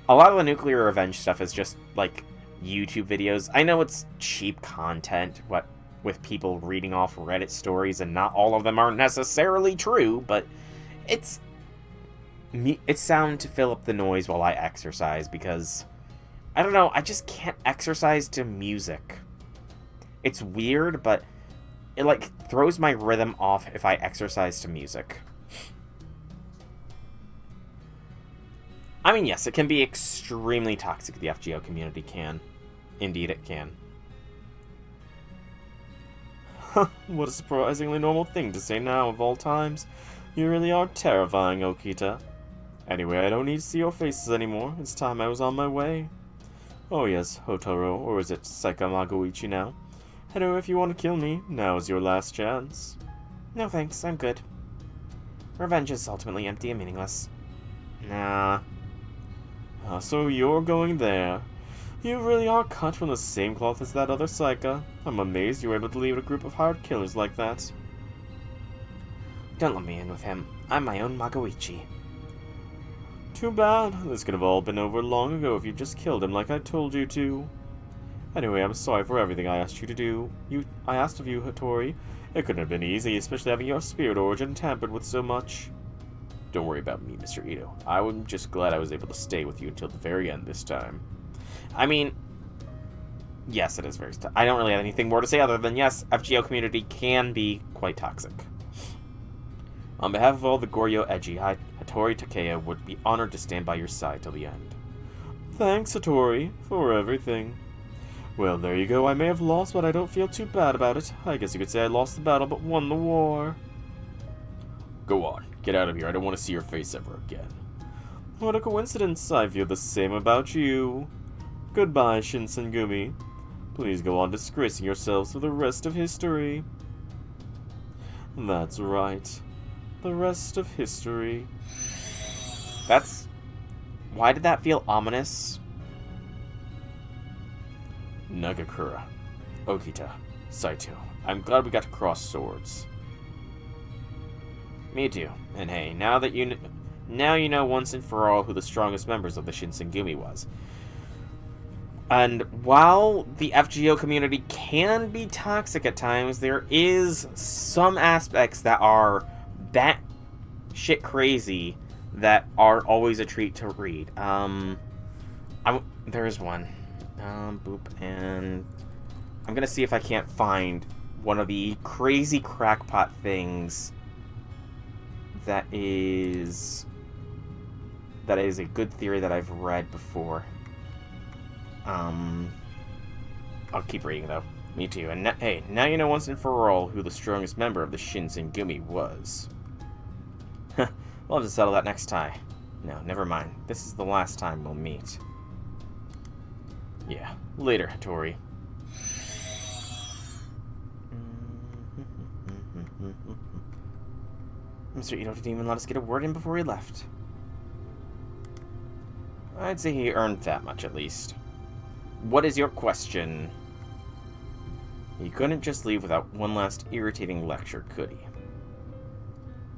a lot of the Nuclear Revenge stuff is just, like, YouTube videos. I know it's cheap content, with people reading off Reddit stories, and not all of them are necessarily true, but it's sound to fill up the noise while I exercise, because, I don't know, I just can't exercise to music. It's weird, but it, like, throws my rhythm off if I exercise to music. I mean, yes, it can be extremely toxic, the FGO community can. Indeed it can. What a surprisingly normal thing to say now of all times. You really are terrifying, Okita. Anyway, I don't need to see your faces anymore. It's time I was on my way. Oh yes, Hotaro, or is it Saikamagoichi now? Hello, if you want to kill me, now is your last chance. No thanks, I'm good. Revenge is ultimately empty and meaningless. Nah. So you're going there. You really are cut from the same cloth as that other Saika. I'm amazed you were able to lead a group of hired killers like that. Don't let me in with him. I'm my own Magoichi. Too bad. This could have all been over long ago if you just killed him like I told you to. Anyway, I'm sorry for everything I asked you to do. I asked of you, Hattori. It couldn't have been easy, especially having your spirit origin tampered with so much. Don't worry about me, Mr. Ito. I'm just glad I was able to stay with you until the very end this time. I mean, yes, it is very tough. I don't really have anything more to say other than, yes, FGO community can be quite toxic. On behalf of all the Goryoukaku, Hattori Takeya would be honored to stand by your side till the end. Thanks, Hattori, for everything. Well, there you go. I may have lost, but I don't feel too bad about it. I guess you could say I lost the battle, but won the war. Go on. Get out of here. I don't want to see your face ever again. What a coincidence. I feel the same about you. Goodbye, Shinsengumi. Please go on disgracing yourselves for the rest of history. That's right. The rest of history. That's Why did that feel ominous? Nagakura, Okita, Saito. I'm glad we got to cross swords. Me too. And hey, now you know once and for all who the strongest members of the Shinsengumi was. And while the FGO community can be toxic at times, there is some aspects that are batshit crazy that are always a treat to read. There is one. Boop, and I'm gonna see if I can't find one of the crazy crackpot things that is a good theory that I've read before. I'll keep reading, though. Me too. And hey, now you know once and for all who the strongest member of the Shinsengumi was. We'll have to settle that next time. No, never mind. This is the last time we'll meet. Yeah, later, Hattori. Mr. Ito didn't even let us get a word in before he left. I'd say he earned that much, at least. What is your question? He couldn't just leave without one last irritating lecture, could he?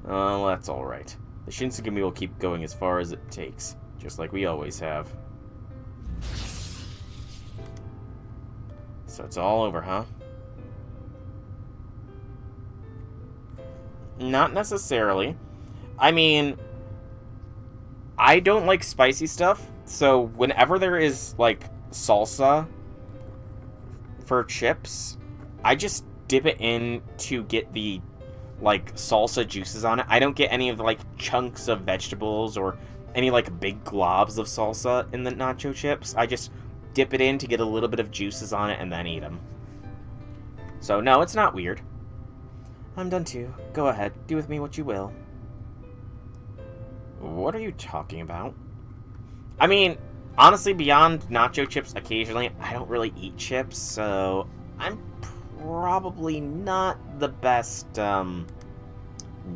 Oh, that's alright. The Shinsengumi will keep going as far as it takes, just like we always have. So it's all over, huh? Not necessarily. I mean, I don't like spicy stuff, so whenever there is, like, salsa for chips, I just dip it in to get the, like, salsa juices on it. I don't get any of the, like, chunks of vegetables or any, like, big globs of salsa in the nacho chips. I just dip it in to get a little bit of juices on it and then eat them. So, no, it's not weird. I'm done too. Go ahead. Do with me what you will. What are you talking about? I mean, honestly, beyond nacho chips occasionally, I don't really eat chips, so I'm probably not the best,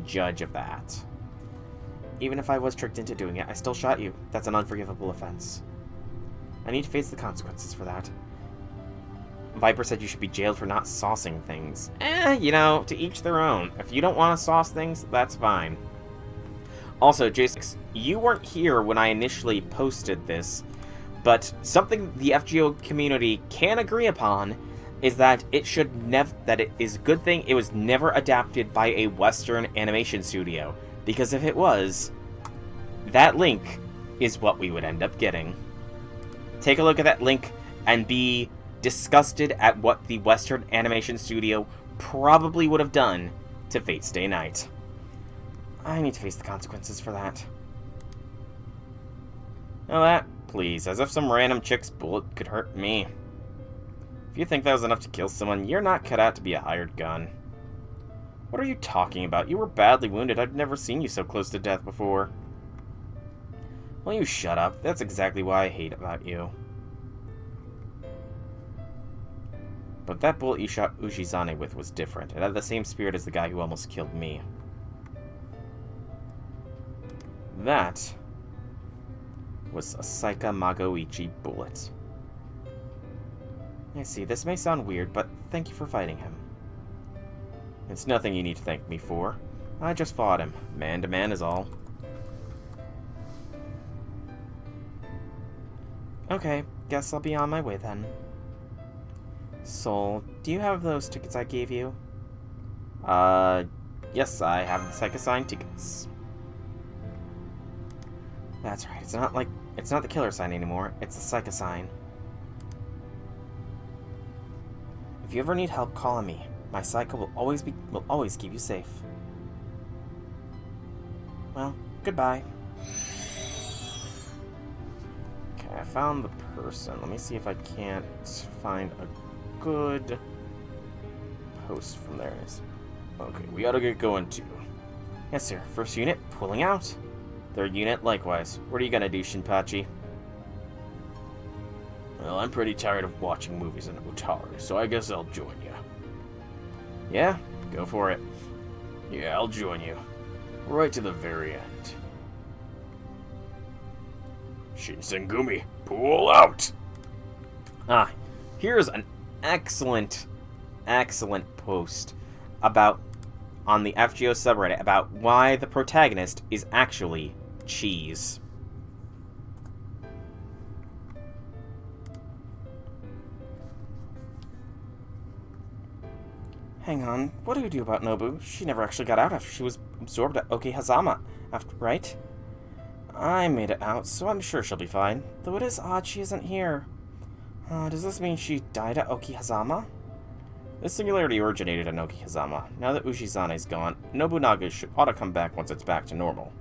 judge of that. Even if I was tricked into doing it, I still shot you. That's an unforgivable offense. I need to face the consequences for that. Viper said you should be jailed for not saucing things. You know, to each their own. If you don't want to sauce things, that's fine. Also, J6, you weren't here when I initially posted this, but something the FGO community can agree upon is that it is a good thing it was never adapted by a Western animation studio, because if it was, that link is what we would end up getting. Take a look at that link and be disgusted at what the Western animation studio probably would have done to Fate Stay Night. I need to face the consequences for that. Now that, please, as if some random chick's bullet could hurt me. If you think that was enough to kill someone, you're not cut out to be a hired gun. What are you talking about? You were badly wounded. I've never seen you so close to death before. Well, you shut up. That's exactly why I hate about you. But that bullet you shot Ujizane with was different. It had the same spirit as the guy who almost killed me. That was a Saika Magoichi bullet. I see, this may sound weird, but thank you for fighting him. It's nothing you need to thank me for. I just fought him. Man to man is all. Okay, guess I'll be on my way then. Soul, do you have those tickets I gave you? Yes, I have the Psycho-Sign tickets. That's right, it's not the killer sign anymore, it's the Psycho-Sign. If you ever need help, call on me. My Psycho will always keep you safe. Well, goodbye. Okay, I found the person. Let me see if I can't find a good post from there. Okay, we ought to get going too. Yes, sir. First unit, pulling out. Third unit, likewise. What are you gonna do, Shinpachi? Well, I'm pretty tired of watching movies in Otaru, so I guess I'll join you. Yeah, go for it. Yeah, I'll join you. Right to the very end. Shinsengumi, pull out! Ah, here's an excellent post about on the FGO subreddit about why the protagonist is actually cheese. Hang on, what do you do about Nobu? She never actually got out after she was absorbed at Okihazama, right? I made it out, so I'm sure she'll be fine. Though it is odd she isn't here. Does this mean she died at Okihazama? This singularity originated in Okihazama. Now that Ushizane gone, Nobunaga ought to come back once it's back to normal.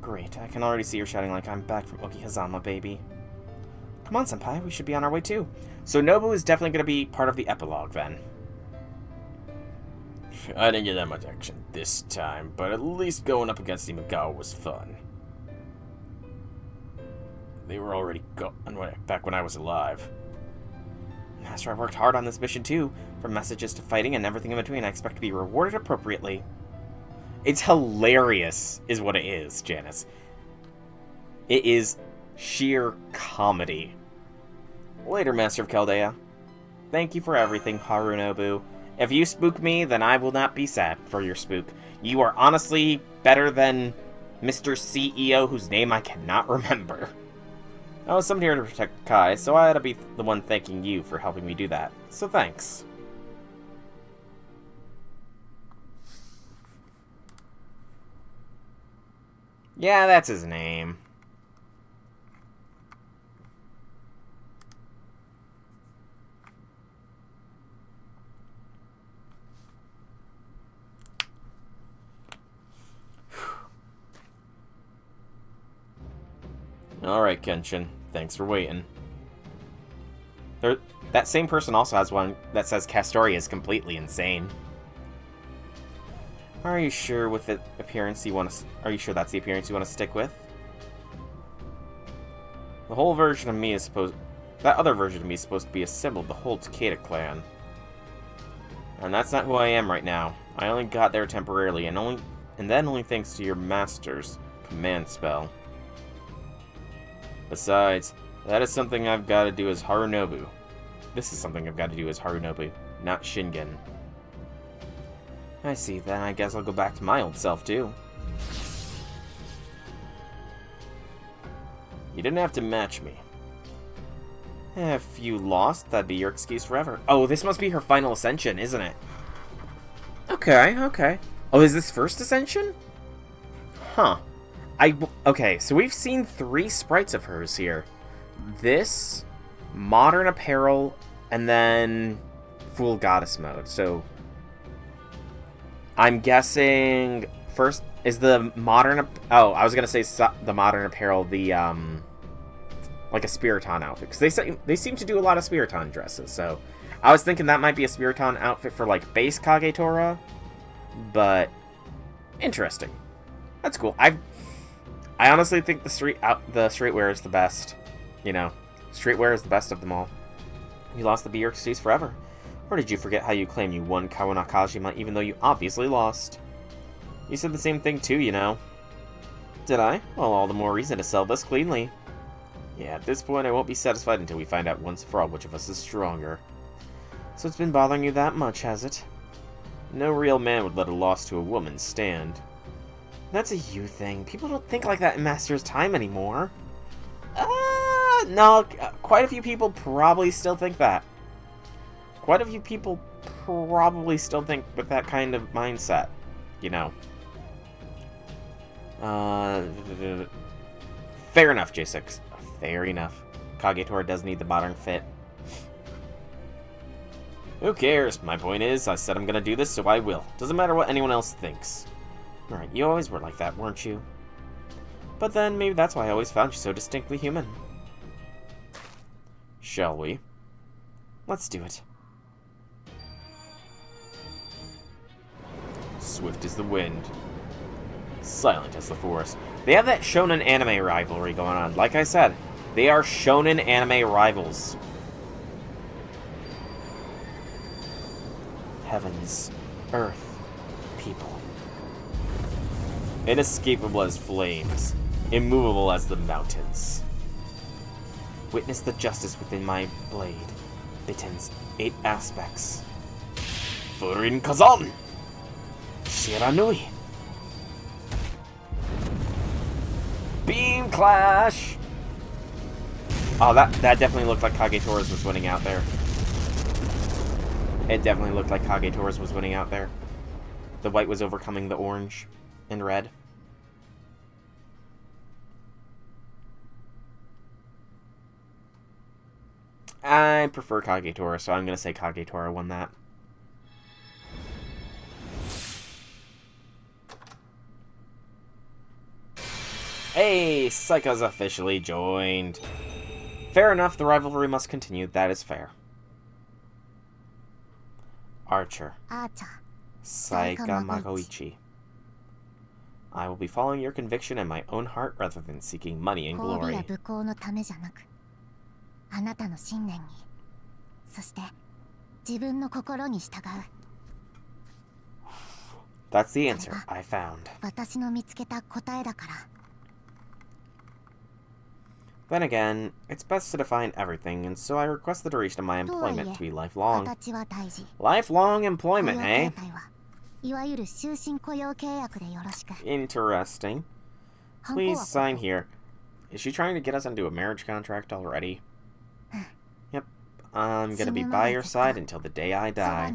Great, I can already see her shouting like I'm back from Okihazama, baby. Come on, senpai, we should be on our way too. So Nobu is definitely going to be part of the epilogue then. I didn't get that much action this time, but at least going up against Imagawa was fun. They were already gone back when I was alive. Master, I worked hard on this mission too. From messages to fighting and everything in between, I expect to be rewarded appropriately. It's hilarious, is what it is, Janice. It is sheer comedy. Later, Master of Chaldea. Thank you for everything, Harunobu. If you spook me, then I will not be sad for your spook. You are honestly better than Mr. CEO, whose name I cannot remember. I was summoned here to protect Kai, so I ought to be the one thanking you for helping me do that. So thanks. Yeah, that's his name. Alright, Kenshin. Thanks for waiting. That same person also has one that says Castoria is completely insane. Are you sure with the appearance you want to? Are you sure that's the appearance you want to stick with? The whole version of me is supposed. That other version of me is supposed to be a symbol of the whole Takeda clan. And that's not who I am right now. I only got there temporarily, and then only thanks to your master's command spell. Besides, that is something I've got to do as Harunobu. This is something I've got to do as Harunobu, not Shingen. I see, then I guess I'll go back to my old self, too. You didn't have to match me. If you lost, that'd be your excuse forever. Oh, this must be her final ascension, isn't it? Okay. Oh, is this first ascension? Huh. Okay, so we've seen 3 sprites of hers here. This, modern apparel, and then full goddess mode. So I'm guessing first is the modern. Oh, I was gonna say the modern apparel, the like a Spiriton outfit, because they seem to do a lot of Spiriton dresses. So I was thinking that might be a Spiriton outfit for like base Kagetora, but interesting. That's cool. I honestly think the streetwear is the best. You know, streetwear is the best of them all. You lost the be your excuse forever. Or did you forget how you claimed you won Kawanakajima even though you obviously lost? You said the same thing too, you know. Did I? Well, all the more reason to sell this cleanly. Yeah, at this point I won't be satisfied until we find out once for all which of us is stronger. So it's been bothering you that much, has it? No real man would let a loss to a woman stand. That's a you thing. People don't think like that in Master's time anymore. No, quite a few people probably still think that. Quite a few people probably still think with that kind of mindset, you know. Fair enough, J6. Fair enough. Kagetora does need the modern fit. Who cares? My point is, I said I'm gonna do this, so I will. Doesn't matter what anyone else thinks. Alright, you always were like that, weren't you? But then, maybe that's why I always found you so distinctly human. Shall we? Let's do it. Swift as the wind. Silent as the forest. They have that shonen anime rivalry going on. Like I said, they are shonen anime rivals. Heavens, earth, people. Inescapable as flames. immovable as the mountains. Witness the justice within my blade. Bitten's 8 aspects. Furin Kazan! Shiranui! Beam Clash! Oh, that definitely looked like Kagetora's was winning out there. It definitely looked like Kagetora's was winning out there. The white was overcoming the orange and red. I prefer Kagetora, so I'm going to say Kagetora won that. Hey, Psycho's officially joined. Fair enough, the rivalry must continue. That is fair. Archer. Saika Magoichi. I will be following your conviction and my own heart rather than seeking money and glory. That's the answer I found. Then again, it's best to define everything, and so I request the duration of my employment to be lifelong. Lifelong employment, eh? Interesting. Please sign here. Is she trying to get us into a marriage contract already? Yep. I'm gonna be by your side until the day I die.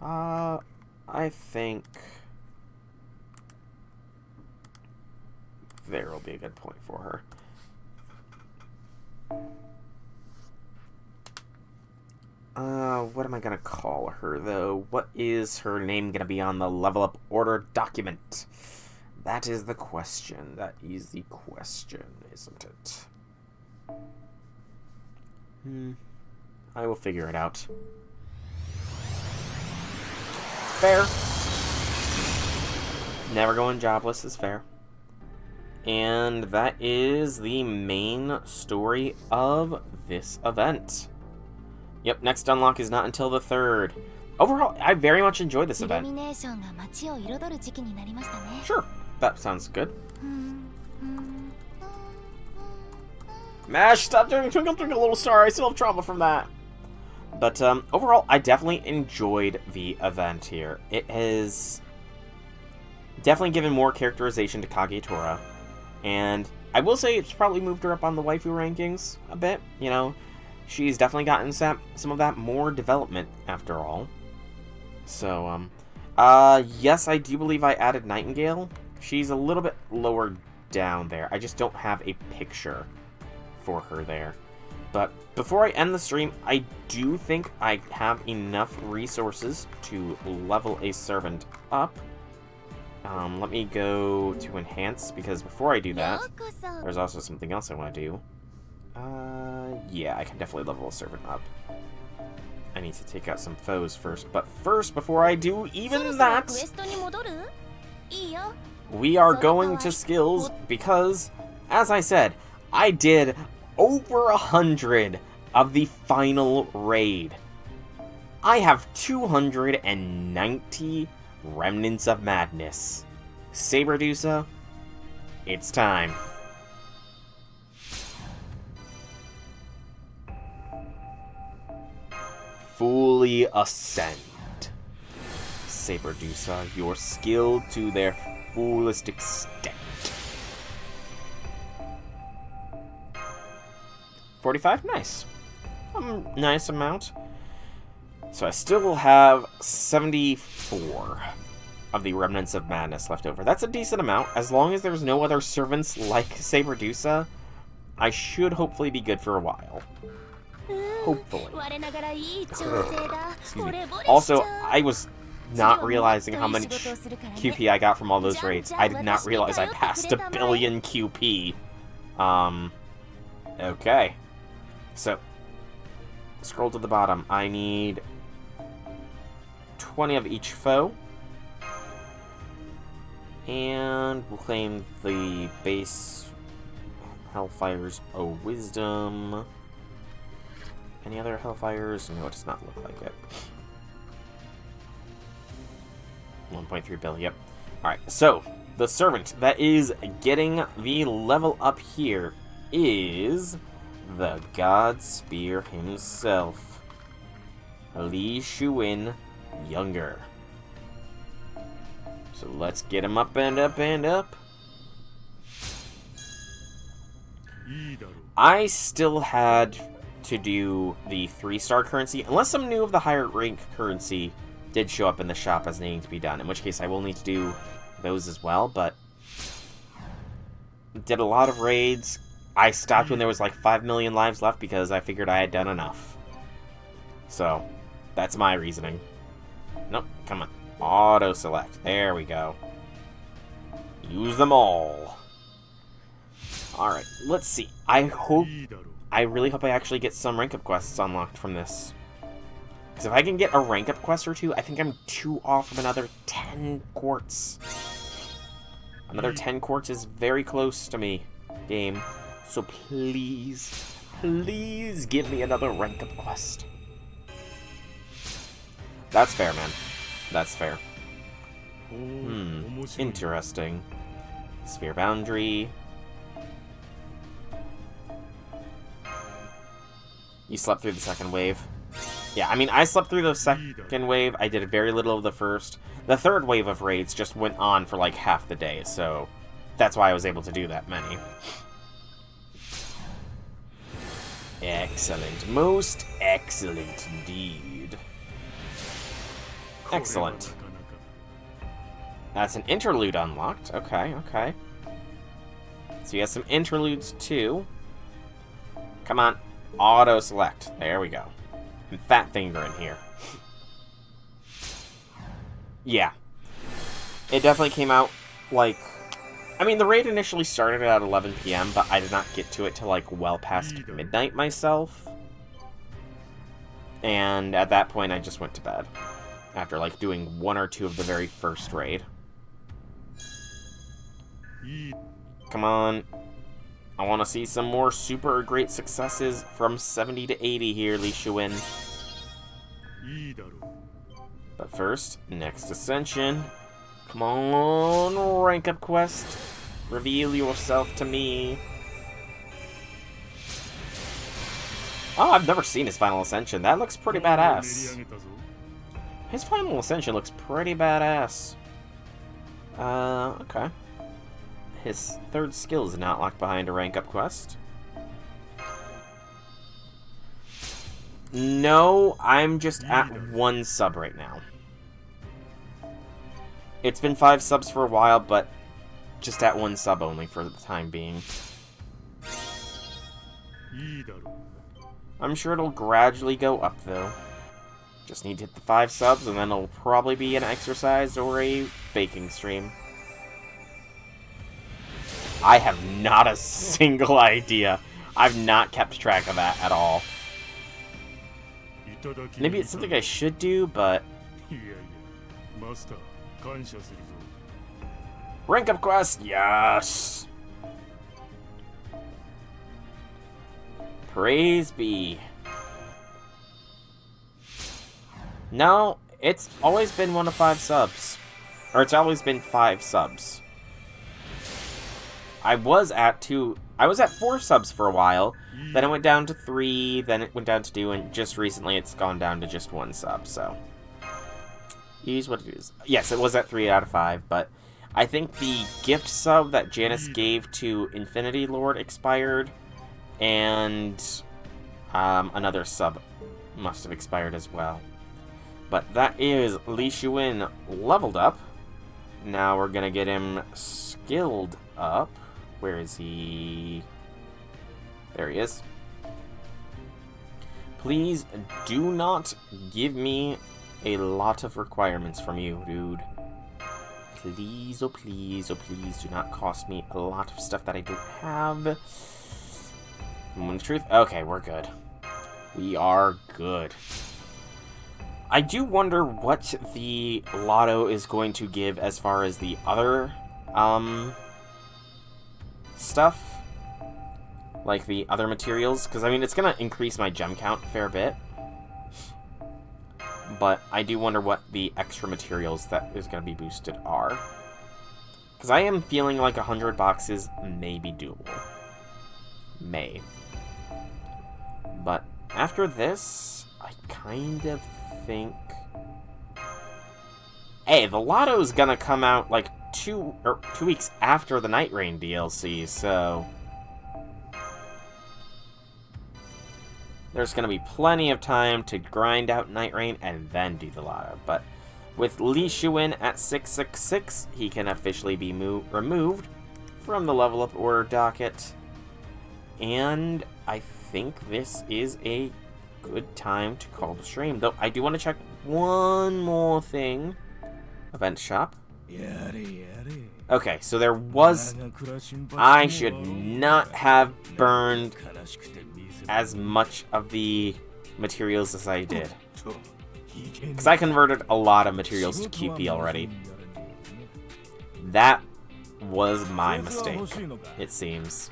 I think there will be a good point for her. What am I gonna call her, though? What is her name gonna be on the level up order document? That is the question. That is the question, isn't it? I will figure it out. Fair. Never going jobless is fair. And that is the main story of this event. Yep, next unlock is not until the 3rd. Overall, I very much enjoyed this event. Sure, that sounds good. Mash, stop doing Twinkle Twinkle Little Star. I still have trauma from that. But overall, I definitely enjoyed the event here. It has definitely given more characterization to Kagetora. And I will say it's probably moved her up on the waifu rankings a bit. You know, she's definitely gotten some of that more development after all. So, yes, I do believe I added Nightingale. She's a little bit lower down there. I just don't have a picture for her there. But before I end the stream, I do think I have enough resources to level a servant up. Let me go to enhance, because before I do that, there's also something else I want to do. Yeah, I can definitely level a servant up. I need to take out some foes first, but first, before I do even that, we are going to skills, because, as I said, I did over 100 of the final raid. I have 290 Remnants of Madness. Saberdusa, it's time. Fully ascend. Saberdusa, your skill to their fullest extent. 45? Nice. Nice amount. So I still will have 74 of the Remnants of Madness left over. That's a decent amount. As long as there's no other servants like Saberdusa, I should hopefully be good for a while. Hopefully. Excuse me. Also, I was not realizing how much QP I got from all those raids. I did not realize I passed 1 billion QP. Okay. So, scroll to the bottom. I need 20 of each foe. And we'll claim the base Hellfire's Wisdom. Any other Hellfires? No, it does not look like it. 1.3 billion, yep. Alright, so, the servant that is getting the level up here is the God Spear himself, Li Shuin Younger. So let's get him up and up and up. I still had to do the 3-star currency, unless some new of the higher rank currency did show up in the shop as needing to be done, in which case I will need to do those as well, but did a lot of raids. I stopped when there was like 5 million lives left because I figured I had done enough. So, that's my reasoning. Nope, come on. Auto-select. There we go. Use them all. Alright, let's see. I really hope I actually get some rank-up quests unlocked from this. Because if I can get a rank-up quest or two, I think I'm 2 off from another 10 quartz. Another 10 quartz is very close to me, game. So please, please give me another rank-up quest. That's fair, man. That's fair. Interesting. Sphere boundary. You slept through the second wave. Yeah, I mean, I slept through the second wave. I did very little of the first. The third wave of raids just went on for like half the day, so that's why I was able to do that many. Excellent. Most excellent indeed. Excellent. That's an interlude unlocked. Okay, okay. So you have some interludes too. Come on. Auto-select. There we go. And fat finger in here. Yeah. It definitely came out, like... I mean, the raid initially started at 11 p.m., but I did not get to it till, like, well past midnight myself. And at that point, I just went to bed. After, like, doing 1 or 2 of the very first raid. Come on. I want to see some more super great successes from 70 to 80 here, Li Shuin. But first, next ascension. Come on, rank up quest. Reveal yourself to me. Oh, I've never seen his final ascension. That looks pretty badass. His final ascension looks pretty badass. Okay. His third skill is not locked behind a rank-up quest. No, I'm just at 1 sub right now. It's been 5 subs for a while, but just at 1 sub only for the time being. I'm sure it'll gradually go up, though. Just need to hit the 5 subs, and then it'll probably be an exercise or a baking stream. I have not a single idea. I've not kept track of that at all. Maybe it's something I should do, but... Rank up quest! Yes! Praise be. No, it's always been 1 of 5 subs. Or it's always been 5 subs. I was at 4 subs for a while, then it went down to 3, then it went down to 2, and just recently it's gone down to just 1 sub, so... Here's what it is. Yes, it was at 3 out of 5, but I think the gift sub that Janice gave to Infinity Lord expired, and another sub must have expired as well. But that is Li Shuin leveled up. Now we're gonna get him skilled up. Where is he? There he is. Please do not give me a lot of requirements from you, dude. Please, oh please, oh please, do not cost me a lot of stuff that I don't have. Moment of truth? Okay, we're good. We are good. I do wonder what the lotto is going to give as far as the other, stuff. Like the other materials. Because, I mean, it's going to increase my gem count a fair bit. But I do wonder what the extra materials that is going to be boosted are. Because I am feeling like 100 boxes may be doable. May. But after this, I kind of think... Hey, the Lotto's gonna come out like 2 weeks after the Night Rain DLC, so... There's gonna be plenty of time to grind out Night Rain and then do the Lotto. But with Li Shuin at 666, he can officially be removed from the level up order docket. And I think this is a good time to call the stream. Though I do want to check one more thing. Event shop. Okay, so there was... I should not have burned as much of the materials as I did. Because I converted a lot of materials to QP already. That was my mistake, it seems.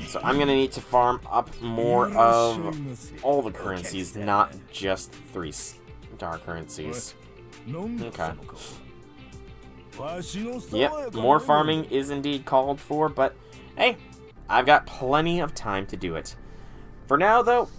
So I'm gonna need to farm up more of all the currencies, not just 3-star currencies. Okay. Yep, more farming is indeed called for, but hey, I've got plenty of time to do it. For now, though,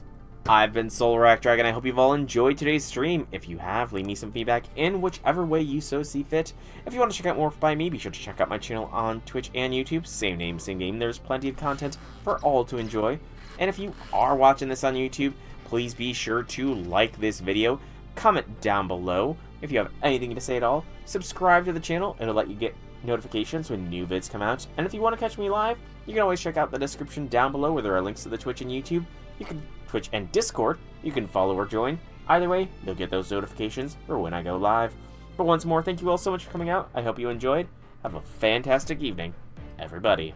I've been Soulrack Dragon. I hope you've all enjoyed today's stream. If you have, leave me some feedback in whichever way you so see fit. If you want to check out more by me, be sure to check out my channel on Twitch and YouTube. Same name, same game. There's plenty of content for all to enjoy. And if you are watching this on YouTube, please be sure to like this video, comment down below if you have anything to say at all, subscribe to the channel, it'll let you get notifications when new vids come out. And if you want to catch me live, you can always check out the description down below where there are links to the Twitch and YouTube. You can Twitch and Discord, you can follow or join. Either way, you'll get those notifications for when I go live. But once more, thank you all so much for coming out. I hope you enjoyed. Have a fantastic evening, everybody.